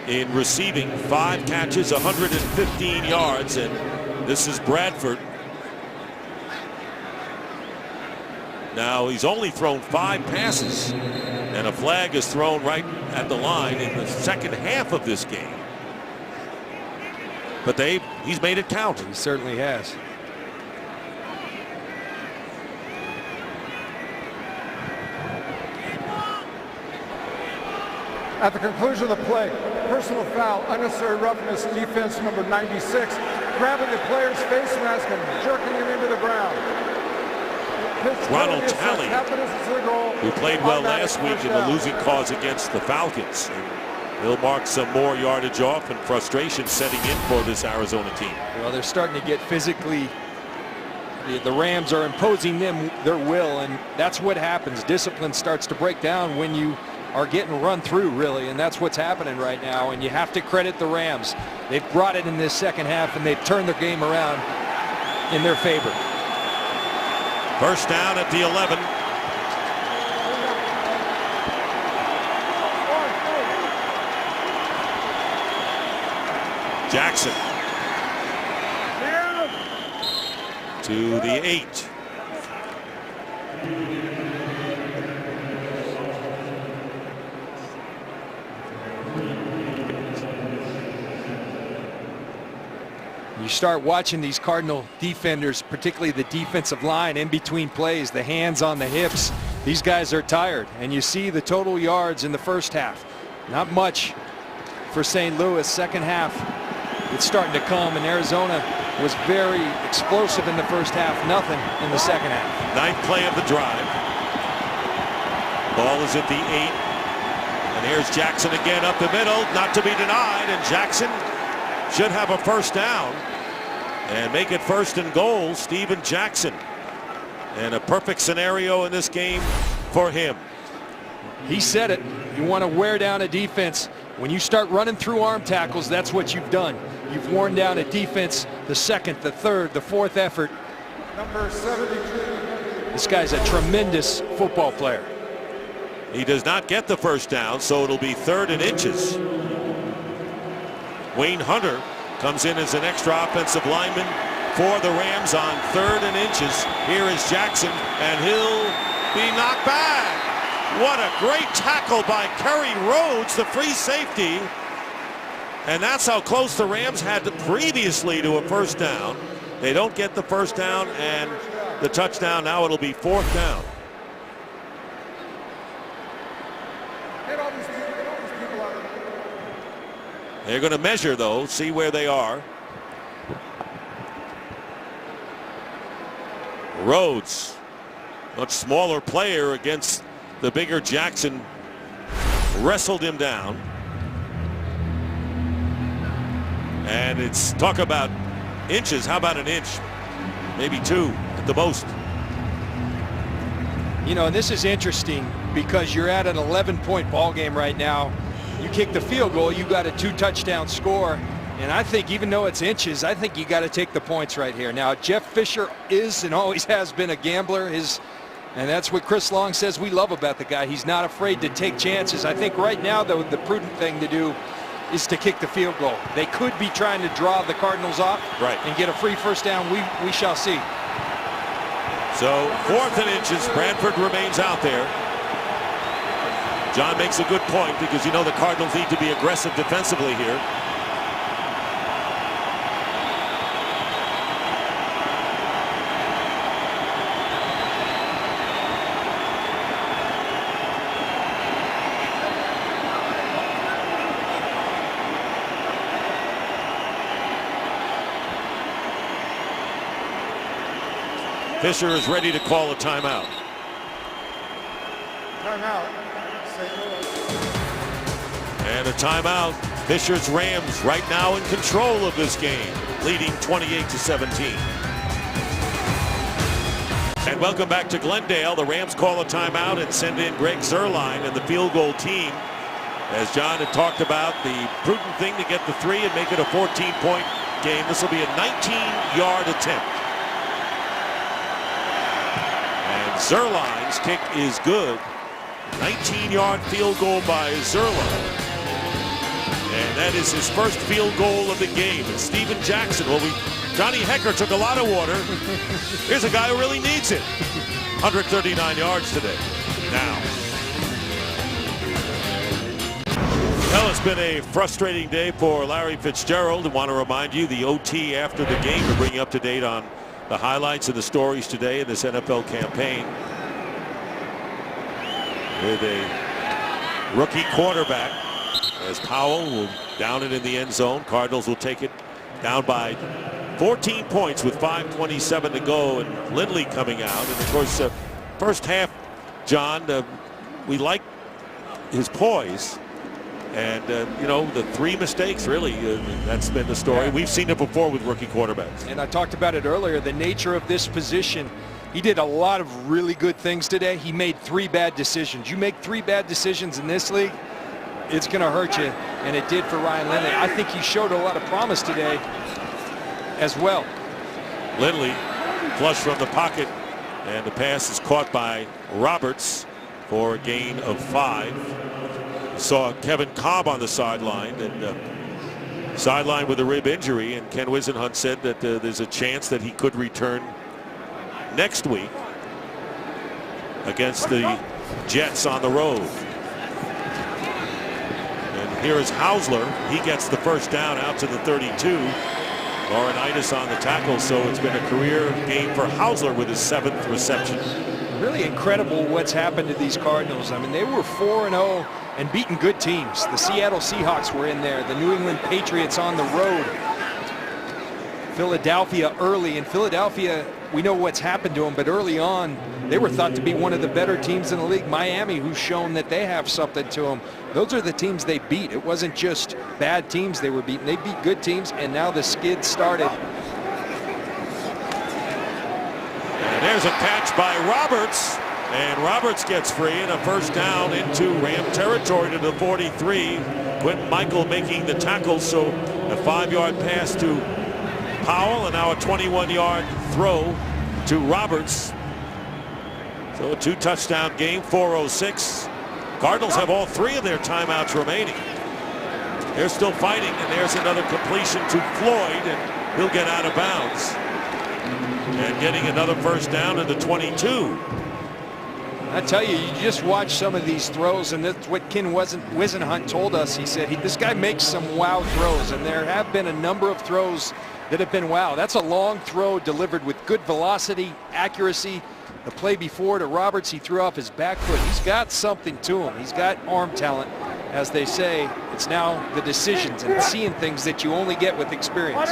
in receiving, 5 catches, 115 yards, and this is Bradford. Now he's only thrown 5 passes, and a flag is thrown right at the line in the 2nd half of this game. But he's made it count. He certainly has. At the conclusion of the play, personal foul, unnecessary roughness, defense number 96, grabbing the player's face mask and jerking him into the ground. Ronald Talley, who played well last week in the losing cause against the Falcons. And he'll mark some more yardage off, and frustration setting in for this Arizona team. Well, they're starting to get physically The Rams are imposing them their will, and that's what happens. Discipline starts to break down when you are getting run through, really, and that's what's happening right now. And you have to credit the Rams. They've brought it in this second half, and they've turned their game around in their favor. First down at the 11. Jackson to the 8. You start watching these Cardinal defenders, particularly the defensive line, in between plays, the hands on the hips. These guys are tired, and you see the total yards in the first half. Not much for St. Louis. Second half, it's starting to come, and Arizona was very explosive in the first half. Nothing in the second half. Ninth play of the drive. Ball is at the 8. And here's Jackson again up the middle, not to be denied, and Jackson should have a first down and make it 1st and goal. Steven Jackson, and a perfect scenario in this game for him. He said it. You want to wear down a defense. When you start running through arm tackles, that's what you've done. You've worn down a defense, the second, the third, the fourth effort. Number 72. This guy's a tremendous football player. He does not get the first down, so it'll be 3rd and inches. Wayne Hunter comes in as an extra offensive lineman for the Rams on 3rd and inches. Here is Jackson, and he'll be knocked back. What a great tackle by Kerry Rhodes, the free safety. And that's how close the Rams had to previously to a first down. They don't get the first down and the touchdown. Now it'll be 4th down. They're going to measure, though, see where they are. Rhodes, much smaller player against the bigger Jackson, wrestled him down. And it's talk about inches. How about an inch? Maybe 2 at the most. You know, and this is interesting because you're at an 11-point ball game right now. You kick the field goal, you got a 2-touchdown score. And I think even though it's inches, I think you got to take the points right here. Now, Jeff Fisher is and always has been a gambler. And that's what Chris Long says we love about the guy. He's not afraid to take chances. I think right now, though, the prudent thing to do is to kick the field goal. They could be trying to draw the Cardinals off and get a free first down. We shall see. So 4th and inches, Bradford remains out there. John makes a good point because you know the Cardinals need to be aggressive defensively here. Fisher is ready to call a timeout. Timeout. St. Louis. And a timeout. Fisher's Rams right now in control of this game, leading 28-17. And welcome back to Glendale. The Rams call a timeout and send in Greg Zuerlein and the field goal team. As John had talked about, the prudent thing to get the 3 and make it a 14-point game. This will be a 19-yard attempt. Zuerlein's kick is good. 19-yard field goal by Zuerlein. And that is his first field goal of the game. And Steven Jackson, Johnny Hecker took a lot of water. Here's a guy who really needs it. 139 yards today. Now. Well, it's been a frustrating day for Larry Fitzgerald. I want to remind you the OT after the game to bring you up to date on the highlights and the stories today in this NFL campaign. With a rookie quarterback as Powell will down it in the end zone. Cardinals will take it down by 14 points with 5:27 to go, and Lindley coming out. And of course, first half, John, we like his poise. And, you know, the 3 mistakes, really, that's been the story. Yeah. We've seen it before with rookie quarterbacks. And I talked about it earlier, the nature of this position. He did a lot of really good things today. He made 3 bad decisions. You make 3 bad decisions in this league, it's going to hurt you. And it did for Ryan Lindley. I think he showed a lot of promise today as well. Lindley flush from the pocket, and the pass is caught by Roberts for a gain of 5. Saw Kevin Cobb on the sideline, and sidelined with a rib injury, and Ken Wisenhunt said that there's a chance that he could return next week against the Jets on the road. And here is Hausler. He gets the first down out to the 32. Laurinaitis on the tackle, so it's been a career game for Hausler with his 7th reception. Really incredible what's happened to these Cardinals. I mean, they were 4-0 and beating good teams. The Seattle Seahawks were in there. The New England Patriots on the road. Philadelphia early. In Philadelphia, we know what's happened to them, but early on, they were thought to be one of the better teams in the league. Miami, who's shown that they have something to them. Those are the teams they beat. It wasn't just bad teams they were beating. They beat good teams, and now the skid started. And there's a catch by Roberts, and Roberts gets free, and a first down into Ram territory to the 43. Quentin Michael making the tackle, so a 5-yard pass to Powell, and now a 21-yard throw to Roberts. So a 2-touchdown game, 4:06. Cardinals have all 3 of their timeouts remaining. They're still fighting, and there's another completion to Floyd, and he'll get out of bounds. And getting another first down at the 22. I tell you, you just watch some of these throws, and that's what Ken Wisenhunt told us. He said this guy makes some wow throws, and there have been a number of throws that have been wow. That's a long throw delivered with good velocity, accuracy. The play before to Roberts, he threw off his back foot. He's got something to him. He's got arm talent. As they say, it's now the decisions and seeing things that you only get with experience.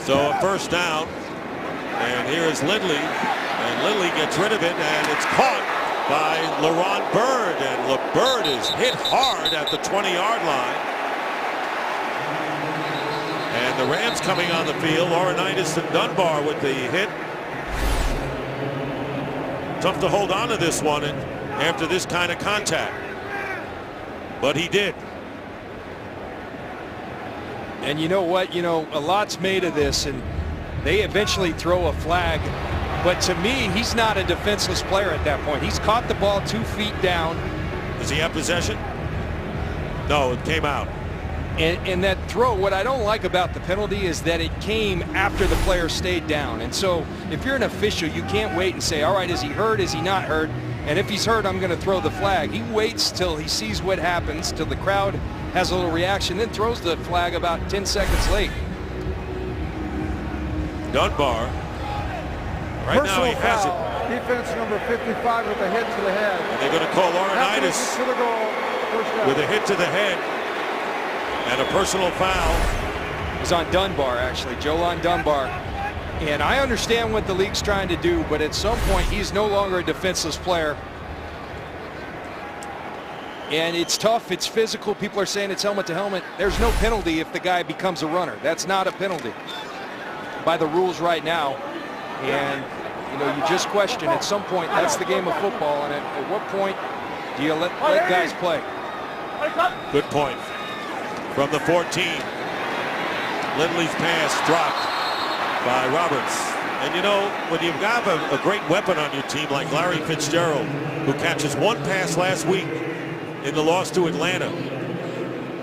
So a first down, and here is Lindley, and Lindley gets rid of it, and it's caught by LeRon Byrd, and Byrd is hit hard at the 20-yard line. And the Rams coming on the field, Laurinaitis and Dunbar with the hit. Tough to hold on to this one after this kind of contact, but he did. And you know what? You know, a lot's made of this, and they eventually throw a flag. But to me, he's not a defenseless player at that point. He's caught the ball 2 feet down. Does he have possession? No, it came out. And that throw, what I don't like about the penalty is that it came after the player stayed down. And so if you're an official, you can't wait and say, all right, is he hurt? Is he not hurt? And if he's hurt, I'm going to throw the flag. He waits till he sees what happens, till the crowd has a little reaction, then throws the flag about 10 seconds late. Dunbar. Right now he has it. Defense number 55 with a hit to the head. And they're going to call Laurinaitis with a hit to the head and a personal foul. It was on Dunbar, actually, Jolan Dunbar. And I understand what the league's trying to do, but at some point he's no longer a defenseless player. And it's tough, it's physical. People are saying it's helmet to helmet. There's no penalty if the guy becomes a runner. That's not a penalty by the rules right now. And you know, you just question at some point, that's the game of football, and at what point do you let guys play? Good point. From the 14, Lindley's pass dropped by Roberts. And you know, when you've got a great weapon on your team like Larry Fitzgerald, who catches 1 pass last week in the loss to Atlanta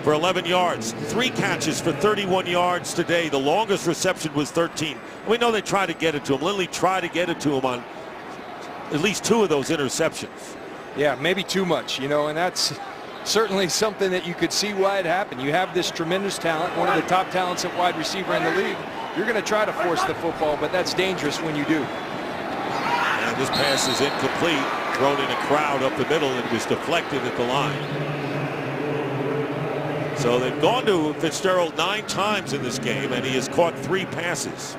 for 11 yards, 3 catches for 31 yards today. The longest reception was 13. We know they tried to get it to him. Lindley tried to get it to him on at least 2 of those interceptions. Yeah, maybe too much, you know, and that's certainly something that you could see why it happened. You have this tremendous talent, one of the top talents at wide receiver in the league. You're going to try to force the football, but that's dangerous when you do. And this pass is incomplete, thrown in a crowd up the middle, and was deflected at the line. So they've gone to Fitzgerald 9 times in this game, and he has caught 3 passes.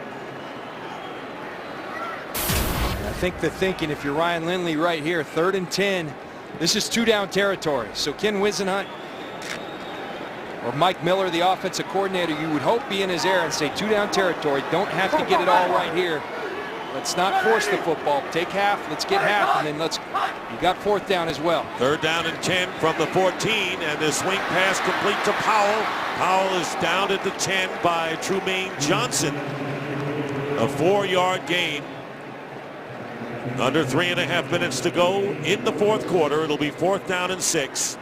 I think the thinking, if you're Ryan Lindley right here, 3rd and 10, This is 2-down territory. So Ken Wisenhunt or Mike Miller, the offensive coordinator, you would hope be in his ear and say 2-down territory. Don't have to get it all right here. Let's not force the football. Take half. Let's get half, and then you got 4th down as well. 3rd down and 10 from the 14, and the swing pass complete to Powell. Powell is down at the 10 by Trumaine Johnson. A 4-yard gain. Under 3.5 minutes to go in the 4th quarter. It'll be 4th down and 6.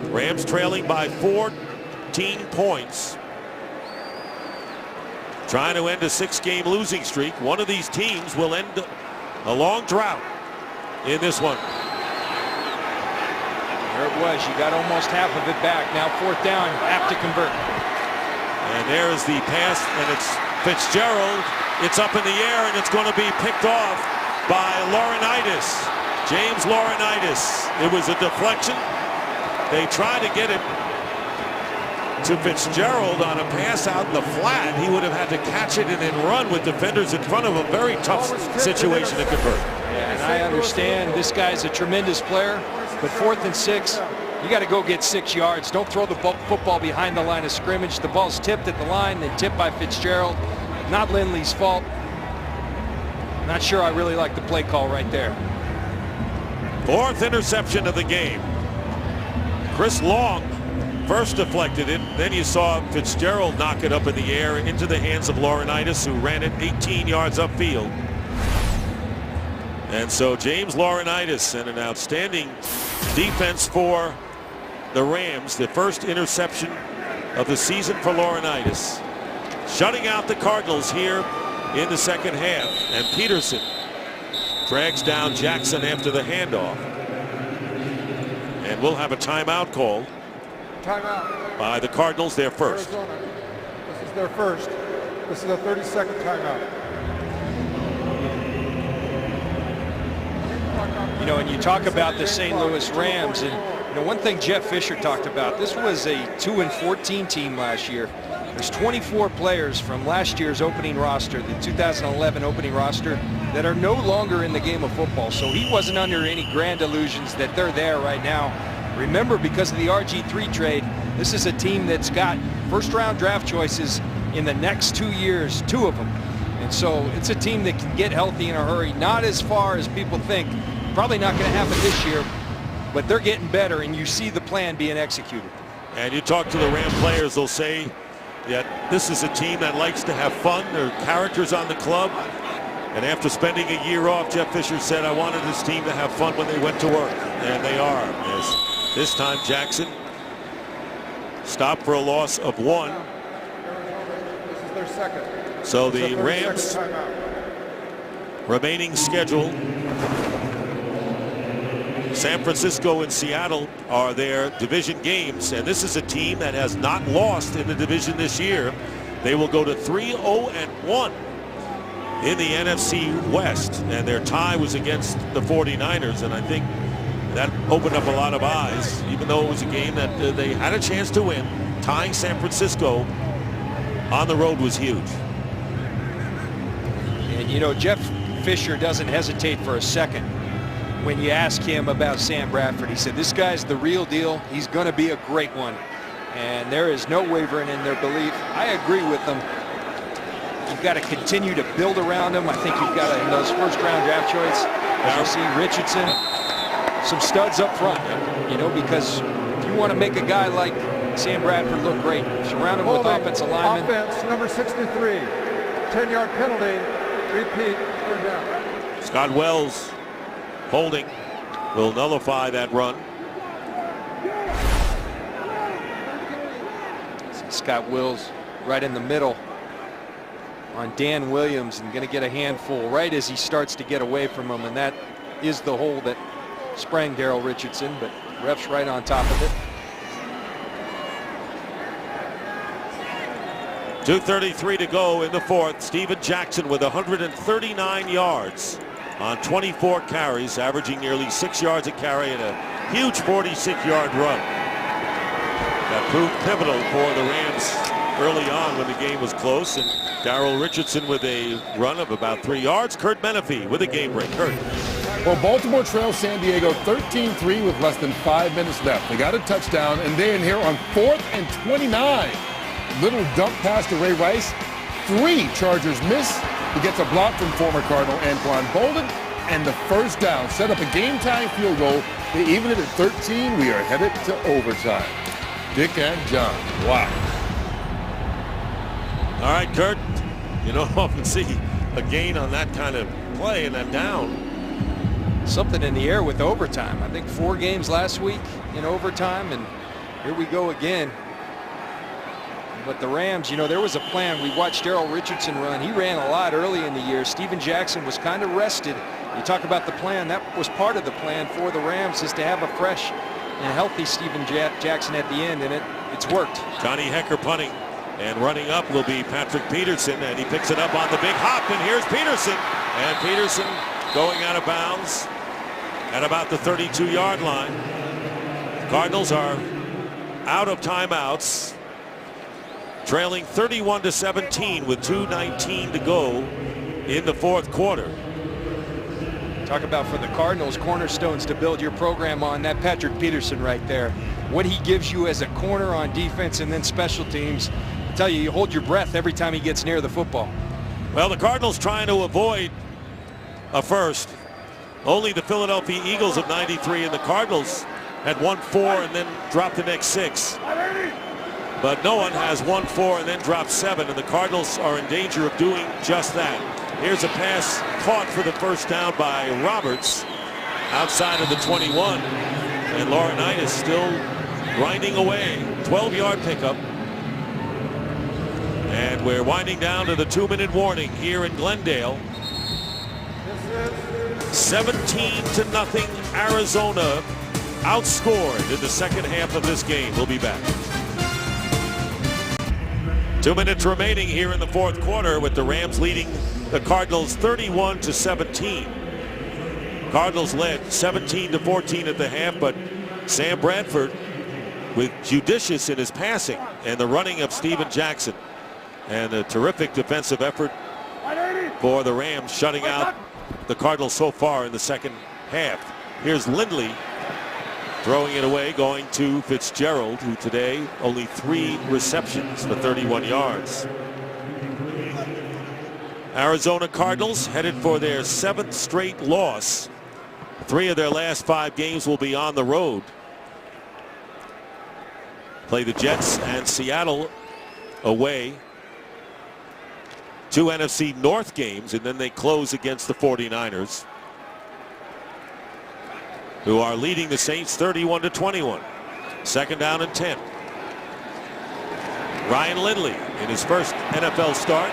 Rams trailing by 14 points. Trying to end a 6-game losing streak. One of these teams will end a long drought in this one. There it was. You got almost half of it back. Now 4th down. Have to convert. And there is the pass, and it's Fitzgerald. It's up in the air, and it's going to be picked off by Laurinaitis. James Laurinaitis. It was a deflection. They tried to get it to Fitzgerald on a pass out in the flat. He would have had to catch it and then run with defenders in front of him. Very tough situation to convert. Yeah, and I understand this guy's a tremendous player, but 4th and 6, you got to go get 6 yards. Don't throw the football behind the line of scrimmage. The ball's tipped at the line, then tipped by Fitzgerald. Not Lindley's fault. Not sure I really like the play call right there. 4th interception of the game. Chris Long first deflected it. Then you saw Fitzgerald knock it up in the air into the hands of Laurinaitis, who ran it 18 yards upfield. And so James Laurinaitis, and an outstanding defense for the Rams. The first interception of the season for Laurinaitis. Shutting out the Cardinals here in the 2nd half. And Peterson drags down Jackson after the handoff. And we'll have a timeout called. Timeout. By the Cardinals, their first. Arizona. This is their first. This is a 30-second timeout. You know, and you talk about the St. Louis Rams, and you know, one thing Jeff Fisher talked about, this was a 2-14 team last year. There's 24 players from last year's opening roster, the 2011 opening roster, that are no longer in the game of football. So he wasn't under any grand illusions that they're there right now. Remember, because of the RG3 trade, this is a team that's got 1st-round draft choices in the next 2 years, 2 of them. And so it's a team that can get healthy in a hurry. Not as far as people think. Probably not going to happen this year, but they're getting better, and you see the plan being executed. And you talk to the Ram players, they'll say that this is a team that likes to have fun. There are characters on the club. And after spending a year off, Jeff Fisher said, I wanted this team to have fun when they went to work. And they are. As this time Jackson stopped for a loss of 1. This is their 2nd. So the Rams remaining schedule. San Francisco and Seattle are their division games, and this is a team that has not lost in the division this year. They will go to 3-0-1 in the NFC West, and their tie was against the 49ers, and I think that opened up a lot of eyes, even though it was a game that they had a chance to win. Tying San Francisco on the road was huge. And you know, Jeff Fisher doesn't hesitate for a second when you ask him about Sam Bradford. He said, this guy's the real deal. He's going to be a great one. And there is no wavering in their belief. I agree with them. You've got to continue to build around him. I think you've got to, in those 1st-round draft choice, as you see Richardson, some studs up front, you know, because if you want to make a guy like Sam Bradford look great, surround him with offensive linemen. Offense, number 63. 10-yard penalty. Repeat. 3rd down. Scott Wells holding will nullify that run. Scott Wills right in the middle on Dan Williams, and going to get a handful right as he starts to get away from him, and that is the hole that sprang Daryl Richardson, but ref's right on top of it. 2:33 to go in the 4th. Steven Jackson with 139 yards on 24 carries, averaging nearly 6 yards a carry, and a huge 46-yard run. That proved pivotal for the Rams early on when the game was close. And Daryl Richardson with a run of about 3 yards. Kurt Menefee with a game break. Kurt. Well, Baltimore trails San Diego 13-3 with less than 5 minutes left. They got a touchdown, and they're in here on 4th and 29. Little dump pass to Ray Rice. 3 Chargers miss. He gets a block from former Cardinal Anquan Bolden, and the first down. Set up a game-time field goal. They even it at 13. We are headed to overtime. Dick and John. Wow. All right, Kurt. You don't often see a gain on that kind of play and that down. Something in the air with overtime. I think 4 games last week in overtime, and here we go again. But the Rams, you know, there was a plan. We watched Darrell Richardson run. He ran a lot early in the year. Steven Jackson was kind of rested. You talk about the plan. That was part of the plan for the Rams, is to have a fresh and healthy Steven Jackson at the end, and it's worked. Johnny Hecker punting, and running up will be Patrick Peterson, and he picks it up on the big hop, and here's Peterson. And Peterson going out of bounds at about the 32-yard line. The Cardinals are out of timeouts, trailing 31-17 with 2:19 to go in the 4th quarter. Talk about, for the Cardinals, cornerstones to build your program on. That Patrick Peterson right there, what he gives you as a corner on defense and then special teams. I tell you, you hold your breath every time he gets near the football. Well, the Cardinals trying to avoid a first. Only the Philadelphia Eagles of '93 and the Cardinals had won 4 and then dropped the next 6. But no one has won 4 and then dropped 7, and the Cardinals are in danger of doing just that. Here's a pass caught for the first down by Roberts outside of the 21. And Laurinaitis still grinding away. 12-yard pickup. And we're winding down to the 2-minute warning here in Glendale. 17-0 Arizona outscored in the second half of this game. We'll be back. 2 minutes remaining here in the 4th quarter, with the Rams leading the Cardinals 31-17. Cardinals led 17-14 at the half, but Sam Bradford with judicious in his passing and the running of Steven Jackson, and a terrific defensive effort for the Rams, shutting out the Cardinals so far in the second half. Here's Lindley throwing it away, going to Fitzgerald, who today only 3 receptions for 31 yards. Arizona Cardinals headed for their 7th straight loss. 3 of their last 5 games will be on the road. Play the Jets and Seattle away. 2 NFC North games, and then they close against the 49ers, who are leading the Saints 31-21. 2nd down and 10. Ryan Lindley in his first NFL start,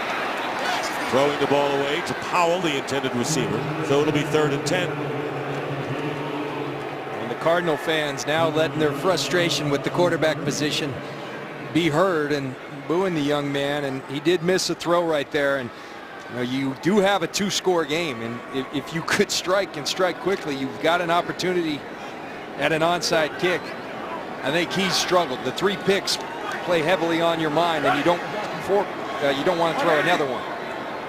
throwing the ball away to Powell, the intended receiver. So it'll be 3rd and 10. And the Cardinal fans now letting their frustration with the quarterback position be heard and booing the young man. And he did miss a throw right there. And you know, you do have a 2-score game, and if you could strike and strike quickly, you've got an opportunity at an onside kick. I think he's struggled. The 3 picks play heavily on your mind, and you don't want to throw another one.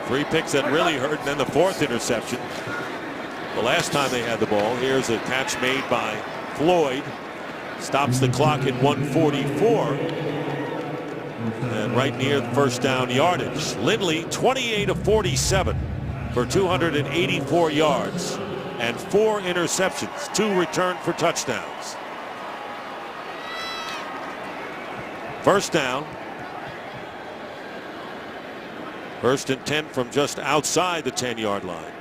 3 picks that really hurt, and then the 4th interception the last time they had the ball. Here's a catch made by Floyd, stops the clock at 1:44, and right near the first down yardage. Lindley 28 of 47 for 284 yards and 4 interceptions, 2 returned for touchdowns. First down. 1st and 10 from just outside the 10-yard line.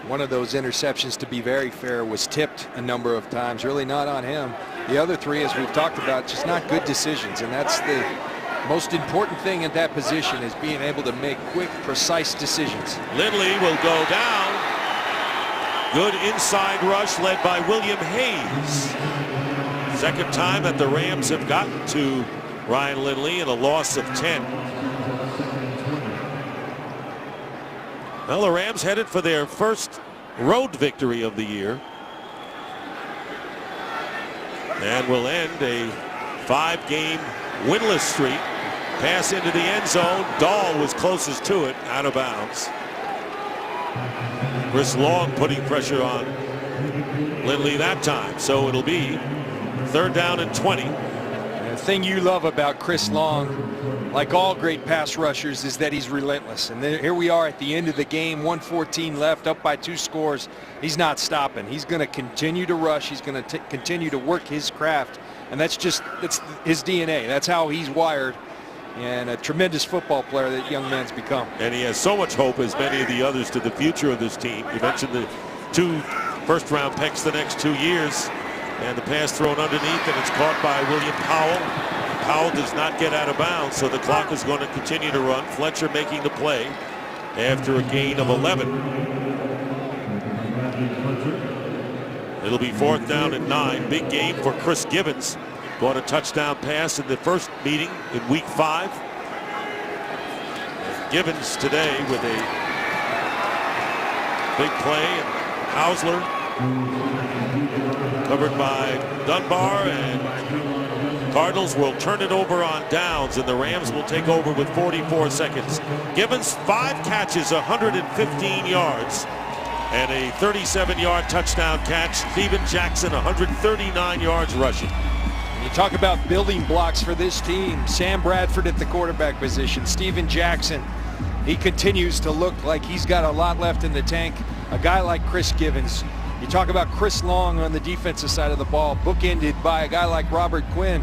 One of those interceptions, to be very fair, was tipped a number of times. Really not on him. The other 3, as we've talked about, just not good decisions, and that's the most important thing at that position, is being able to make quick, precise decisions. Lindley will go down. Good inside rush led by William Hayes. 2nd time that the Rams have gotten to Ryan Lindley, and a loss of 10. Well, the Rams headed for their first road victory of the year, and will end a 5-game winless streak. Pass into the end zone. Dahl was closest to it, out of bounds. Chris Long putting pressure on Lindley that time. So it'll be 3rd down and 20. The thing you love about Chris Long, like all great pass rushers, is that he's relentless. And here we are at the end of the game, 1:14 left, up by 2 scores. He's not stopping. He's going to continue to rush. He's going to continue to work his craft. And that's his DNA. That's how he's wired. And a tremendous football player that young man's become. And he has so much hope, as many of the others, to the future of this team. You mentioned the 2 first-round picks the next 2 years. And the pass thrown underneath, and it's caught by William Powell. Powell does not get out of bounds, so the clock is going to continue to run. Fletcher making the play after a gain of 11. It'll be 4th down and 9. Big game for Chris Givens. Caught a touchdown pass in the first meeting in week 5. Givens today with a big play, and Hausler covered by Dunbar, and Cardinals will turn it over on downs, and the Rams will take over with 44 seconds. Givens, 5 catches, 115 yards, and a 37-yard touchdown catch. Steven Jackson, 139 yards rushing. You talk about building blocks for this team. Sam Bradford at the quarterback position. Steven Jackson, he continues to look like he's got a lot left in the tank. A guy like Chris Givens. You talk about Chris Long on the defensive side of the ball, bookended by a guy like Robert Quinn.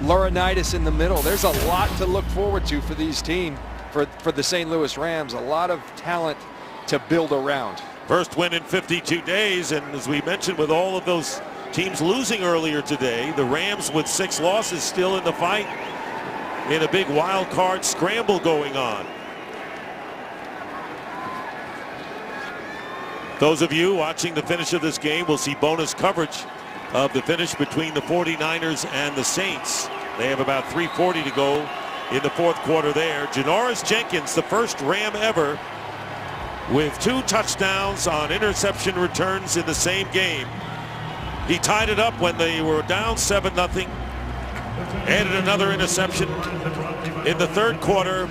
Laurinaitis in the middle. There's a lot to look forward to for these teams, for the St. Louis Rams. A lot of talent to build around. First win in 52 days, and as we mentioned, with all of those teams losing earlier today, the Rams with 6 losses still in the fight in a big wild card scramble going on. Those of you watching the finish of this game will see bonus coverage of the finish between the 49ers and the Saints. They have about 3:40 to go in the 4th quarter there. Janoris Jenkins, the first Ram ever with 2 touchdowns on interception returns in the same game. He tied it up when they were down 7-0. Added another interception in the 3rd quarter,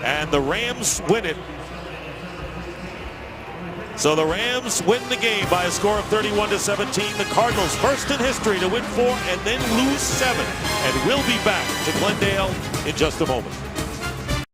and the Rams win it. So the Rams win the game by a score of 31-17. The Cardinals, first in history to win 4 and then lose 7. And we'll be back to Glendale in just a moment.